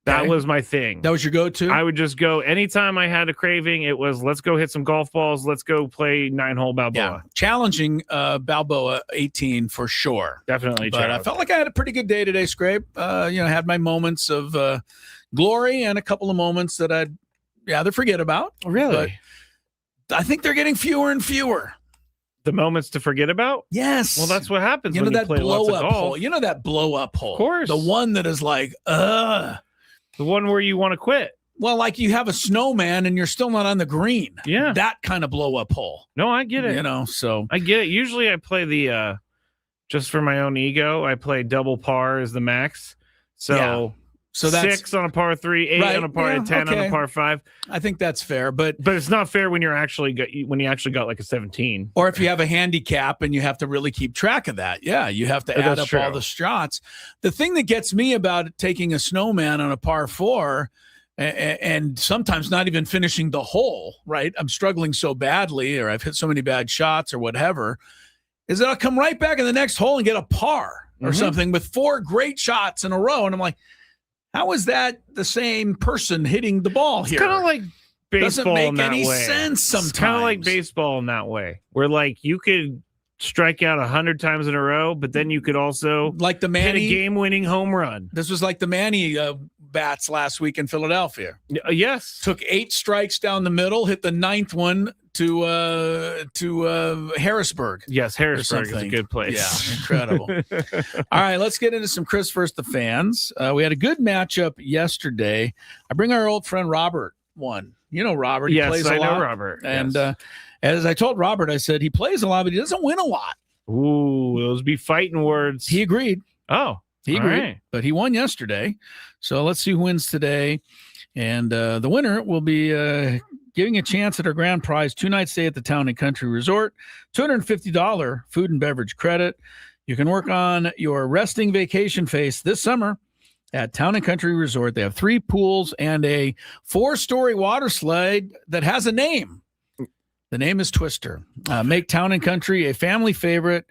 that was my thing. That was your go-to? I would just go anytime I had a craving. It was, let's go hit some golf balls. Let's go play 9-hole Balboa. Yeah, challenging Balboa 18 for sure. Definitely. But I felt like I had a pretty good day today, Scrape. Had my moments of glory and a couple of moments that I'd rather forget about. Really? But I think they're getting fewer and fewer. The moments to forget about? Yes. Well, that's what happens when you that play lots of blow-up golf. hole. You know that blow-up hole? Of course. The one that is like, The one where you want to quit. Well, like you have a snowman and you're still not on the green. Yeah. That kind of blow-up hole. No, I get it. So. I get it. Usually I play the, just for my own ego, I play double par as the max. So that's 6 on a par 3, 8 on a par 10 on a par 5. I think that's fair, but it's not fair when you actually got like a 17. Or if you have a handicap and you have to really keep track of that. Yeah, you have to add up all the shots. The thing that gets me about taking a snowman on a par 4 and sometimes not even finishing the hole, right? I'm struggling so badly, or I've hit so many bad shots or whatever, is that I'll come right back in the next hole and get a par or something with 4 great shots in a row. And I'm like, how is that the same person hitting the ball here? It's kind of like baseball. Doesn't make in that any way. sense sometimes. It's kind of like baseball in that way, where like you could strike out 100 times in a row, but then you could also like the Manny hit a game-winning home run. This was like the Manny bats last week in Philadelphia. Yes, took 8 strikes down the middle, hit the 9th one to Harrisburg. Yes, Harrisburg is a good place. Yeah, incredible. All right, let's get into some Chris First the Fans. We had a good matchup yesterday. I bring our old friend Robert one. You know Robert. He plays a lot. I know Robert. And as I told Robert, I said he plays a lot, but he doesn't win a lot. Ooh, those be fighting words. He agreed. Oh, he agreed. Right. But he won yesterday. So let's see who wins today. And the winner will be giving a chance at our grand prize 2-night stay at the Town and Country Resort, $250 food and beverage credit. You can work on your resting vacation face this summer at Town and Country Resort. They have 3 pools and a 4-story water slide that has a name. The name is Twister. Make Town and Country a family favorite.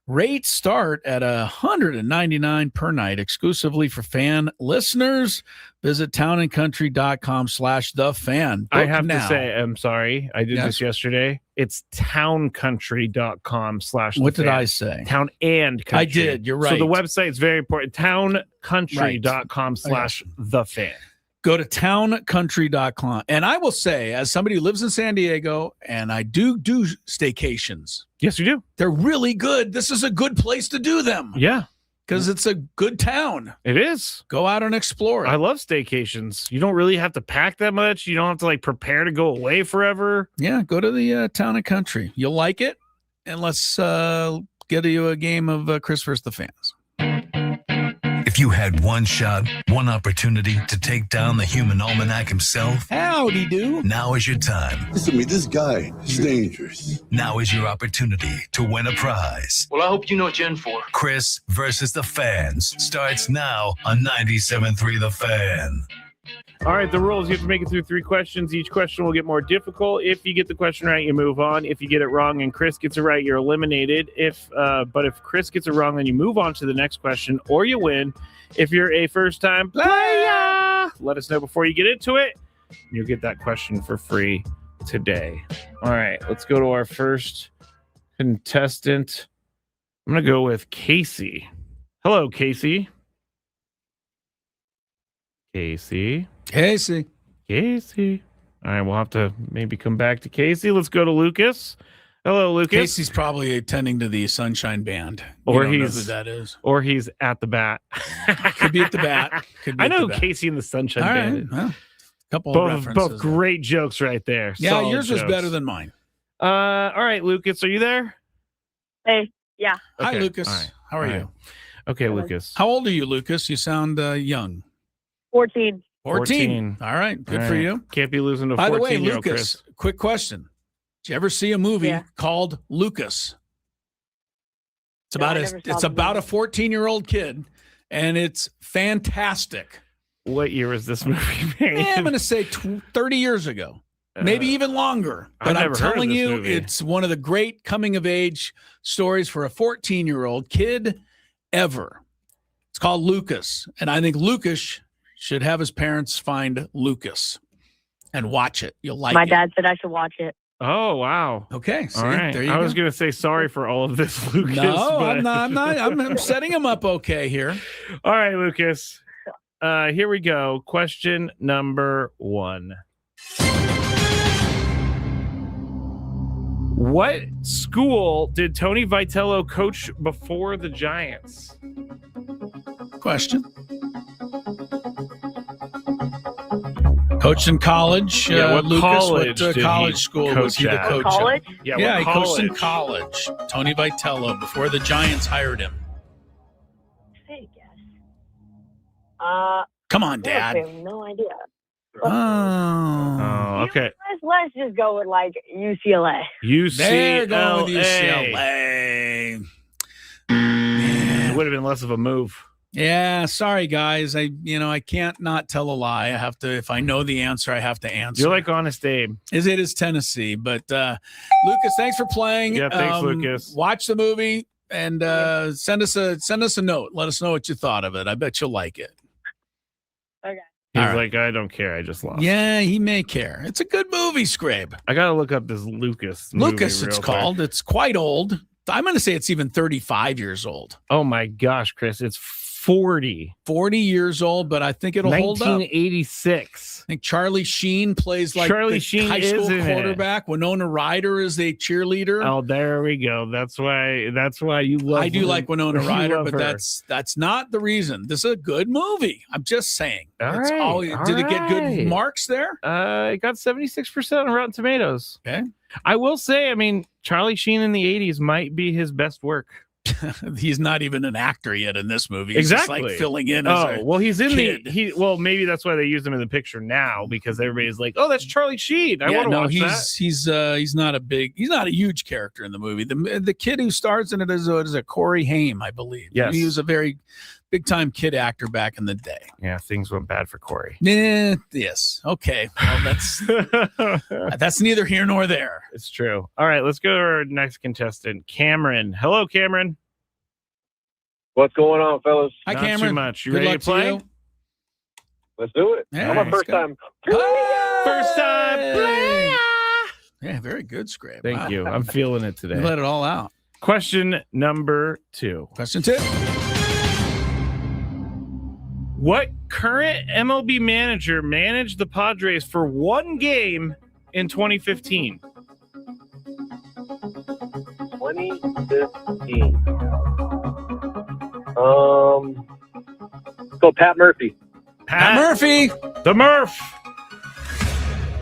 Rates start at $199 per night, exclusively for fan listeners. Visit townandcountry.com/thefan. I have to say, I'm sorry. I did this yesterday. It's towncountry.com/thefan. What did I say? Town and country. I did. You're right. So the website is very important. Towncountry.com/thefan. Go to towncountry.com. And I will say, as somebody who lives in San Diego, and I do staycations. Yes, you do. They're really good. This is a good place to do them. Yeah. Because it's a good town. It is. Go out and explore it. I love staycations. You don't really have to pack that much. You don't have to like prepare to go away forever. Yeah, go to the Town and Country. You'll like it. And let's get you a game of Chris vs. the Fans. If you had one shot, one opportunity to take down the human almanac himself, howdy do. Now is your time. Listen to me, this guy is dangerous. Now is your opportunity to win a prize. Well, I hope you know what you're in for. Chris versus the Fans starts now on 97.3 The Fan. All right, the rules. You have to make it through 3 questions. Each question will get more difficult. If you get the question right, you move on. If you get it wrong and Chris gets it right, you're eliminated. But if Chris gets it wrong, then you move on to the next question or you win. If you're a first-time player, let us know before you get into it. You'll get that question for free today. All right, let's go to our first contestant. I'm going to go with Casey. Hello, Casey. Casey. All right, we'll have to maybe come back to Casey. Let's go to Lucas. Hello, Lucas. Casey's probably attending to the Sunshine Band. Or you don't know he's who that is. Or he's at the bat. Could be at the bat. I know Casey and the Sunshine Band. Well, couple both, of references. both great jokes right there. Yeah, Solid yours was jokes. better than mine. All right, Lucas, are you there? Hey, yeah. Hi, Okay, Lucas. all right, How are all you? right. Okay, Lucas. How old are you, Lucas? You sound young. 14. 14. All right. Good for you. Can't be losing to By the way, 14-year-old Lucas, Chris. quick question. Did you ever see a movie called Lucas? It's No, about I never saw it's the about a 14-year-old kid, and it's fantastic. What year was this movie made? I'm going to say 30 years ago, maybe even longer. I've But I'm never heard of telling this you, movie. it's one of the great coming-of-age stories for a 14-year-old kid ever. It's called Lucas, and I think Lucas should have his parents find Lucas and watch it. You'll like My it. dad said I should watch it. Oh, wow. Okay. See, All right. there you I go. was going to say sorry for all of this, Lucas. No, but... I'm not. I'm setting him up okay here. All right, Lucas. Here we go. Question number 1. What school did Tony Vitello coach before the Giants? Question. Coached in college. What Lucas, college what did college he school was he the coach at? coach College? at? Yeah, Yeah, he what coached in college? college. Tony Vitello before the Giants hired him. Hey, guess. Come on, Dad. I have no idea. Oh, okay. Let's just go with like UCLA. They're going with UCLA. UCLA. It would have been less of a move. Yeah, sorry guys. I can't not tell a lie. I have to. If I know the answer, I have to answer. You're like Honest Abe. It is Tennessee, but Lucas, thanks for playing. Yeah, thanks, Lucas. Watch the movie and send us a note. Let us know what you thought of it. I bet you'll like it. Okay. He's All right. like, I don't care. I just lost. Yeah, he may care. It's a good movie, Scrape. I got to look up this Lucas. movie Lucas, it's real quick. called. It's quite old. I'm going to say it's even 35 years old. Oh my gosh, Chris. It's 40. 40 years old, but I think it'll hold up. 1986. I think Charlie Sheen plays like Charlie the Sheen high school is in it. quarterback. Winona Ryder is the cheerleader. Oh, there we go. That's why you love I do like Winona you Ryder, love but her. that's not the reason. This is a good movie. I'm just saying. All It's right, did it get good right. marks there? It got 76% on Rotten Tomatoes. Okay. I will say, I mean, Charlie Sheen in the 80s might be his best work. He's not even an actor yet in this movie. He's Exactly. just like filling in as a well, he's in kid. well, maybe that's why they used him in the picture now, because everybody's like, oh, that's Charlie Sheen. I want to watch that. he's not a huge character in the movie. The kid who stars in it is a Corey Haim, I believe. Yes. He was a very big time kid actor back in the day. Yeah, things went bad for Corey. Yes. Okay. Well, that's neither here nor there. It's true. All right, let's go to our next contestant, Cameron. Hello, Cameron. What's going on, fellas? Hi, Not Cameron. too much. You Good ready luck to play? you. Let's do it. Yeah, I'm my let's first go. time. First time. Yeah, very good, Scrape. Thank Wow. you. I'm feeling it today. You let it all out. Question number 2. Question 2. What current MLB manager managed the Padres for one game in 2015? 2015. Let's go Pat Murphy. Pat Murphy. The Murph.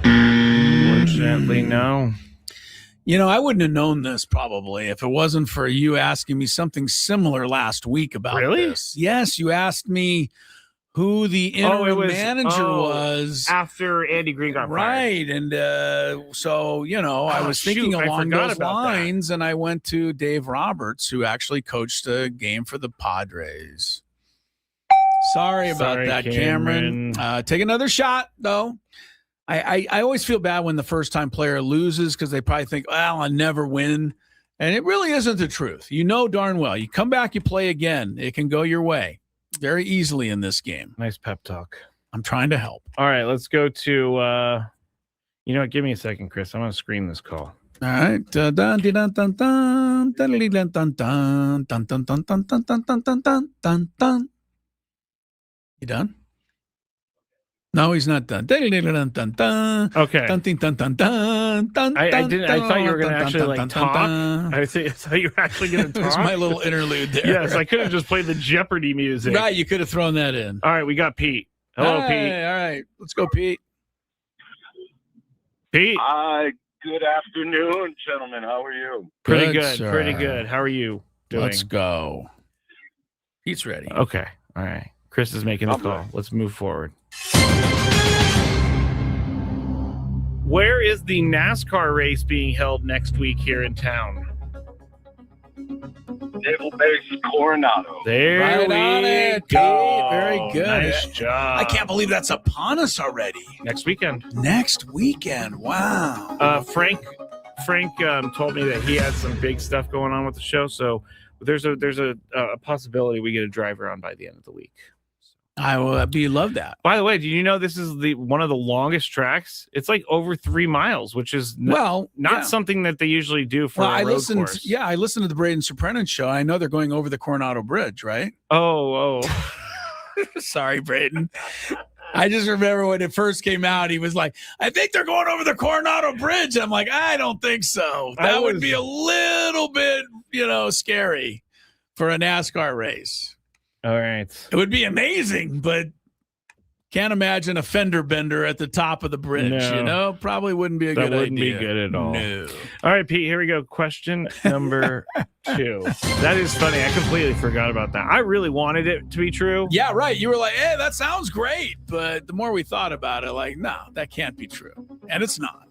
Unfortunately, no. You know, I wouldn't have known this probably if it wasn't for you asking me something similar last week about Really? this. Yes, you asked me who the interim manager was after Andy Green got fired. right, and so I was thinking shoot, I along forgot those about that. lines, and I went to Dave Roberts, who actually coached a game for the Padres. Sorry about Sorry, that, Cameron. Take another shot, though. I always feel bad when the first-time player loses because they probably think, well, I'll never win. And it really isn't the truth. You know darn well. You come back, you play again. It can go your way very easily in this game. Nice pep talk. I'm trying to help. All right, let's go to, you know what? Give me a second, Chris. I'm going to screen this call. All right. Dun, dun, dun, dun, dun, dun, dun, dun, dun, dun, dun, dun, dun, dun, dun, dun, dun, dun, dun, dun. You done? No, he's not done. Dun, dun, dun, dun, dun. Okay. Dun, dun, dun, dun, dun, dun, I dun, didn't. I thought you were going to dun, actually dun, like dun, talk. dun, dun. I thought you were actually going to It was talk. my little interlude there. Yes, I could have just played the Jeopardy music. Right, you could have thrown that in. All right, we got Pete. Hello, Hey, Pete. all right, let's go, Pete. Pete. Good afternoon, gentlemen. How are you? Pretty Good, good. sir. Pretty good. How are you doing? Let's go. Pete's ready. Okay. All right. Chris is making the I'm call. ready. Let's move forward. Where is the NASCAR race being held next week here in town? Naval Base Coronado. There Right we on it, go. Pete. Very good. Nice job. I can't believe that's upon us already. Next weekend. Next weekend. Wow. Frank told me that he had some big stuff going on with the show, so there's a possibility we get a drive around by the end of the week. I will love that. By the way, do you know this is one of the longest tracks? It's like over 3 miles, which is not yeah. something that they usually do for Well, a I road listened. course. I listened to the Braden Soprenin show. I know they're going over the Coronado Bridge, right? Oh. Sorry, Braden. I just remember when it first came out, he was like, I think they're going over the Coronado Bridge. And I'm like, I don't think so. That would be a little bit, scary for a NASCAR race. All right. It would be amazing, but can't imagine a fender bender at the top of the bridge, No. Probably wouldn't be a good That wouldn't idea. be good at all. No. All right, Pete, here we go. Question number 2. That is funny. I completely forgot about that. I really wanted it to be true. Yeah, right. You were like, hey, that sounds great. But the more we thought about it, like, no, that can't be true. And it's not.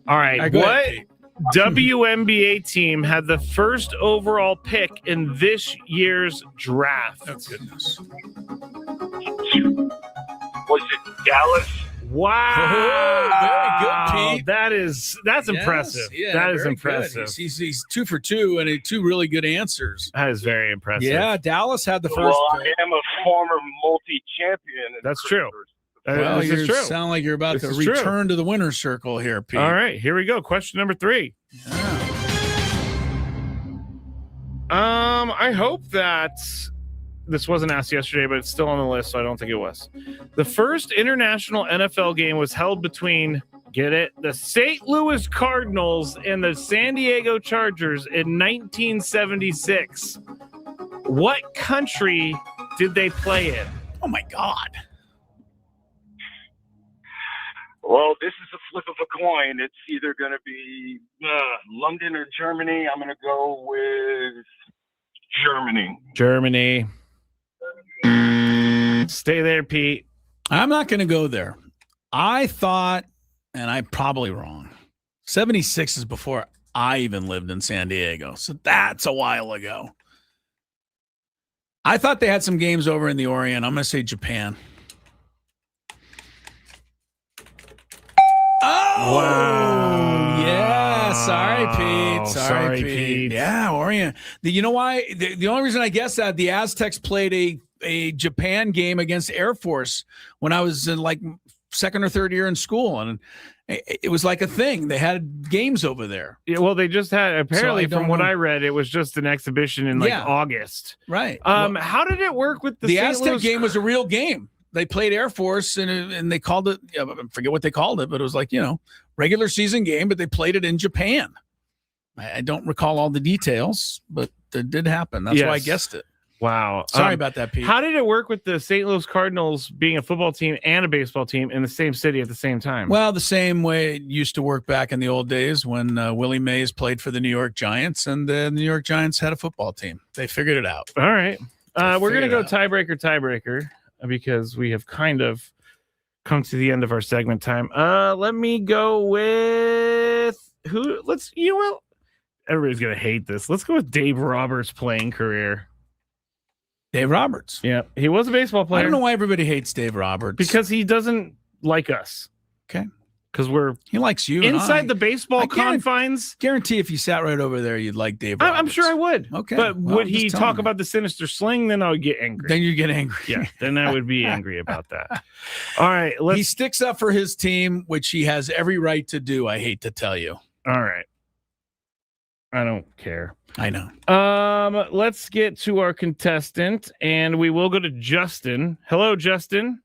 All right. Go What ahead, Pete. WNBA team had the first overall pick in this year's draft? Oh, goodness. Was it Dallas? Wow. Oh, very good, Pete. That's impressive. Yeah, that is very impressive. good. He's 2 for 2 and 2 really good answers. That is very impressive. Yeah, Dallas had the first Well, pick. I am a former multi-champion. That's true. Well, this you is true. sound like you're about This to is true. return to the winner's circle here, Pete. All right, here we go. Question number 3. I hope that this wasn't asked yesterday, but it's still on the list, so I don't think it was. The first international NFL game was held between, get it, the St. Louis Cardinals and the San Diego Chargers in 1976. What country did they play in? Oh, my God. Well, this is a flip of a coin. It's either going to be London or Germany. I'm going to go with Germany. Germany. Stay there, Pete. I'm not going to go there. I thought, and I'm probably wrong, 76 is before I even lived in San Diego. So that's a while ago. I thought they had some games over in the Orient. I'm going to say Japan. Oh, wow. Yeah. Sorry, Pete. Sorry, Pete. Yeah, Orient. You know why? The only reason I guess that the Aztecs played a Japan game against Air Force when I was in like second or third year in school. And it was like a thing. They had games over there. Yeah, well, they just had, apparently, from what I read, it was just an exhibition in August. Right. How did it work with the St. Aztec Louis game was a real game. They played Air Force and they called it, I forget what they called it, but it was like, regular season game, but they played it in Japan. I don't recall all the details, but it did happen. That's why I guessed it. Wow. Sorry about that, Pete. How did it work with the St. Louis Cardinals being a football team and a baseball team in the same city at the same time? Well, the same way it used to work back in the old days when Willie Mays played for the New York Giants and the New York Giants had a football team. They figured it out. All right. We're going to go tiebreaker, because we have kind of come to the end of our segment time. Let me go with who? Everybody's going to hate this. Let's go with Dave Roberts' playing career. Dave Roberts. Yeah, he was a baseball player. I don't know why everybody hates Dave Roberts. Because he doesn't like us. Okay. Because he likes you. Inside the baseball confines. Guarantee if you sat right over there, you'd like Dave Roberts. I'm sure I would. Okay. But would he talk about the sinister sling? Then I would get angry. Then you get angry. Yeah. Then I would be angry about that. All right. He sticks up for his team, which he has every right to do. I hate to tell you. All right. I don't care. I know. Let's get to our contestant, and we will go to Justin. Hello, Justin.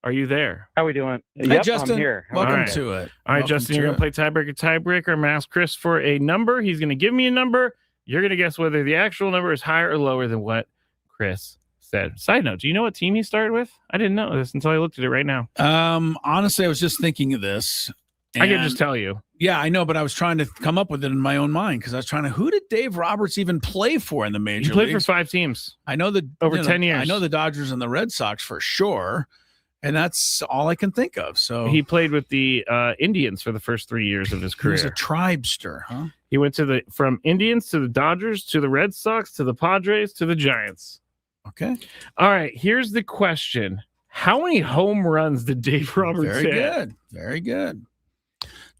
Are you there? How are we doing? Hi, Justin. I'm here. Welcome to it. All right, Justin, you're going to play tiebreaker. I'm going to ask Chris for a number. He's going to give me a number. You're going to guess whether the actual number is higher or lower than what Chris said. Side note, do you know what team he started with? I didn't know this until I looked at it right now. Honestly, I was just thinking of this. I can just tell you. Yeah, I know, but I was trying to come up with it in my own mind because I was trying to. Who did Dave Roberts even play for in the major leagues? He played for 5 teams. I know that over 10 years. I know the Dodgers and the Red Sox for sure, and that's all I can think of. So he played with the Indians for the first 3 years of his career. He was a tribester, huh? He went from Indians to the Dodgers to the Red Sox to the Padres to the Giants. Okay. All right. Here's the question: how many home runs did Dave Roberts hit? Good. Very good.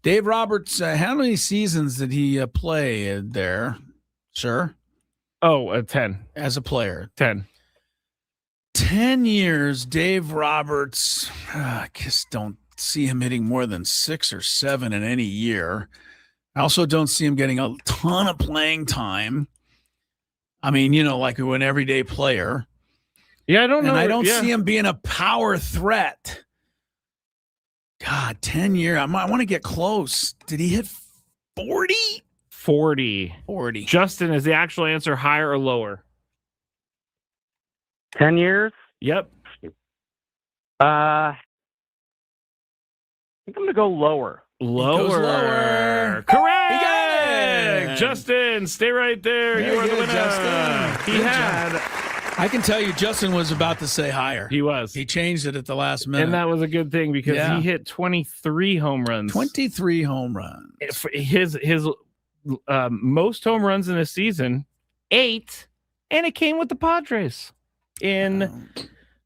Dave Roberts, how many seasons did he play there, sir? 10. As a player. 10. 10 years, Dave Roberts, I just don't see him hitting more than 6 or 7 in any year. I also don't see him getting a ton of playing time. I mean, like an everyday player. Yeah, I don't know. And I don't see him being a power threat. God, 10 years. I want to get close. Did he hit 40? 40. Justin, is the actual answer higher or lower? 10 years? Yep. I think I'm going to go lower. Lower. Correct. He got it. Justin, stay right there. You are the winner. Justin. He had... I can tell you Justin was about to say higher. He was. He changed it at the last minute. And that was a good thing because he hit 23 home runs. 23 home runs. His most home runs in a season, 8, and it came with the Padres. In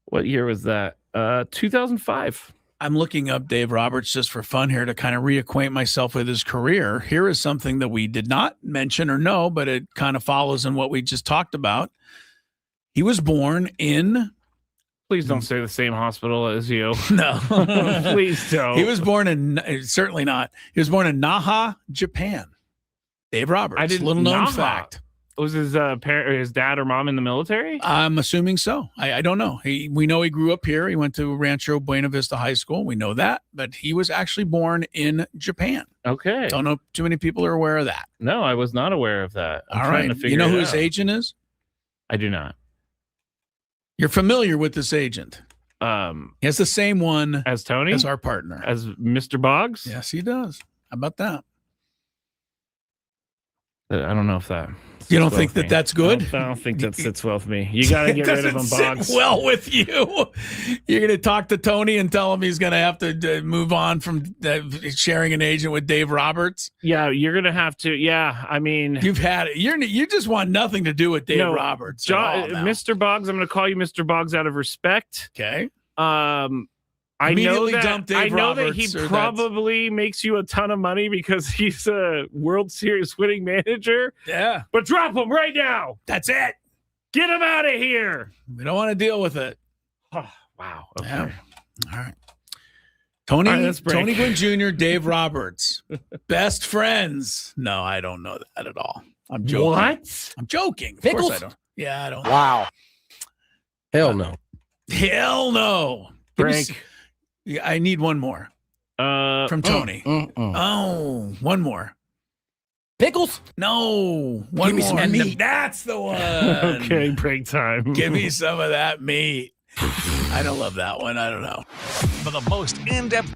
what year was that? 2005. I'm looking up Dave Roberts just for fun here to kind of reacquaint myself with his career. Here is something that we did not mention or know, but it kind of follows in what we just talked about. He was born in... Please don't say the same hospital as you. No. Please don't. He was born in... Certainly not. He was born in Naha, Japan. Dave Roberts. I didn't. Little known fact. Was his his dad or mom in the military? I'm assuming so. I don't know. We know he grew up here. He went to Rancho Buena Vista High School. We know that. But he was actually born in Japan. Okay. Don't know too many people are aware of that. No, I was not aware of that. All right. You know who his agent is? I do not. You're familiar with this agent. He has the same one as Tony, as our partner, as Mr. Boggs. Yes, he does. How about that? I don't know if that. You don't think that that's good? I don't think that sits well with me. You got to get rid of him, Boggs. Sit well with you. You're going to talk to Tony and tell him he's going to have to move on from sharing an agent with Dave Roberts. Yeah, you're going to have to. Yeah, I mean, you've had it. You just want nothing to do with Dave Roberts. Mr. Boggs, I'm going to call you Mr. Boggs out of respect. Okay. I know that he probably makes you a ton of money because he's a World Series winning manager. Yeah. But drop him right now. That's it. Get him out of here. We don't want to deal with it. Wow. Okay. Yeah. All right. Tony Gwynn Jr., Dave Roberts. Best friends. No, I don't know that at all. I'm joking. What? I'm joking. Of Pickles? course I don't. Yeah, I don't. Wow. Hell no. Hell no. Frank. I need one more from Tony. Oh, one more. Pickles? No, one Give me more. some meat. That's the one. Okay, break time. Give me some of that meat. I don't love that one. I don't know. For the most in-depth.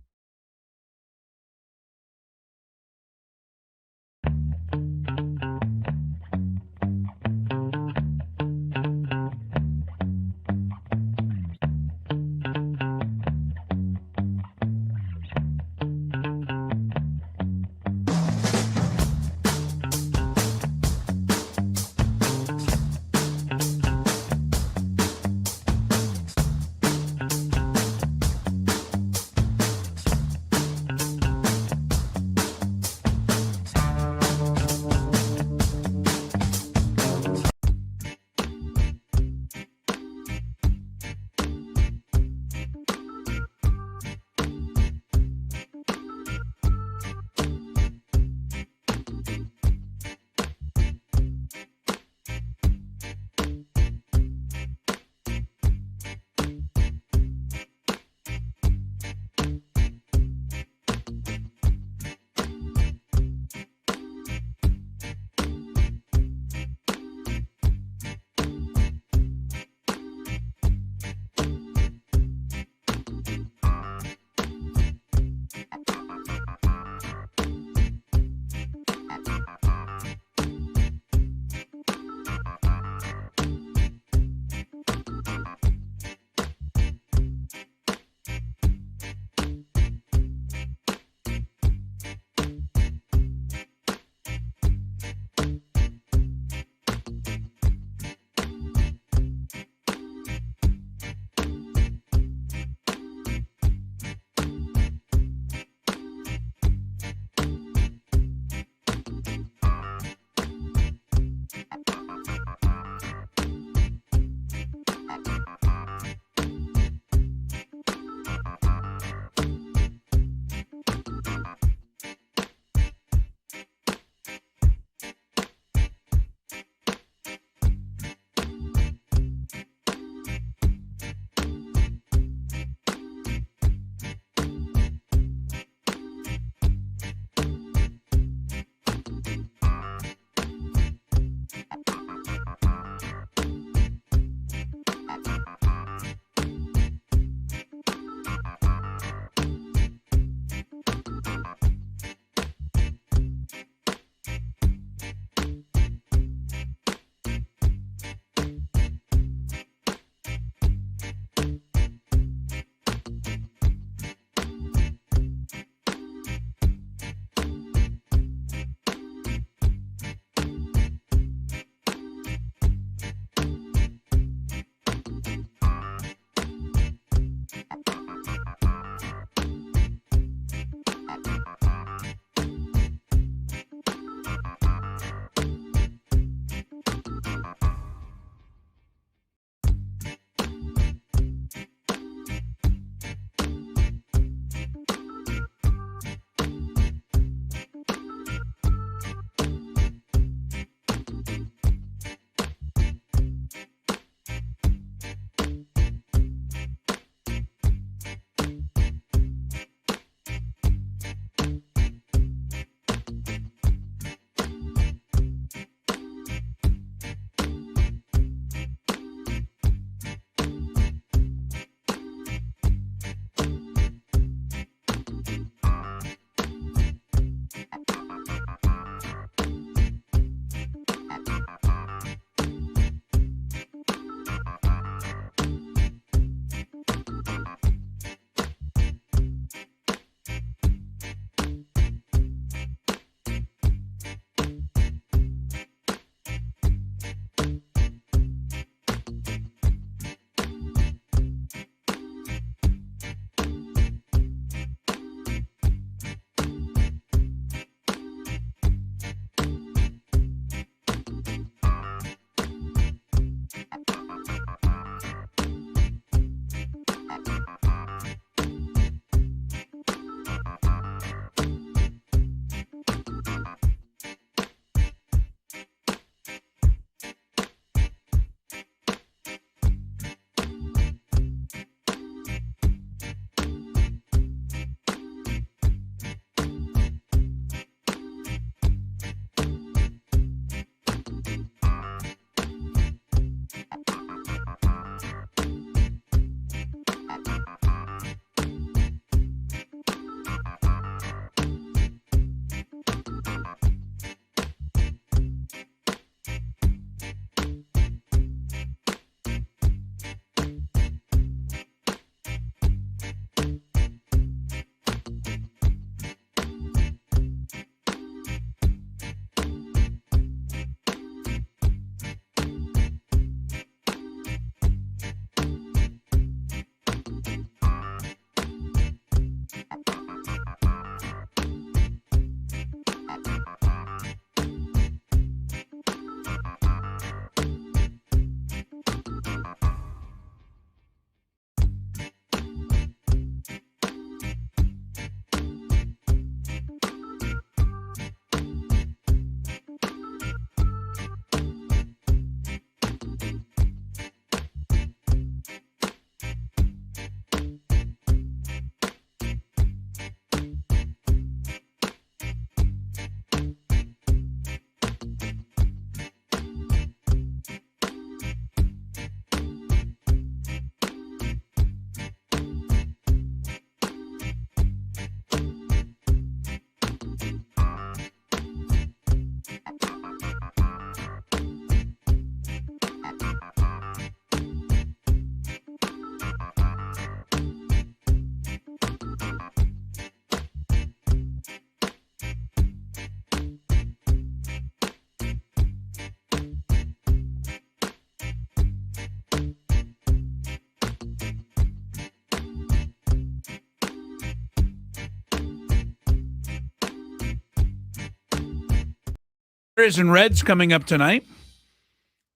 Padres and Reds coming up tonight.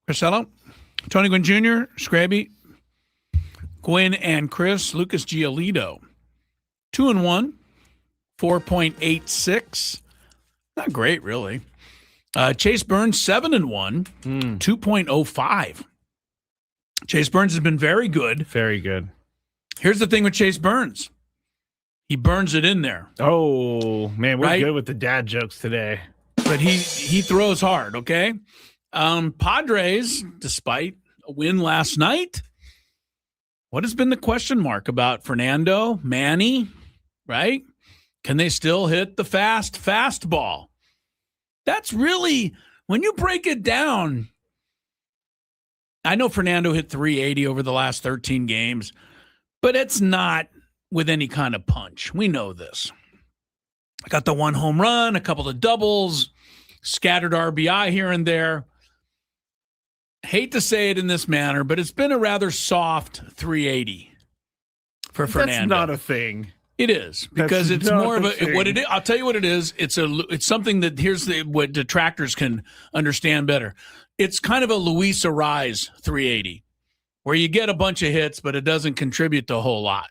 Crisello, Tony Gwynn Jr., Scraby, Gwynn and Chris, Lucas Giolito. 2-1, 4.86. Not great, really. Chase Burns, 7-1, 2.05. Chase Burns has been very good. Very good. Here's the thing with Chase Burns. He burns it in there. Oh, man, we're Right? good with the dad jokes today. But he throws hard, okay? Padres, despite a win last night, what has been the question mark about Fernando, Manny, right? Can they still hit the fastball? That's really, when you break it down, I know Fernando hit 380 over the last 13 games, but it's not with any kind of punch. We know this. I got the one home run, a couple of doubles, scattered RBI here and there. Hate to say it in this manner, but it's been a rather soft 380 for Fernando. That's not a thing. It is, because That's it's not more of a a thing. what it is. I'll tell you what it is. It's something that what detractors can understand better. It's kind of a Luis Ariz 380, where you get a bunch of hits, but it doesn't contribute to a whole lot.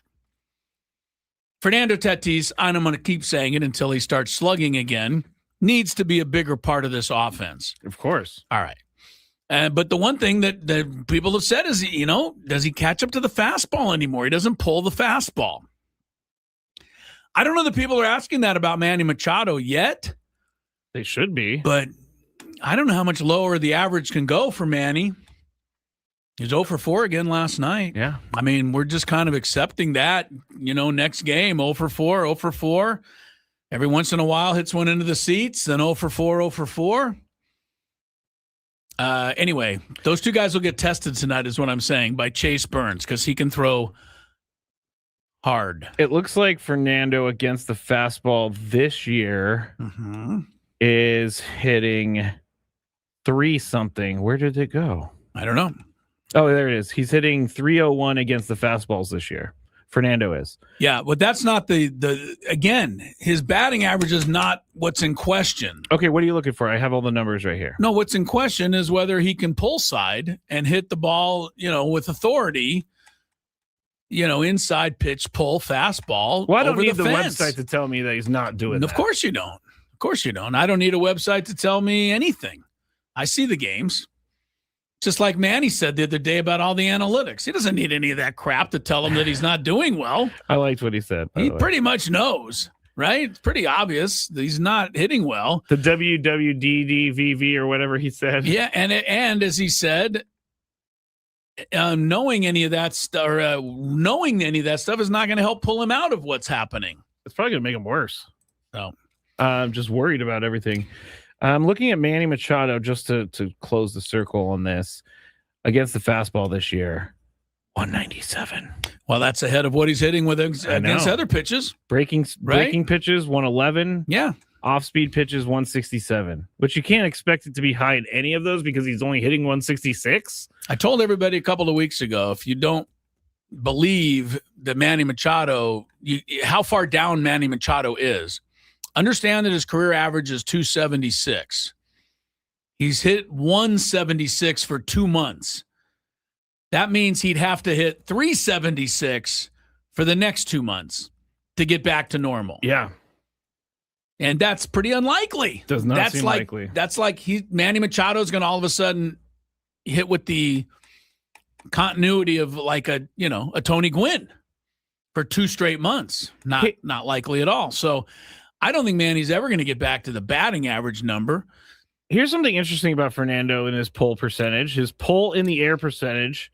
Fernando Tatis, and I'm going to keep saying it until he starts slugging again, needs to be a bigger part of this offense. Of course. All right. But the one thing that people have said is, does he catch up to the fastball anymore? He doesn't pull the fastball. I don't know that people are asking that about Manny Machado yet. They should be. But I don't know how much lower the average can go for Manny. He's 0 for 4 again last night. Yeah. I mean, we're just kind of accepting that, next game, 0 for 4, 0 for 4. Every once in a while hits one into the seats, then 0 for 4, 0 for 4. Anyway, those two guys will get tested tonight is what I'm saying by Chase Burns, because he can throw hard. It looks like Fernando against the fastball this year is hitting 3-something. Where did it go? I don't know. Oh, there it is. He's hitting 301 against the fastballs this year. Fernando is. Yeah, but that's not again, his batting average is not what's in question. Okay, what are you looking for? I have all the numbers right here. No, what's in question is whether he can pull side and hit the ball, with authority, inside pitch, pull, fastball. Well, I don't over need the fence. website to tell me that he's not doing that. Of course you don't. Of course you don't. I don't need a website to tell me anything. I see the games. Just like Manny said the other day about all the analytics. He doesn't need any of that crap to tell him that he's not doing well. I liked what he said. He pretty much knows, right? It's pretty obvious that he's not hitting well. The WWDDVV or whatever he said. Yeah, and as he said, knowing any of that stuff is not going to help pull him out of what's happening. It's probably going to make him worse. So I'm just worried about everything. I'm looking at Manny Machado just to close the circle on this against the fastball this year. 197. Well, that's ahead of what he's hitting with against other pitches. Breaking pitches 111. Yeah. Off-speed pitches 167, which you can't expect it to be high in any of those because he's only hitting 166. I told everybody a couple of weeks ago, if you don't believe that Manny Machado, how far down Manny Machado is, understand that his career average is 276. He's hit 176 for 2 months. That means he'd have to hit 376 for the next 2 months to get back to normal. Yeah. And that's pretty unlikely. Does not seem likely. That's like Manny Machado is going to all of a sudden hit with the continuity of like a Tony Gwynn for 2 straight months. Not likely at all. So I don't think Manny's ever going to get back to the batting average number. Here's something interesting about Fernando in his pull percentage. His pull in the air percentage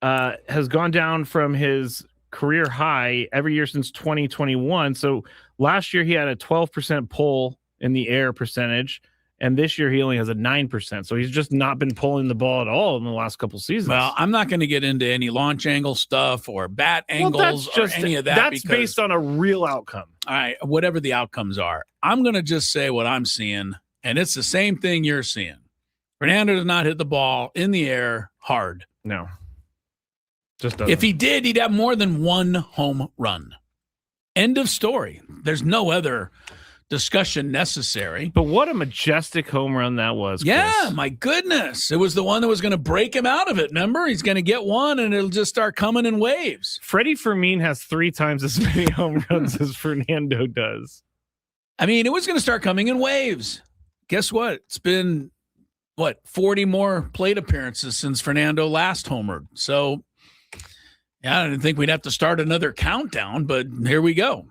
has gone down from his career high every year since 2021. So last year he had a 12% pull in the air percentage, and this year he only has a 9%. So he's just not been pulling the ball at all in the last couple seasons. Well, I'm not going to get into any launch angle stuff or bat angles or any of that. That's based on a real outcome. All right, whatever the outcomes are. I'm going to just say what I'm seeing, and it's the same thing you're seeing. Fernando does not hit the ball in the air hard. No. Just doesn't. If he did, he'd have more than 1 home run. End of story. There's no other discussion necessary. But what a majestic home run that was. Yeah, Chris. my goodness. It was the one that was going to break him out of it. Remember? He's going to get one, and it'll just start coming in waves. Freddie Fermin has 3 times as many home runs as Fernando does. I mean, it was going to start coming in waves. Guess what? It's been, 40 more plate appearances since Fernando last homered. So, yeah, I didn't think we'd have to start another countdown, but here we go.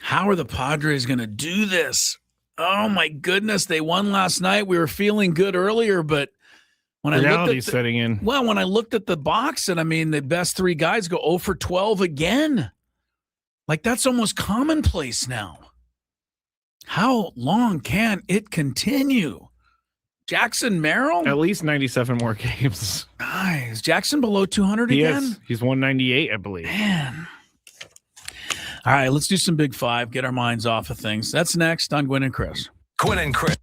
How are the Padres going to do this? Oh, my goodness. They won last night. We were feeling good earlier, but when Reality's setting in. Well, when I looked at the box, and I mean, the best 3 guys go 0 for 12 again. Like, that's almost commonplace now. How long can it continue? Jackson Merrill? At least 97 more games. Nice. Jackson below 200 again? Yes. He's 198, I believe. Man. All right, let's do some Big Five, get our minds off of things. That's next on Gwynn and Chris. Gwynn and Chris.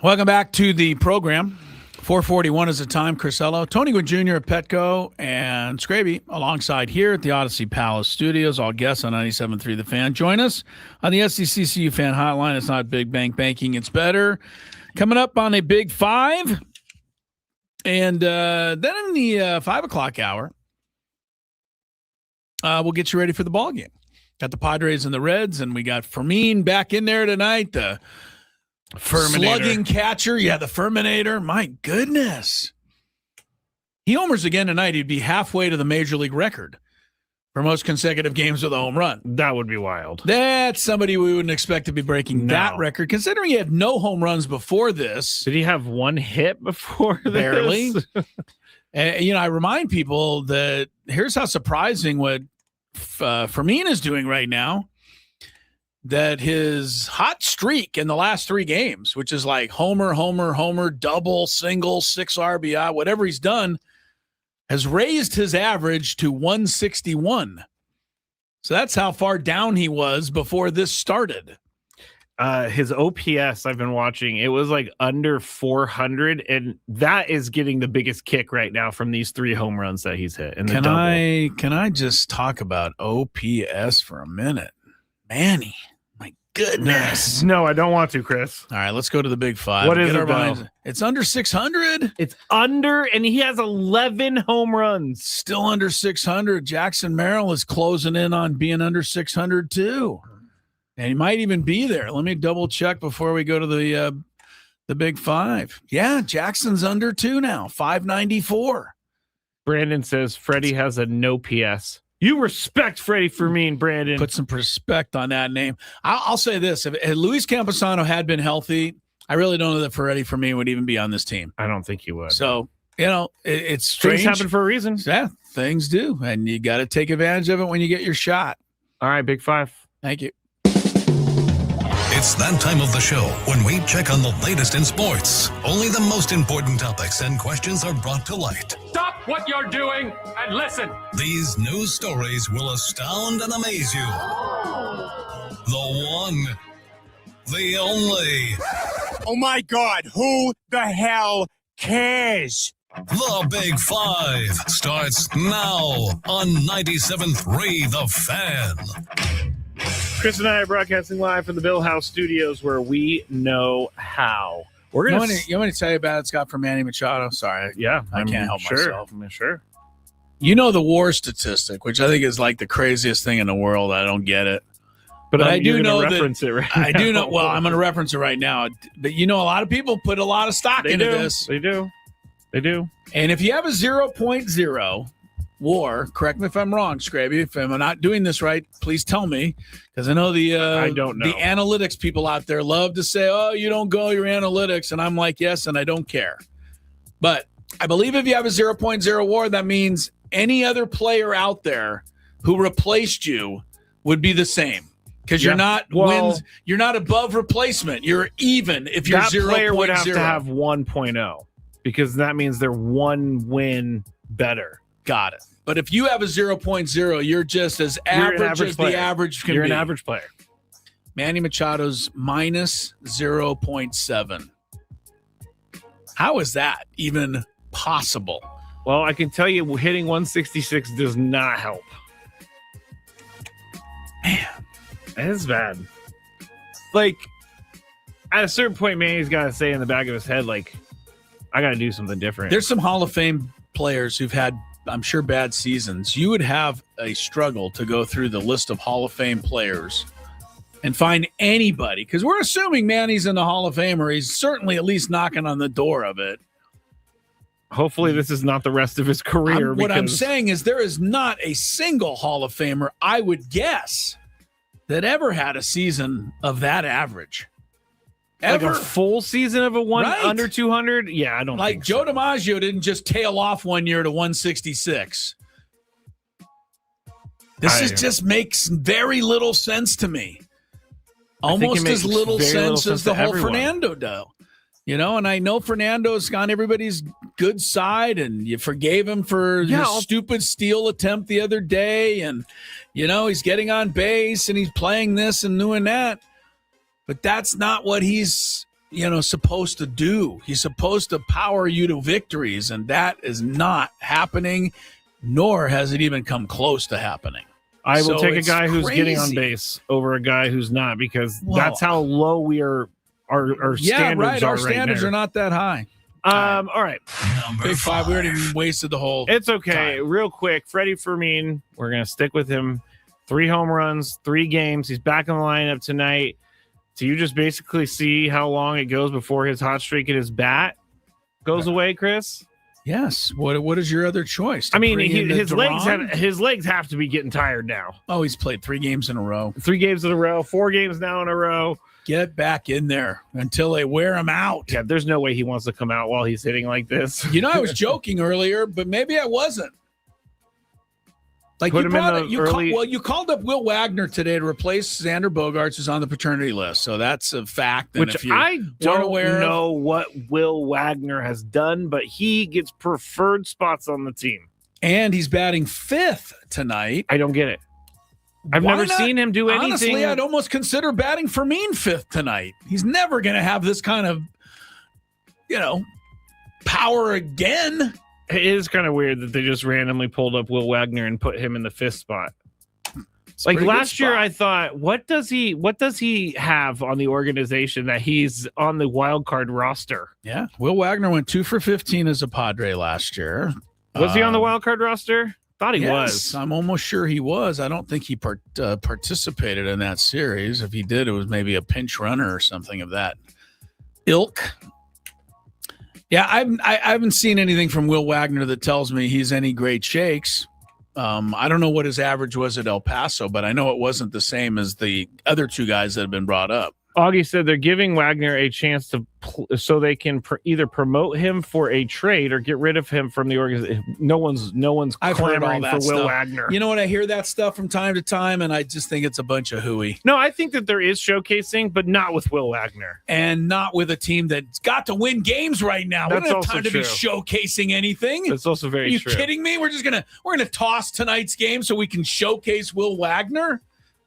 Welcome back to the program. 4:41 is the time. Crisello, Tony Gwynn Jr. of Petco, and Scraby alongside here at the Odyssey Palace Studios. All guests on 97.3 The Fan. Join us on the SDCCU Fan Hotline. It's not Big Bank Banking. It's better. Coming up on a Big Five. And then in the 5 o'clock hour, we'll get you ready for the ball game. Got the Padres and the Reds, and we got Fermin back in there tonight. The slugging catcher. Yeah, the Ferminator. My goodness. He homers again tonight. He'd be halfway to the major league record for most consecutive games with a home run. That would be wild. That's somebody we wouldn't expect to be breaking that record, considering he had no home runs before this. Did he have one hit before this? Barely. I remind people that here's how surprising what Fermin is doing right now. That his hot streak in the last 3 games, which is like homer, double, single, 6 RBI, whatever he's done, has raised his average to 161. So that's how far down he was before this started. His OPS, I've been watching, it was like under 400, and that is getting the biggest kick right now from these 3 home runs that he's hit. In the double. Can I just talk about OPS for a minute? Manny. Goodness. No, I don't want to, Chris. All right, let's go to the Big Five. What is it, though? It's under 600. It's under, and he has 11 home runs. Still under 600. Jackson Merrill is closing in on being under 600 too. And he might even be there. Let me double check before we go to the Big Five. Yeah, Jackson's under 2 now, 594. Brandon says Freddie has a no PS. You respect Freddy Fermin, Brandon. Put some respect on that name. I'll say this. If Luis Camposano had been healthy, I really don't know that Freddy Fermin would even be on this team. I don't think he would. So, it's strange. Things happen for a reason. Yeah, things do. And you got to take advantage of it when you get your shot. All right, Big Five. Thank you. It's that time of the show when we check on the latest in sports. Only the most important topics and questions are brought to light. Stop what you're doing and listen. These news stories will astound and amaze you. The one, the only. Oh my God, who the hell cares? The Big Five starts now on 97.3 The Fan. Chris and I are broadcasting live from the Bill House Studios where we know how. We're gonna. You want me to tell you about it, Scott, from Manny Machado? Sorry. Yeah. I can't help myself. Sure. You know the WAR statistic, which I think is like the craziest thing in the world. I don't get it. But I do know reference it right I now. do know. Well, I'm going to reference it right now. But a lot of people put a lot of stock into this. They do. And if you have a 0.0 WAR, correct me if I'm wrong, Scraby. If I'm not doing this right, please tell me, because I know I don't know. The analytics people out there love to say, "Oh, you don't go your analytics," and I'm like, "Yes," and I don't care. But I believe if you have a 0.0 WAR, that means any other player out there who replaced you would be the same. Because you're not you're not above replacement. You're even if you're 0.0. That player would have to have 1.0 because that means they're 1 win better. Got it. But if you have a 0.0, you're just as average as the average can be. You're an average player. Manny Machado's minus 0.7. How is that even possible? Well, I can tell you hitting 166 does not help. Man, that is bad. Like, at a certain point, Manny's got to say in the back of his head, like, I got to do something different. There's some Hall of Fame players who've had, I'm sure, bad seasons. You would have a struggle to go through the list of Hall of Fame players and find anybody, because we're assuming Manny's in the Hall of Fame, or he's certainly at least knocking on the door of it. Hopefully this is not the rest of his career. What I'm saying is there is not a single Hall of Famer, I would guess, that ever had a season of that average. Ever. Like a full season of a under 200? Yeah, I don't think Joe DiMaggio didn't just tail off one year to 166. This just makes very little sense to me. Almost as little sense as the whole Fernando deal. And I know Fernando's on everybody's good side, and you forgave him for his stupid steal attempt the other day. And, he's getting on base and he's playing this and doing that. But that's not what he's supposed to do. He's supposed to power you to victories, and that is not happening, nor has it even come close to happening. I will take a guy who's crazy. getting on base over a guy who's not, because that's how low we are. Our standards Our are standards are not that high. All right. Big five. We already wasted the whole. It's okay. Real quick, Freddy Fermin. We're gonna stick with him. 3 home runs, 3 games. He's back in the lineup tonight. Do you just basically see how long it goes before his hot streak and his bat goes away, Chris? Yes. What is your other choice? I mean, his legs have to be getting tired now. Oh, he's played 3 games in a row. 3 games in a row. 4 games now in a row. Get back in there until they wear him out. Yeah, there's no way he wants to come out while he's hitting like this. I was joking earlier, but maybe I wasn't. Like Put him in the early. You called up Will Wagner today to replace Xander Bogaerts, who's on the paternity list. So that's a fact. And Which I don't know what Will Wagner has done, but he gets preferred spots on the team. And he's batting 5th tonight. I don't get it. I've never seen him do anything. Honestly, I'd almost consider batting Fermin 5th tonight. He's never going to have this kind of, power again. It is kind of weird that they just randomly pulled up Will Wagner and put him in the 5th spot. Like last year, I thought, what does he have on the organization that he's on the wild card roster? Yeah, Will Wagner went 2 for 15 as a Padre last year. Was he on the wild card roster? Thought he yes, was. I'm almost sure he was. I don't think he participated in that series. If he did, it was maybe a pinch runner or something of that ilk. Yeah, I haven't seen anything from Will Wagner that tells me he's any great shakes. I don't know what his average was at El Paso, but I know it wasn't the same as the other 2 guys that have been brought up. Augie said they're giving Wagner a chance to so they can either promote him for a trade or get rid of him from the organization. No one's clamoring for Will Wagner. You know what? I hear that stuff from time to time, and I just think it's a bunch of hooey. No, I think that there is showcasing, but not with Will Wagner. And not with a team that's got to win games right now. That's we don't have time to be showcasing anything. That's also very true. Are you kidding me? We're gonna toss tonight's game so we can showcase Will Wagner?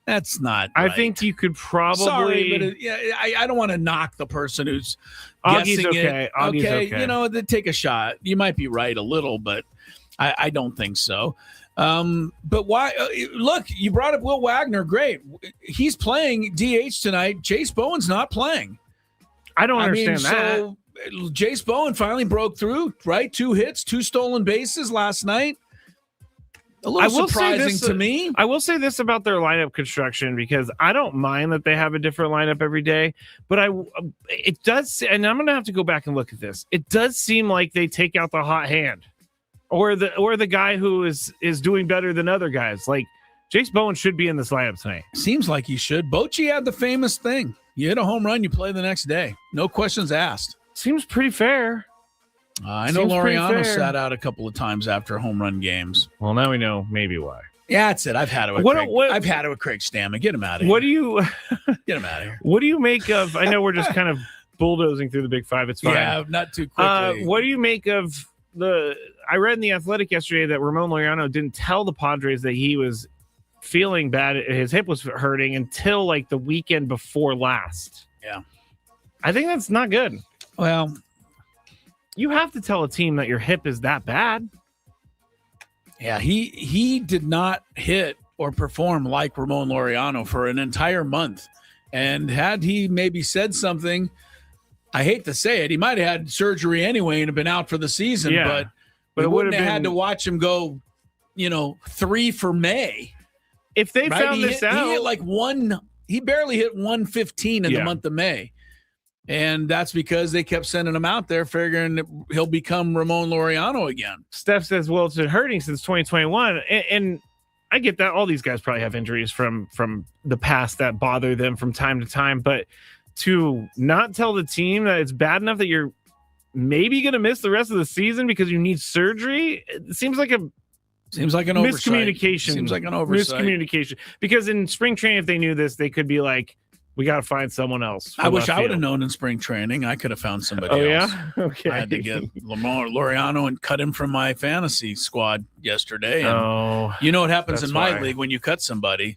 That's not right. I think you could probably. Sorry, but I don't want to knock the person who's Augie's guessing okay. it. Augie's okay. Take a shot. You might be right a little, but I don't think so. But why? Look, you brought up Will Wagner. Great. He's playing DH tonight. Jace Bowen's not playing. I don't understand that. So Jace Bowen finally broke through, right? 2 hits, 2 stolen bases last night. A little surprising to me. I will say this about their lineup construction, because I don't mind that they have a different lineup every day, but it does, and I'm going to have to go back and look at this. It does seem like they take out the hot hand or the guy who is doing better than other guys. Like Jace Bowen should be in this lineup tonight. Seems like he should. Bochy had the famous thing. You hit a home run, you play the next day. No questions asked. Seems pretty fair. I know Laureano sat out a couple of times after home run games. Well, now we know maybe why. Yeah, that's it. I've had it with I've had it with Craig Stammen. Get him out of here. What do you get him out of here? What do you make of? I know we're just kind of bulldozing through the Big Five. It's fine. Yeah, not too quickly. What do you make of I read in The Athletic yesterday that Ramon Laureano didn't tell the Padres that he was feeling bad. His hip was hurting until like the weekend before last. Yeah, I think that's not good. Well, you have to tell a team that your hip is that bad. Yeah, he did not hit or perform like Ramon Laureano for an entire month. And had he maybe said something, I hate to say it, he might have had surgery anyway and have been out for the season. Yeah, but it wouldn't have had to watch him go, 3 for May. If they found this out, he hit he barely hit 115 in the month of May. And that's because they kept sending him out there figuring that he'll become Ramon Laureano again. Steph says, well, it's been hurting since 2021. And I get that. All these guys probably have injuries from the past that bother them from time to time. But to not tell the team that it's bad enough that you're maybe going to miss the rest of the season because you need surgery, it seems like an miscommunication. Seems like an oversight. Miscommunication. Because in spring training, if they knew this, they could be like, we got to find someone else. I wish I would have known in spring training. I could have found somebody else. Yeah? Okay. I had to get Laureano and cut him from my fantasy squad yesterday. And you know what happens in my league when you cut somebody?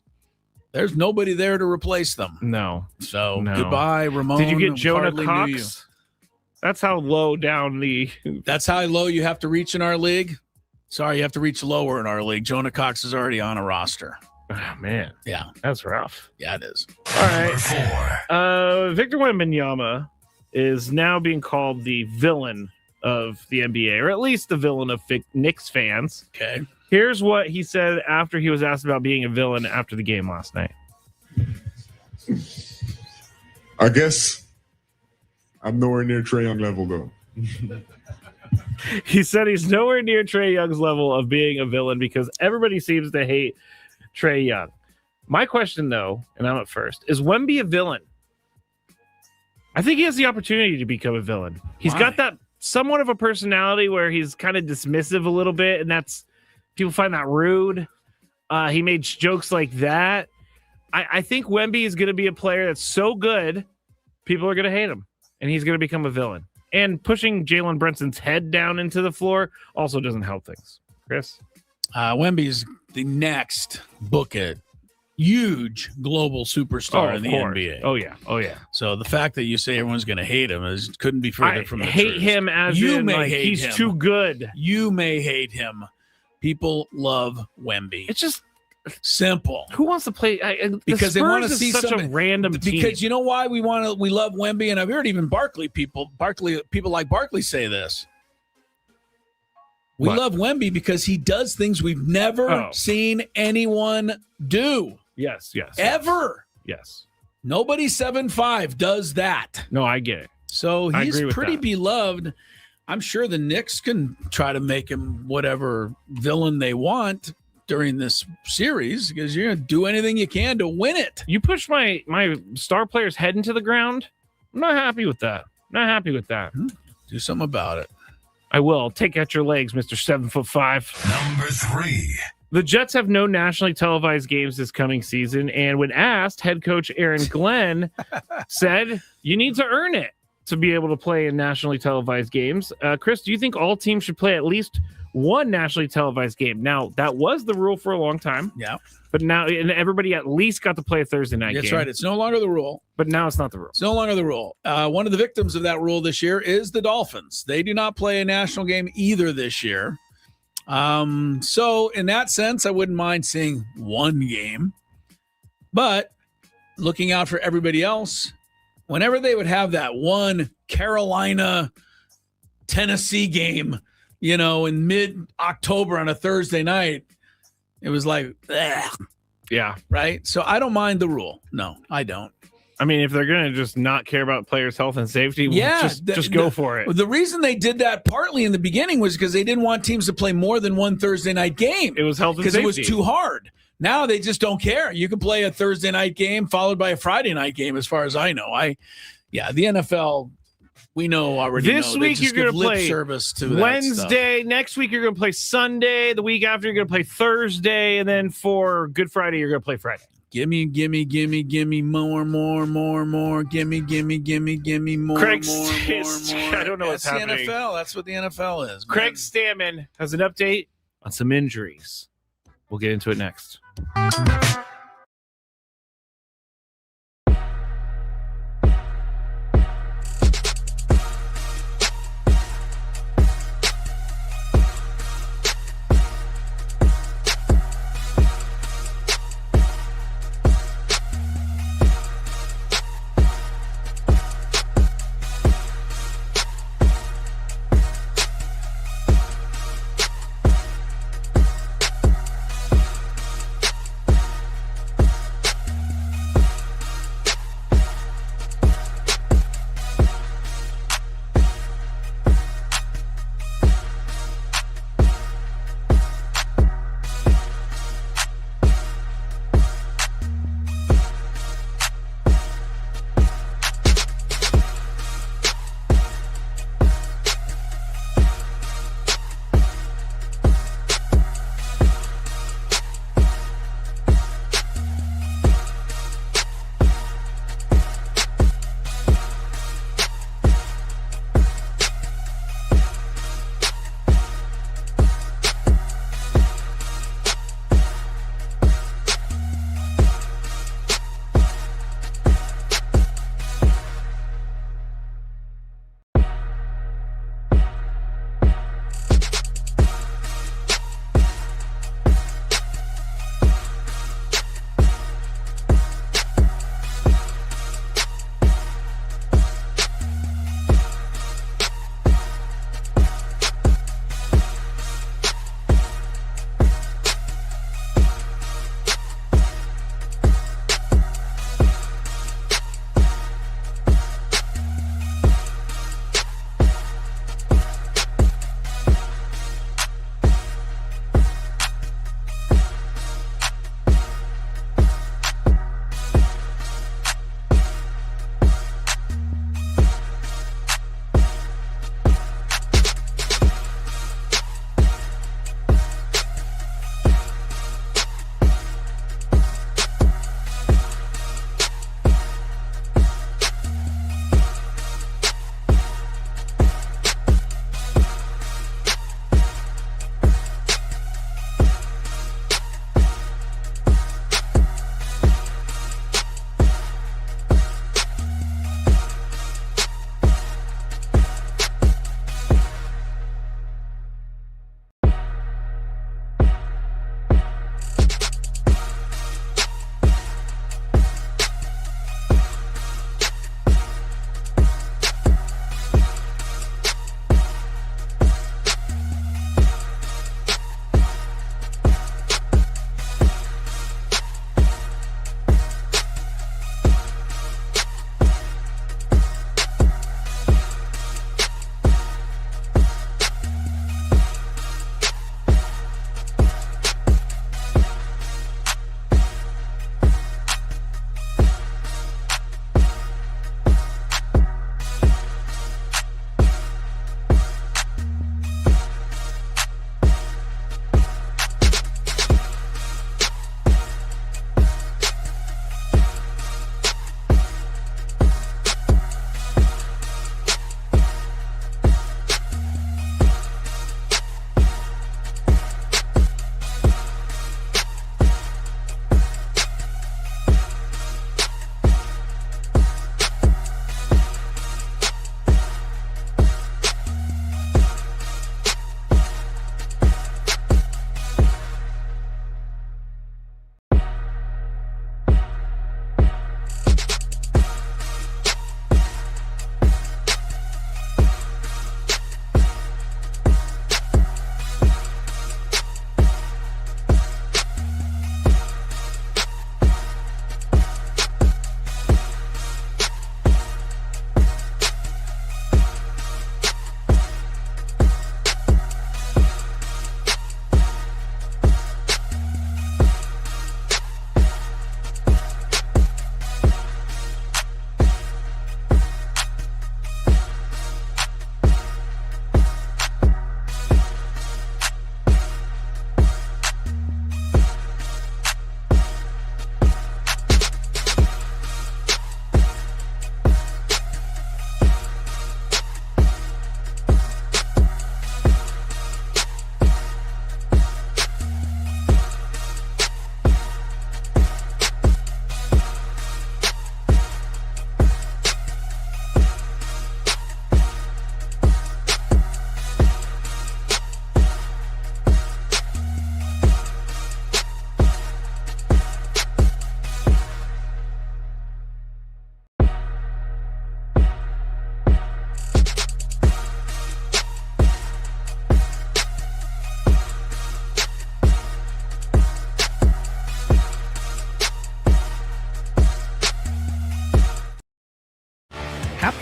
There's nobody there to replace them. No. So No. goodbye, Ramon. Did you get Jonah Hardly knew you. Cox? That's how low down the. That's how low you have to reach in our league. Sorry, you have to reach lower in our league. Jonah Cox is already on a roster. Oh, man. Yeah. That's rough. Yeah, it is. All right. Victor Wembanyama is now being called the villain of the NBA, or at least the villain of Knicks fans. Okay. Here's what he said after he was asked about being a villain after the game last night. I guess I'm nowhere near Trae Young level, though. He said he's nowhere near Trae Young's level of being a villain because everybody seems to hate Trae Young. My question, though, and I'm up first, is Wemby a villain? I think he has the opportunity to become a villain. He's got that somewhat of a personality where he's kind of dismissive a little bit, and that's people find that rude. He made jokes like that. I think Wemby is going to be a player that's so good, people are going to hate him, and he's going to become a villain. And pushing Jalen Brunson's head down into the floor also doesn't help things. Chris? Wemby's the next book it. Huge global superstar in the NBA. Oh, yeah. Oh, yeah. So the fact that you say everyone's going to hate him couldn't be further from the hate truth. him as you in, may like, hate he's him. too good. You may hate him. People love Wemby. It's just simple. Who wants to play? Because they want to see such somebody, a random team. Because you know why we love Wemby, and I've heard even people like Barkley say this. We love Wemby because he does things we've never seen anyone do. Yes. Ever. Yes. Nobody 7'5" does that. No, I get it. So I he's agree with pretty that. beloved. I'm sure the Knicks can try to make him whatever villain they want during this series because you're going to do anything you can to win it. You push my star player's head into the ground. I'm not happy with that. Do something about it. I will. Take out your legs, Mr. 7'5". Number 3. The Jets have no nationally televised games this coming season, and when asked, head coach Aaron Glenn said, "You need to earn it to be able to play in nationally televised games." Chris, do you think all teams should play at least one nationally televised game? Now, that was the rule for a long time. Yeah. But now and everybody at least got to play a Thursday night game. That's right. It's no longer the rule. But now it's not the rule. It's no longer the rule. One of the victims of that rule this year is the Dolphins. They do not play a national game either this year. So in that sense, I wouldn't mind seeing one game. But looking out for everybody else, whenever they would have that one Carolina-Tennessee game, in mid-October on a Thursday night, it was like, ugh. Yeah. Right? So I don't mind the rule. No, I don't. I mean, if they're going to just not care about players' health and safety, just go for it. The reason they did that partly in the beginning was because they didn't want teams to play more than one Thursday night game. It was health and safety. Because it was too hard. Now they just don't care. You can play a Thursday night game followed by a Friday night game, as far as I know. The NFL, we know already. This week you're going to play service to Wednesday. Next week you're going to play Sunday. The week after you're going to play Thursday, and then for Good Friday you're going to play Friday. Gimme more. Gimme more. Craig, more. I don't know what's That's happening. The NFL. That's what the NFL is. Man. Craig Stammen has an update on some injuries. We'll get into it next.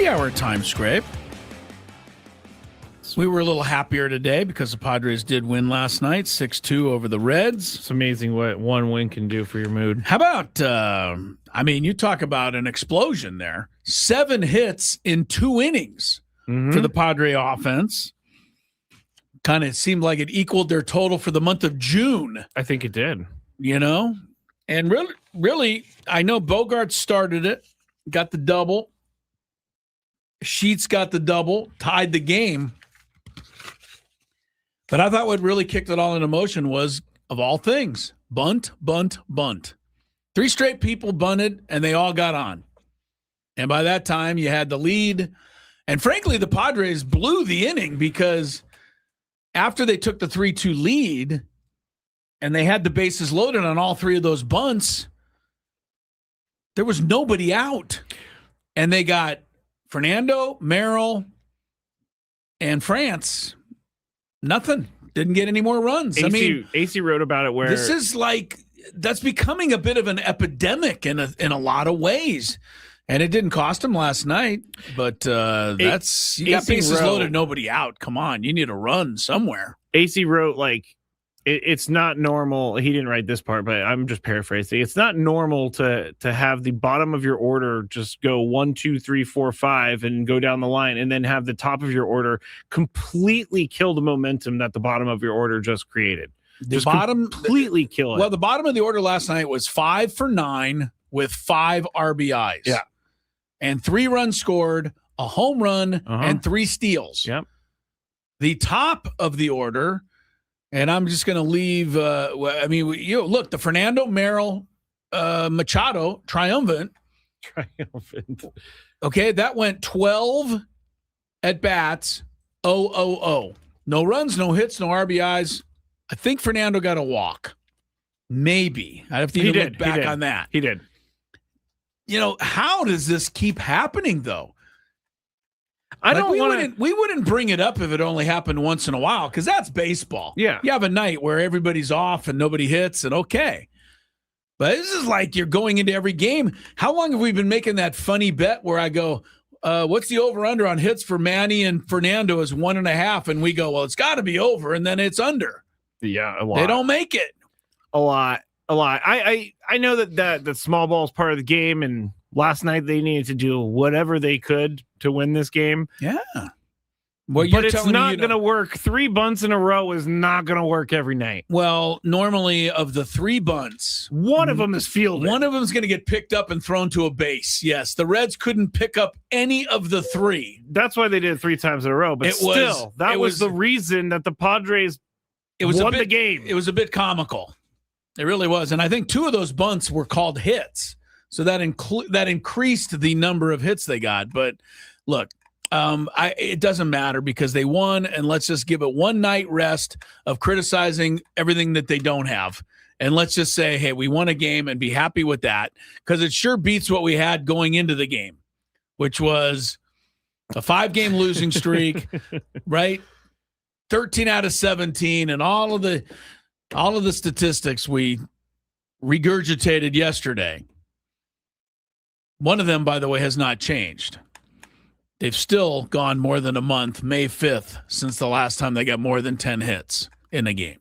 happy hour time scrape. We were a little happier today because the Padres did win last night, 6-2 over the Reds. It's amazing what one win can do for your mood. How about, you talk about an explosion there. 7 hits in 2 innings for the Padre offense. Kind of seemed like it equaled their total for the month of June. I think it did. And really, I know Bogart started it, got the double. Sheets got the double, tied the game. But I thought what really kicked it all into motion was, of all things, bunt, bunt, bunt. 3 straight people bunted, and they all got on. And by that time, you had the lead. And frankly, the Padres blew the inning because after they took the 3-2 lead and they had the bases loaded on all 3 of those bunts, there was nobody out. And they got Fernando, Merrill, and France. Nothing. Didn't get any more runs. AC wrote about it where this is that's becoming a bit of an epidemic in a lot of ways. And it didn't cost him last night, but you got bases loaded, nobody out. Come on, you need a run somewhere. AC wrote it's not normal. He didn't write this part, but I'm just paraphrasing. It's not normal to have the bottom of your order just go 1, 2, 3, 4, 5 and go down the line, and then have the top of your order completely kill the momentum that the bottom of your order just created. Completely kill it. Well, the bottom of the order last night was 5 for 9 with 5 RBIs. Yeah. And 3 runs scored, a home run, and 3 steals. Yep. The top of the order, and I'm just going to leave. Look, the Fernando, Merrill, Machado triumphant. Okay, that went 12 at bats. 0-0-0. No runs, no hits, no RBIs. I think Fernando got a walk. Maybe. I have to look back on that. He did. How does this keep happening, though? We wouldn't bring it up if it only happened once in a while, because that's baseball. Yeah. You have a night where everybody's off and nobody hits, and okay. But this is like you're going into every game. How long have we been making that funny bet where I go, what's the over-under on hits for Manny and Fernando is 1.5, and we go, well, it's got to be over, and then it's under. Yeah, a lot. They don't make it. A lot. I know that small ball is part of the game, and last night they needed to do whatever they could to win this game. Yeah. Well, but it's not going to work. 3 bunts in a row is not going to work every night. Well, normally of the 3 bunts, one of them is fielded. One of them is going to get picked up and thrown to a base. Yes, the Reds couldn't pick up any of the 3. That's why they did it 3 times in a row. But that was the reason that the Padres won the game. It was a bit comical. It really was. And I think 2 of those bunts were called hits. So that increased the number of hits they got. But look, it doesn't matter because they won, and let's just give it one night rest of criticizing everything that they don't have. And let's just say, hey, we won a game and be happy with that, because it sure beats what we had going into the game, which was a 5-game losing streak, right? 13 out of 17, and all of the statistics we regurgitated yesterday. One of them, by the way, has not changed. They've still gone more than a month, May 5th, since the last time they got more than 10 hits in a game.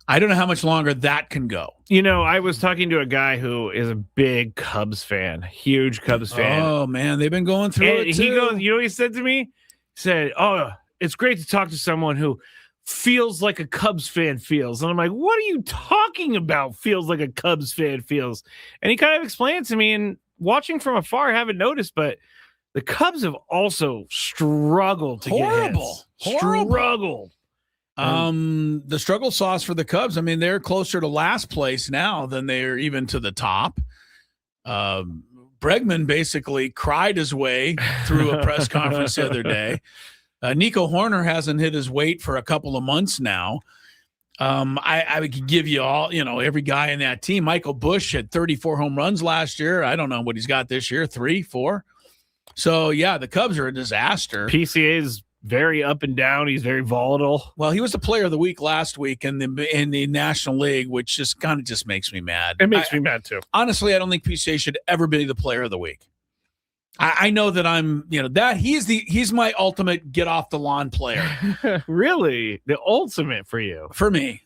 I don't know how much longer that can go. I was talking to a guy who is a big Cubs fan, huge Cubs fan. Oh, man, they've been going through it too. He goes, what he said to me? He said, oh, it's great to talk to someone who feels like a Cubs fan feels. And I'm like, what are you talking about? Feels like a Cubs fan feels. And he kind of explained it to me, and watching from afar, I haven't noticed, but the Cubs have also struggled to get hits. Struggled. The struggle sauce for the Cubs, they're closer to last place now than they're even to the top. Bregman basically cried his way through a press conference the other day. Nico Horner hasn't hit his weight for a couple of months now. I could give you all, every guy in that team. Michael Busch had 34 home runs last year. I don't know what he's got this year, 3, 4. So, yeah, the Cubs are a disaster. PCA is very up and down. He's very volatile. Well, he was the player of the week last week in the National League, which just kind of makes me mad. It makes me mad, too. Honestly, I don't think PCA should ever be the player of the week. I know that I'm, that he's my ultimate get off the lawn player. Really? The ultimate for you? For me.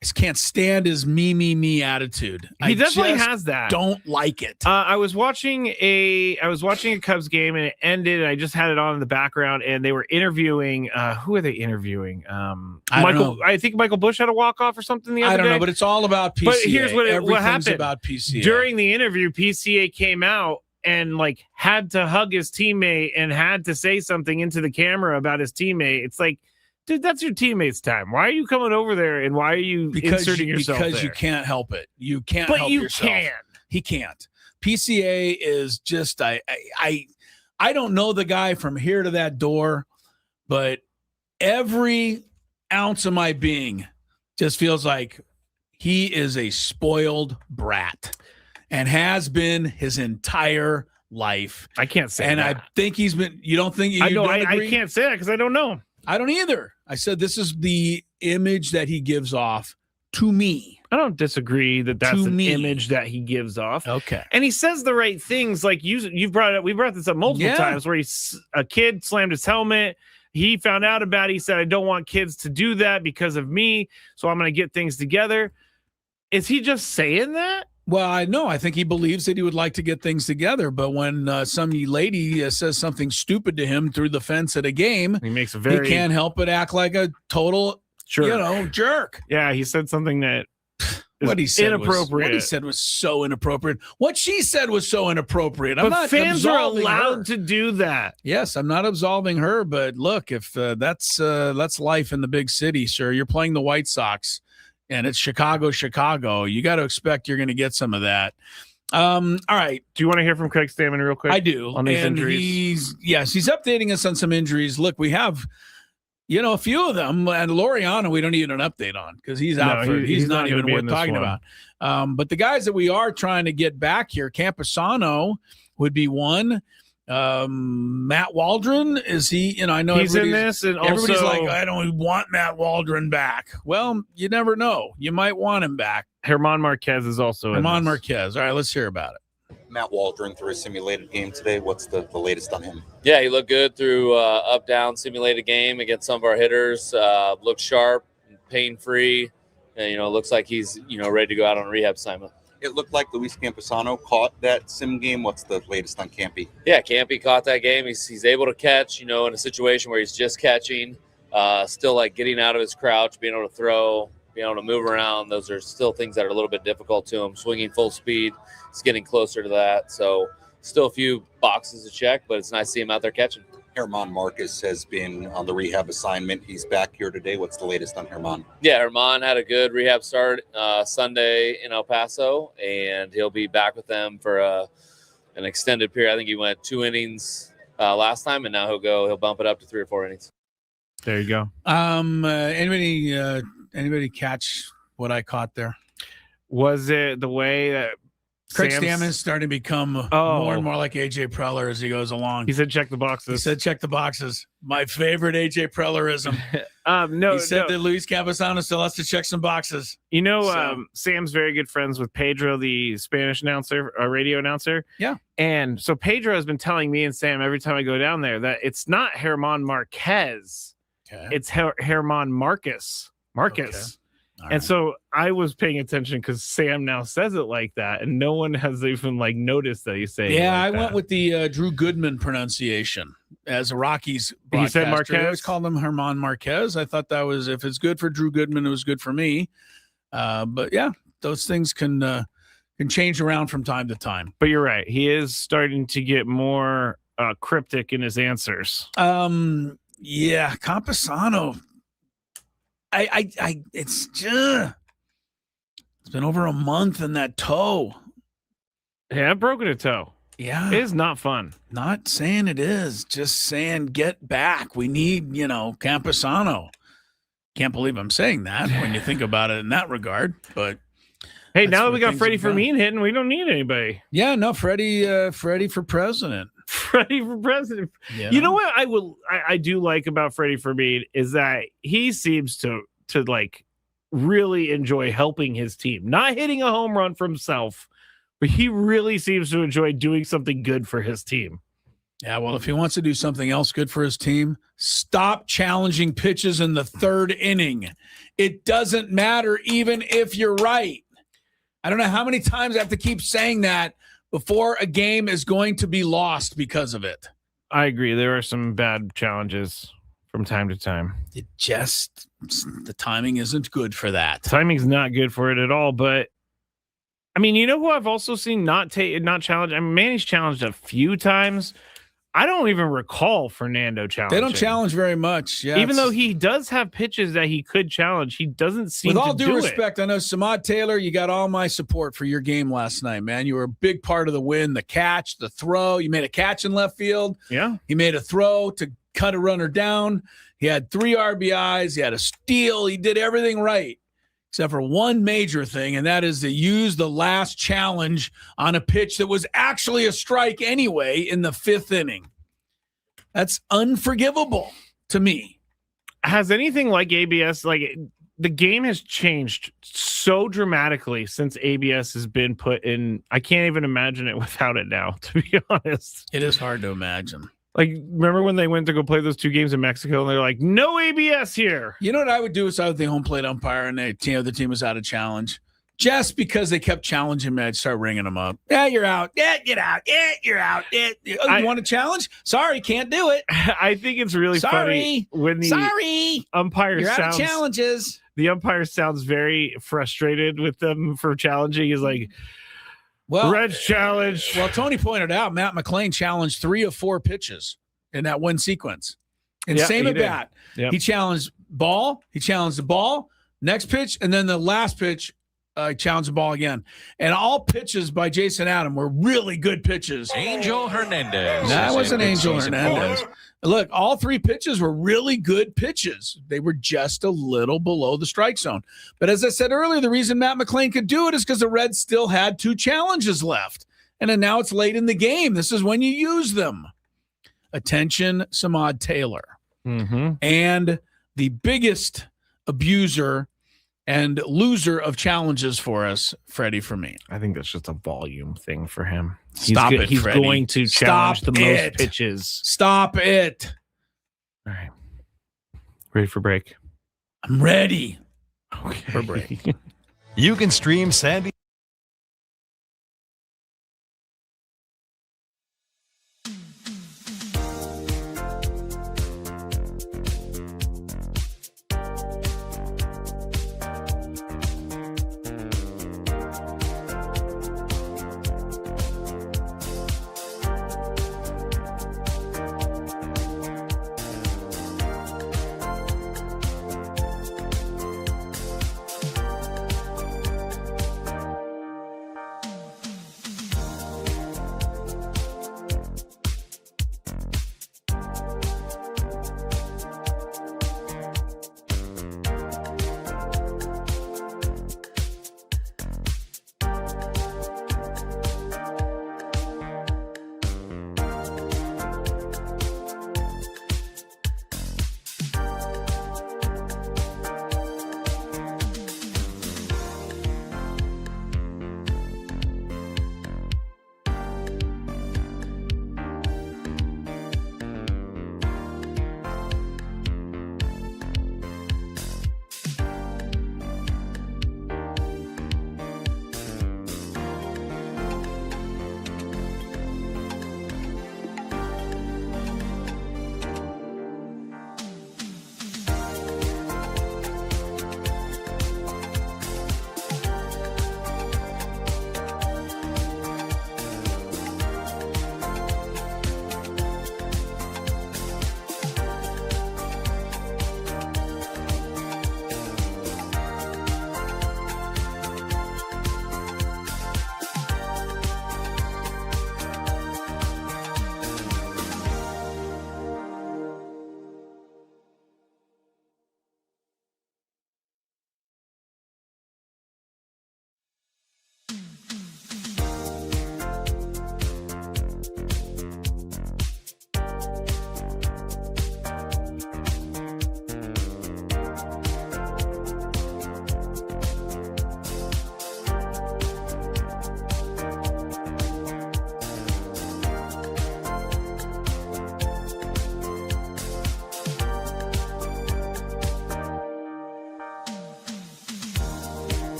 I just can't stand his me attitude. He definitely has that. Don't like it. I was watching a Cubs game and it ended. And I just had it on in the background, and they were interviewing. Who are they interviewing? I think Michael Bush had a walk off or something the other day. I don't know, but it's all about PCA. But here's what happened about PCA. During the interview. PCA came out and had to hug his teammate and had to say something into the camera about his teammate. It's like, dude, that's your teammate's time. Why are you coming over there and why are you inserting yourself because there? You can't help it. You can't but help you yourself. Can. He can't. PCA is just I don't know the guy from here to that door, but every ounce of my being just feels like he is a spoiled brat and has been his entire life. I can't say and that. I think he's been. You don't think? I can't say that because I don't know. I don't either. I said this is the image that he gives off to me. I don't disagree that that's an image that he gives off. Okay. And he says the right things. Like you've brought it up. We brought this up multiple times where a kid slammed his helmet. He found out about it. He said, I don't want kids to do that because of me. So I'm going to get things together. Is he just saying that? Well, I know. I think he believes that he would like to get things together. But when some lady says something stupid to him through the fence at a game, he can't help but act like a total, jerk. Yeah, he said something that what he said inappropriate. What he said was so inappropriate. What she said was so inappropriate. But fans are allowed to do that. Yes, I'm not absolving her. But look, if that's life in the big city, sir. You're playing the White Sox. And it's Chicago. You got to expect you're going to get some of that. All right. Do you want to hear from Craig Stammen real quick? I do. On these injuries? He's updating us on some injuries. Look, we have, a few of them. And Laureano, we don't need an update on because he's out. He's not even worth talking about. But the guys that we are trying to get back here, Campusano would be one. Matt Waldron, is he? I know he's in this, and everybody's also, like, I don't want Matt Waldron back. Well, you never know. You might want him back. Herman Marquez is also Herman Marquez. All right, let's hear about it. Matt Waldron through a simulated game today. What's the latest on him? Yeah, he looked good through up-down simulated game against some of our hitters. Looked sharp, pain-free, and looks like he's ready to go out on a rehab assignment. It looked like Luis Campusano caught that sim game. What's the latest on Campy? Yeah, Campy caught that game. He's able to catch, in a situation where he's just catching, still getting out of his crouch, being able to throw, being able to move around. Those are still things that are a little bit difficult to him. Swinging full speed, he's getting closer to that. So still a few boxes to check, but it's nice to see him out there catching. Herman Marcus has been on the rehab assignment. He's back here today. What's the latest on Herman? Yeah, Herman had a good rehab start Sunday in El Paso, and he'll be back with them for an extended period. I think he went 2 innings last time, and now he'll bump it up to 3 or 4 innings. There you go. Anybody catch what I caught there? Was it the way that Craig Stammen's starting to become more and more like AJ Preller as he goes along. He said, check the boxes. He said, check the boxes. My favorite AJ Prellerism. He said that Luis Campusano still has to check some boxes. Sam's very good friends with Pedro, the Spanish announcer, radio announcer. Yeah. And so Pedro has been telling me and Sam every time I go down there that it's not Herman Marquez. Okay. It's Herman Marcus. Okay. And so I was paying attention because Sam now says it like that, and no one has even noticed that he's saying. Yeah, I went with the Drew Goodman pronunciation as a Rockies broadcaster. He said Marquez. I always call him Herman Marquez. I thought that was, if it's good for Drew Goodman, it was good for me. But yeah, those things can change around from time to time. But you're right; he is starting to get more cryptic in his answers. Yeah, Campusano. It's been over a month in that toe. Yeah, I've broken a toe. Yeah. It is not fun. Not saying it is, just saying get back. We need, Campusano. Can't believe I'm saying that when you think about it in that regard, but hey, now that we got Freddy Fermin hitting, we don't need anybody. Yeah, no, Freddy for president. Freddie for president. Yeah. You know what I do like about Freddy Fermin is that he seems to really enjoy helping his team, not hitting a home run for himself, but he really seems to enjoy doing something good for his team. Yeah, well, if he wants to do something else good for his team, stop challenging pitches in the third inning. It doesn't matter even if you're right. I don't know how many times I have to keep saying that before a game is going to be lost because of it. I agree. There are some bad challenges from time to time. The timing isn't good for that. Timing's not good for it at all, but I mean, you know who I've also seen not challenge? I mean, Manny's challenged a few times. I don't even recall Fernando challenging. They don't challenge very much. Yeah, even though he does have pitches that he could challenge, he doesn't seem to do it. With all due respect, I know Samad Taylor, you got all my support for your game last night, man. You were a big part of the win, the catch, the throw. You made a catch in left field. Yeah. He made a throw to cut a runner down. He had 3 RBIs. He had a steal. He did everything right, except for one major thing, and that is to use the last challenge on a pitch that was actually a strike anyway in the 5th inning. That's unforgivable to me. Has anything like ABS, like the game has changed so dramatically since ABS has been put in. I can't even imagine it without it now, to be honest. It is hard to imagine. Like, remember when they went to go play those 2 games in Mexico and they're like, no ABS here? You know what I would do is I would the home plate umpire and the team was out of challenge. Just because they kept challenging me, I'd start ringing them up. Yeah, you're out. Yeah, get out. Yeah, you're out. Yeah. Oh, you want to challenge? Sorry, can't do it. I think it's really funny when the umpire you're out of challenges. The umpire sounds very frustrated with them for challenging. He's like, well, red challenge. Well, Tony pointed out Matt McClain challenged 3 of 4 pitches in that one sequence. And same at bat. Yep. He challenged ball. He challenged the ball. Next pitch. And then the last pitch, challenged the ball again. And all pitches by Jason Adam were really good pitches. Angel Hernandez. That wasn't Angel Hernandez. Look, all 3 pitches were really good pitches. They were just a little below the strike zone. But as I said earlier, the reason Matt McClain could do it is because the Reds still had 2 challenges left. And then now it's late in the game. This is when you use them. Attention, Samad Taylor. Mm-hmm. And the biggest abuser and loser of challenges for us, Freddy Fermin. I think that's just a volume thing for him. Stop it, He's Freddie. going to challenge Stop the it. most pitches. Stop it. All right. Ready for break? I'm ready for break. You can stream Sandy.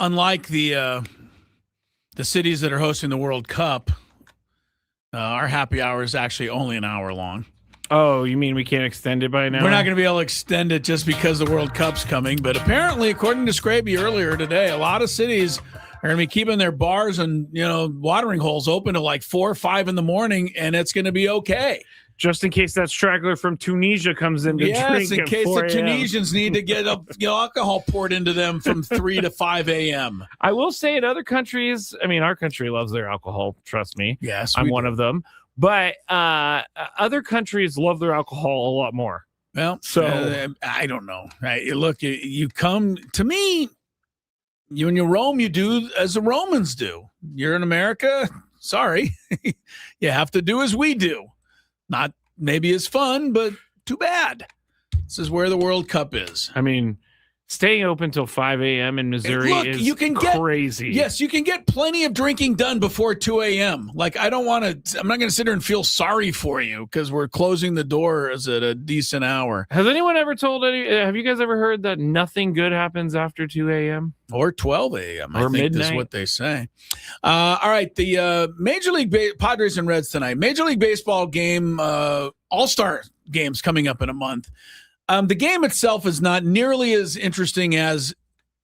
unlike the cities that are hosting the World Cup, our happy hour is actually only an hour long. Oh, you mean we can't extend it by now? We're not going to be able to extend it just because the World Cup's coming. But apparently, according to Scraby earlier today, a lot of cities are going to be keeping their bars and, watering holes open till like 4 or 5 in the morning, and it's going to be okay. Just in case that straggler from Tunisia comes in to drink Yes, in at case 4 the Tunisians need to get alcohol poured into them from 3 to 5 a.m. I will say in other countries, our country loves their alcohol. Trust me. Yes, I'm one of them. But other countries love their alcohol a lot more. Well, so I don't know. Right? Look, you come to me. When you roam, you do as the Romans do. You're in America. Sorry, you have to do as we do. Not maybe as fun, but too bad. This is where the World Cup is. Staying open till 5 a.m. in Missouri is crazy. Yes, you can get plenty of drinking done before 2 a.m. Like, I'm not going to sit there and feel sorry for you because we're closing the doors at a decent hour. Has anyone ever have you guys ever heard that nothing good happens after 2 a.m.? Or 12 a.m. Or I think midnight. is what they say. All right, the Major League Padres and Reds tonight. Major League Baseball game, All-Star games coming up in a month. The game itself is not nearly as interesting as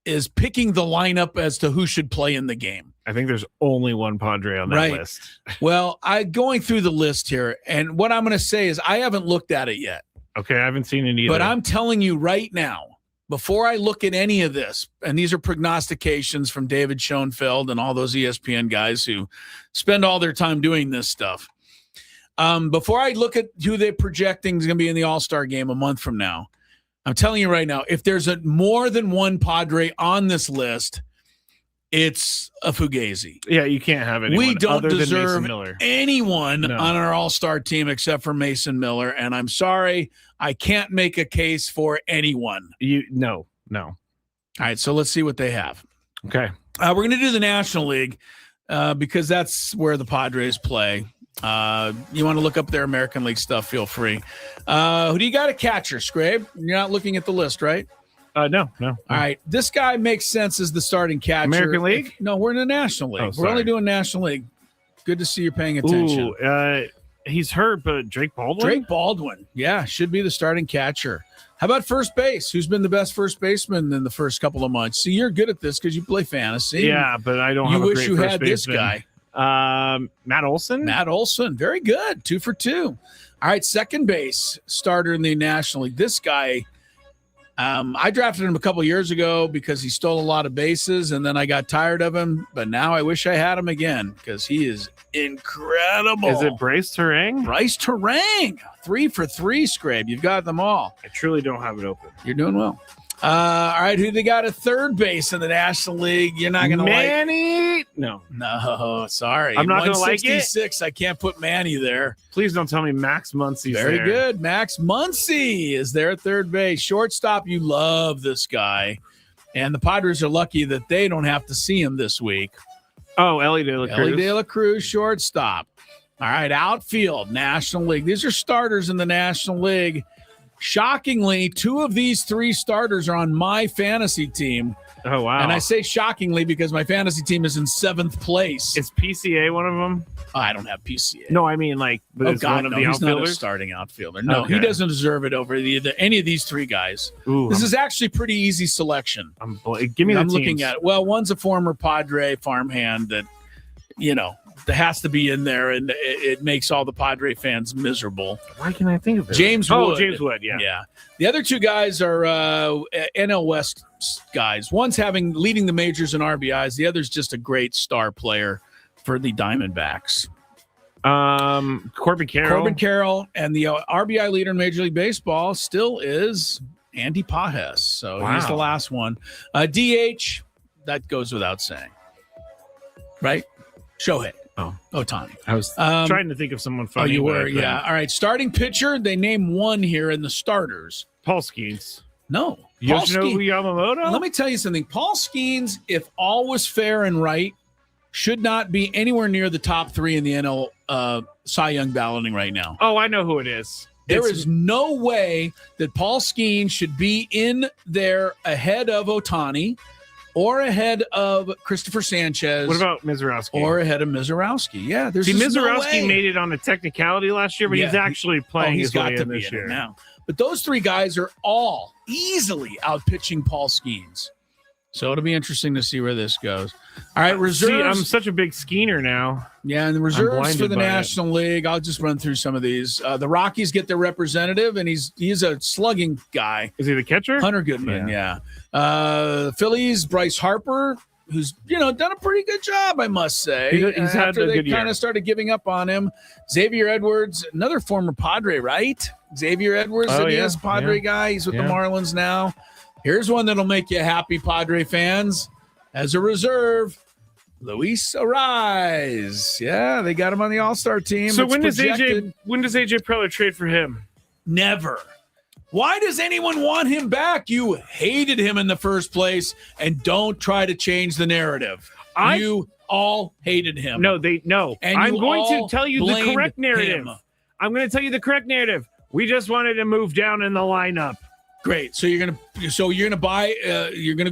is picking the lineup as to who should play in the game. I think there's only one Padre on that list. Well, going through the list here, and what I'm going to say is I haven't looked at it yet. Okay, I haven't seen it either. But I'm telling you right now, before I look at any of this, and these are prognostications from David Schoenfeld and all those ESPN guys who spend all their time doing this stuff. Before I look at who they're projecting is going to be in the All-Star game a month from now, I'm telling you right now, if there's more than one Padre on this list, it's a Fugazi. Yeah, you can't have anyone We don't other than Mason deserve Miller. anyone on our All-Star team except for Mason Miller, and I'm sorry, I can't make a case for anyone. No. All right, so let's see what they have. Okay. We're going to do the National League because that's where the Padres play. You want to look up their American League stuff, feel free. Who do you got a catcher, Scrabe? You're not looking at the list, right? No. All right. This guy makes sense as the starting catcher. American League? No, we're in the National League. We're only doing National League. Good to see you're paying attention. He's hurt, but Drake Baldwin? Drake Baldwin. Yeah, should be the starting catcher. How about first base? Who's been the best first baseman in the first couple of months? See, you're good at this because you play fantasy. Yeah, but I don't have a You wish great you first had this baseman. guy. Matt Olson? Matt Olson. Very good. 2 for 2. All right, second base starter in the National League. This guy, I drafted him a couple years ago because he stole a lot of bases, and then I got tired of him. But now I wish I had him again because he is incredible. Is it Bryce Terang? Bryce Terang. 3 for 3, Scrabe. You've got them all. I truly don't have it open. You're doing well. All right, who they got at third base in the National League? You're not going to like Manny? No, sorry. I'm not going to like it. 166. I can't put Manny there. Please don't tell me Max Muncy's Very there. good. Max Muncy is there at third base. Shortstop, you love this guy. And the Padres are lucky that they don't have to see him this week. Oh, Ellie De La Cruz. Ellie De La Cruz, shortstop. All right, outfield, National League. These are starters in the National League. Shockingly, 2 of these 3 starters are on my fantasy team. Oh, wow. And I say shockingly because my fantasy team is in 7th place. Is PCA one of them? I don't have PCA. No, I mean but oh, is God, one of no, the he's not a outfielders? starting outfielder. No, Okay. he doesn't deserve it over any of these 3 guys. Ooh, this is actually pretty easy selection. Give me the I'm teams. looking at it. Well, one's a former Padre farmhand that, that has to be in there, and it makes all the Padre fans miserable. Why can't I think of it? James Wood. Oh, James Wood, yeah. Yeah. The other 2 guys are NL West guys. One's leading the majors in RBIs. The other's just a great star player for the Diamondbacks. Corbin Carroll. And the RBI leader in Major League Baseball still is Andy Pajes. So he's the last one. DH, that goes without saying. Right? Shohei. Ohtani. I was trying to think of someone funny. Oh, you were? Yeah. All right. Starting pitcher, they name one here in the starters. Paul Skeens. No. Yoshinobu Yamamoto? Let me tell you something. Paul Skeens, if all was fair and right, should not be anywhere near the top 3 in the NL Cy Young balloting right now. Oh, I know who it is. There is no way that Paul Skeens should be in there ahead of Ohtani, or ahead of Christopher Sanchez. What about Mizorowski? Or ahead of Mizorowski. Yeah, there's See, just no Mizorowski way. made it on a technicality last year, but he's actually playing he's his got way to in be this in it year. now. But those three guys are all easily out-pitching Paul Skeens. So it'll be interesting to see where this goes. All right, reserves. See, I'm such a big Skeener now. Yeah, and the reserves blinded for the by it. National League. I'll just run through some of these. The Rockies get their representative, and he's a slugging guy. Is he the catcher? Hunter Goodman, yeah. The Phillies, Bryce Harper, who's done a pretty good job, I must say. He's had after a they good year. kind of started giving up on him. Xavier Edwards, another former Padre, right? Xavier Edwards, Oh, he yeah, is a Padre yeah. guy. He's with the Yeah. Marlins now. Here's one that'll make you happy, Padre fans. As a reserve, Luis Arise. Yeah, they got him on the All-Star team. So It's when does projected- AJ Preller trade for him? Never. Why does anyone want him back? You hated him in the first place, and don't try to change the narrative. You all hated him. No. And I'm you going all to tell you the blamed correct narrative. him. I'm going to tell you the correct narrative. We just wanted to move down in the lineup. Great. So you're gonna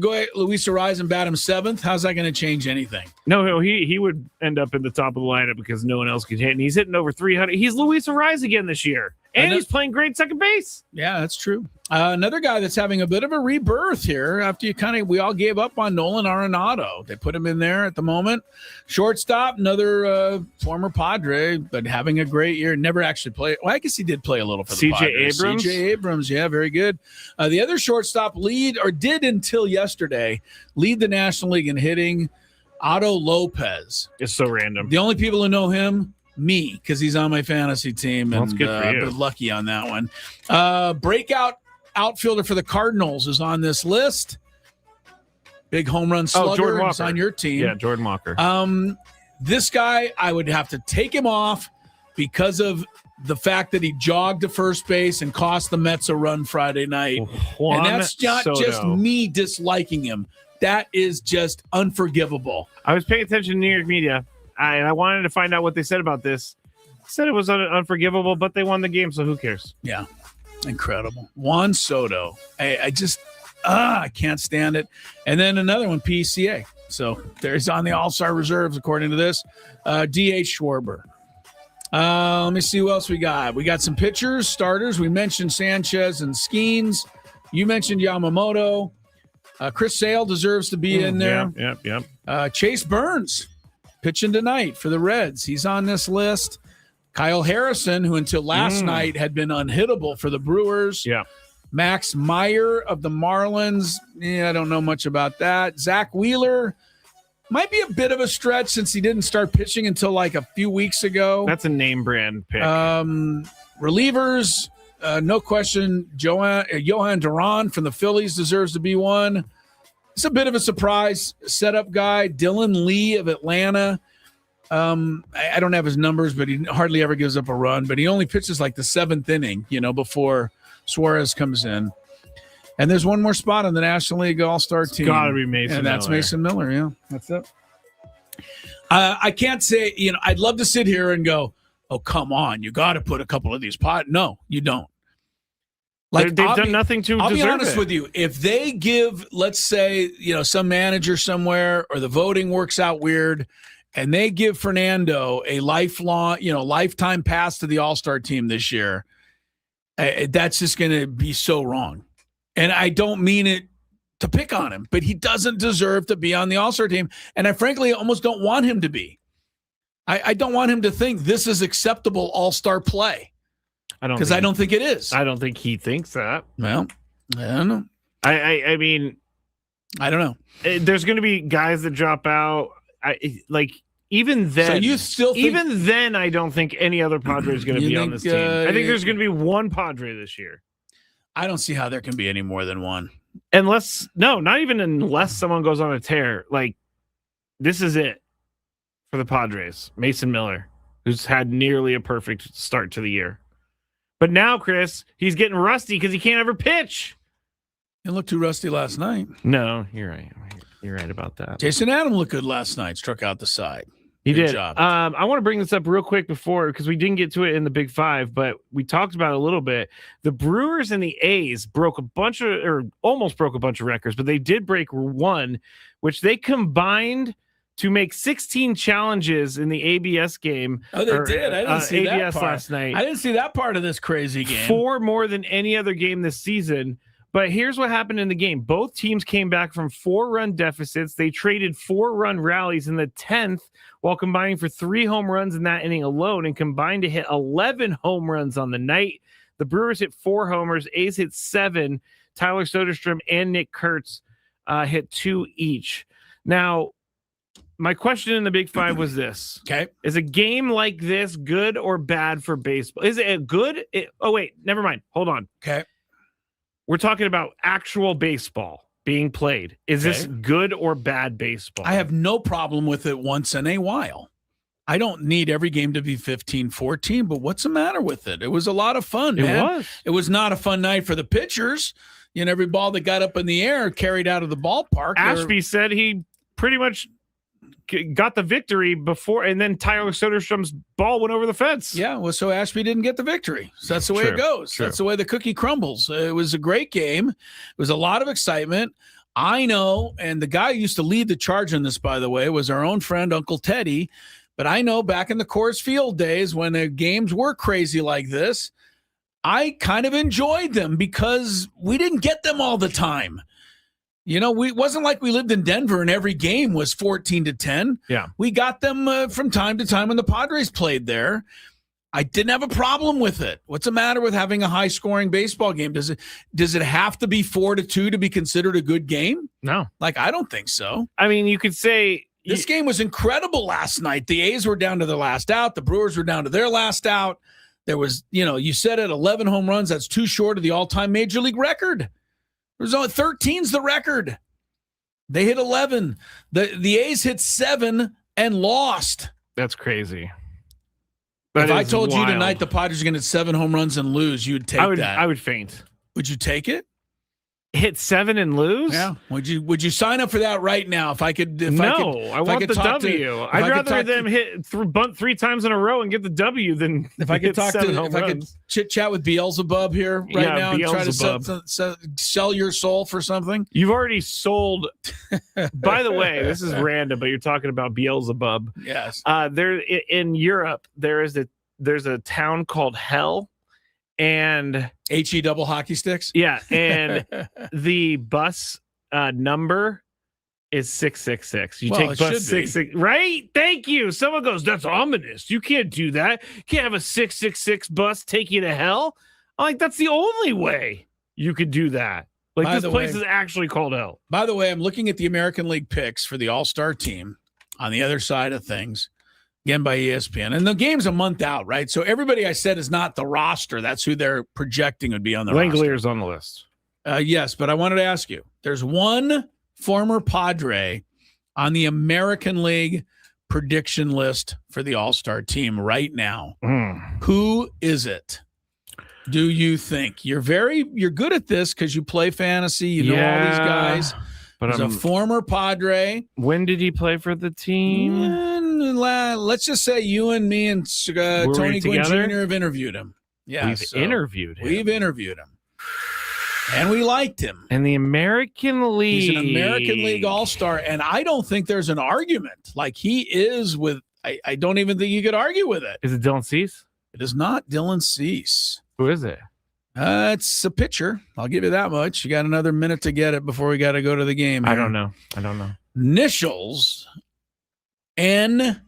go at Luis Arise and bat him 7th. How's that gonna change anything? No, he would end up in the top of the lineup because no one else could hit, and he's hitting over 300. He's Luis Arise again this year, and he's playing great second base. Yeah, that's true. Another guy that's having a bit of a rebirth here after we all gave up on Nolan Arenado. They put him in there at the moment. Shortstop, another former Padre, but having a great year. Never actually played. Well, I guess he did play a little for the C.J. Padres. Abrams? C.J. Abrams, yeah, very good. The other shortstop did until yesterday, lead the National League in hitting, Otto Lopez. It's so random. The only people who know him, me, because he's on my fantasy team. Well, And that's good for you. I've been lucky on that one. Breakout outfielder for the Cardinals is on this list. Big home run slugger. Jordan He's Walker. on your team. Yeah, Jordan Walker. This guy, I would have to take him off because of the fact that he jogged to first base and cost the Mets a run Friday night. Juan And that's not Soto. just me disliking him. That is just unforgivable. I was paying attention to New York media, and I wanted to find out what they said about this. Said it was unforgivable, but they won the game, so who cares? Yeah, incredible. Juan Soto. I can't stand it. And then another one, PCA. So there's on the All-Star reserves, according to this. D.H. Schwarber. Let me see who else we got. We got some pitchers, starters. We mentioned Sanchez and Skeens. You mentioned Yamamoto. Chris Sale deserves to be in there. Yep. Chase Burns pitching tonight for the Reds. He's on this list. Kyle Harrison, who until last night had been unhittable for the Brewers. Yeah. Max Meyer of the Marlins. I don't know much about that. Zach Wheeler might be a bit of a stretch since he didn't start pitching until like a few weeks ago. That's a name brand pick. Relievers, no question. Johan Duran from the Phillies deserves to be one. It's a bit of a surprise setup guy. Dylan Lee of Atlanta. I don't have his numbers, but he hardly ever gives up a run. But he only pitches like the 7th inning, before Suarez comes in. And there's one more spot on the National League All-Star team. Gotta be Mason And that's Miller. Mason Miller, yeah. That's it. I can't say, I'd love to sit here and go, oh, come on, you got to put a couple of these No, you don't. They've done nothing to I'll be deserve honest it. with you. If they give, let's say, some manager somewhere or the voting works out weird, and they give Fernando a lifetime pass to the All-Star team this year, that's just going to be so wrong. And I don't mean it to pick on him, but he doesn't deserve to be on the All-Star team. And I frankly almost don't want him to be. I don't want him to think this is acceptable All-Star play. Because I don't think it is. I don't think he thinks that. Well, I don't know. I mean, I don't know. There's going to be guys that drop out. Even then, So you still think- even then, I don't think any other Padre is going to You be on think, this team. I think there's going to be one Padre this year. I don't see how there can be any more than one. Not even unless someone goes on a tear. This is it for the Padres. Mason Miller, who's had nearly a perfect start to the year. But now, Chris, he's getting rusty because he can't ever pitch. He looked too rusty last night. No, you're right. You're right about that. Jason Adam looked good last night. Struck out the side. He Good did. job. I want to bring this up real quick because we didn't get to it in the Big Five, but we talked about it a little bit. The Brewers and the A's almost broke a bunch of records, but they did break one, which they combined to make 16 challenges in the ABS game. Oh, they did. I didn't see ABS that part. last night. I didn't see that part of this crazy game. 4 more than any other game this season. But here's what happened in the game. Both teams came back from 4-run deficits. They traded 4-run rallies in the 10th while combining for 3 home runs in that inning alone and combined to hit 11 home runs on the night. The Brewers hit 4 homers. A's hit 7. Tyler Soderstrom and Nick Kurtz hit 2 each. Now, my question in the Big Five was this. Okay. Is a game like this good or bad for baseball? Is it a good? Oh, wait, never mind. Hold on. Okay. We're talking about actual baseball being played. Is this good or bad baseball? I have no problem with it once in a while. I don't need every game to be 15-14, but what's the matter with it? It was a lot of fun, man. It was not a fun night for the pitchers. You know, every ball that got up in the air carried out of the ballpark. Ashby said he pretty much got the victory before, and then Tyler Soderstrom's ball went over the fence. Yeah, well, so Ashby didn't get the victory. So that's the way it goes. That's the way the cookie crumbles. It was a great game. It was a lot of excitement. I know, and the guy who used to lead the charge on this, by the way, was our own friend, Uncle Teddy. But I know back in the Coors Field days when the games were crazy like this, I kind of enjoyed them because we didn't get them all the time. You know, it wasn't like we lived in Denver and every game was 14-10. Yeah. We got them from time to time when the Padres played there. I didn't have a problem with it. What's the matter with having a high-scoring baseball game? Does it have to be 4-2 to be considered a good game? No. Like, I don't think so. I mean, you could say this game was incredible last night. The A's were down to their last out. The Brewers were down to their last out. There was, you said it, 11 home runs. That's 2 short of the all-time Major League record. There's only 13's the record. They hit 11. The A's hit 7 and lost. That's crazy. If I told you tonight the Padres are going to hit 7 home runs and lose, you'd take that. I would faint. Would you take it? Hit 7 and lose? Yeah. Would you sign up for that right now? I want the W. I'd rather them bunt 3 times in a row and get the W than if I could could chit chat with Beelzebub here right now and try to sell your soul for something. You've already sold. By the way, this is random, but you're talking about Beelzebub. Yes. There in Europe, there's a town called Hell. And HE double hockey sticks. Yeah, and the bus number is 666. You take bus 66, right? Thank you. Someone goes, "That's ominous. You can't do that. You can't have a 666 bus take you to hell." I'm like, that's the only way you could do that. Like, this place is actually called Hell. By the way, I'm looking at the American League picks for the All-Star team on the other side of things. Again, by ESPN. And the game's a month out, right? So everybody I said is not the roster. That's who they're projecting would be on the roster. Langlier's on the list. Yes, but I wanted to ask you. There's one former Padre on the American League prediction list for the All-Star team right now. Who is it? Do you think? You're good at this because you play fantasy. You know all these guys. But he's a former Padre. When did he play for the team? Let's just say you and me and Tony Gwynn Jr. have interviewed him. Yeah, we've interviewed him. We've interviewed him. And we liked him. In the American League. He's an American League All-Star. And I don't think there's an argument. Like he is with, I don't even think you could argue with it. Is it Dylan Cease? It is not Dylan Cease. Who is it? It's a pitcher. I'll give you that much. You got another minute to get it before we got to go to the game here. I don't know. Initials NM.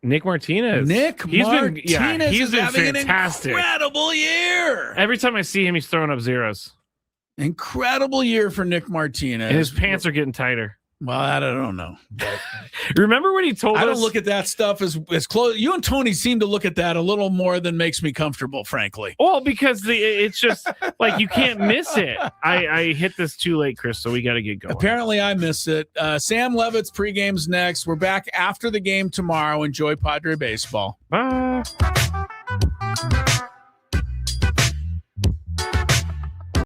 Nick Martinez. He's been having fantastic. An incredible year. Every time I see him, he's throwing up zeros. Incredible year for Nick Martinez. And his pants are getting tighter. Well, I don't know. Remember when he told us? I don't look at that stuff as close. You and Tony seem to look at that a little more than makes me comfortable, frankly. Well, because it's just like you can't miss it. I hit this too late, Chris, so we got to get going. Apparently, I missed it. Sam Levitt's pregame's next. We're back after the game tomorrow. Enjoy Padre baseball. Bye.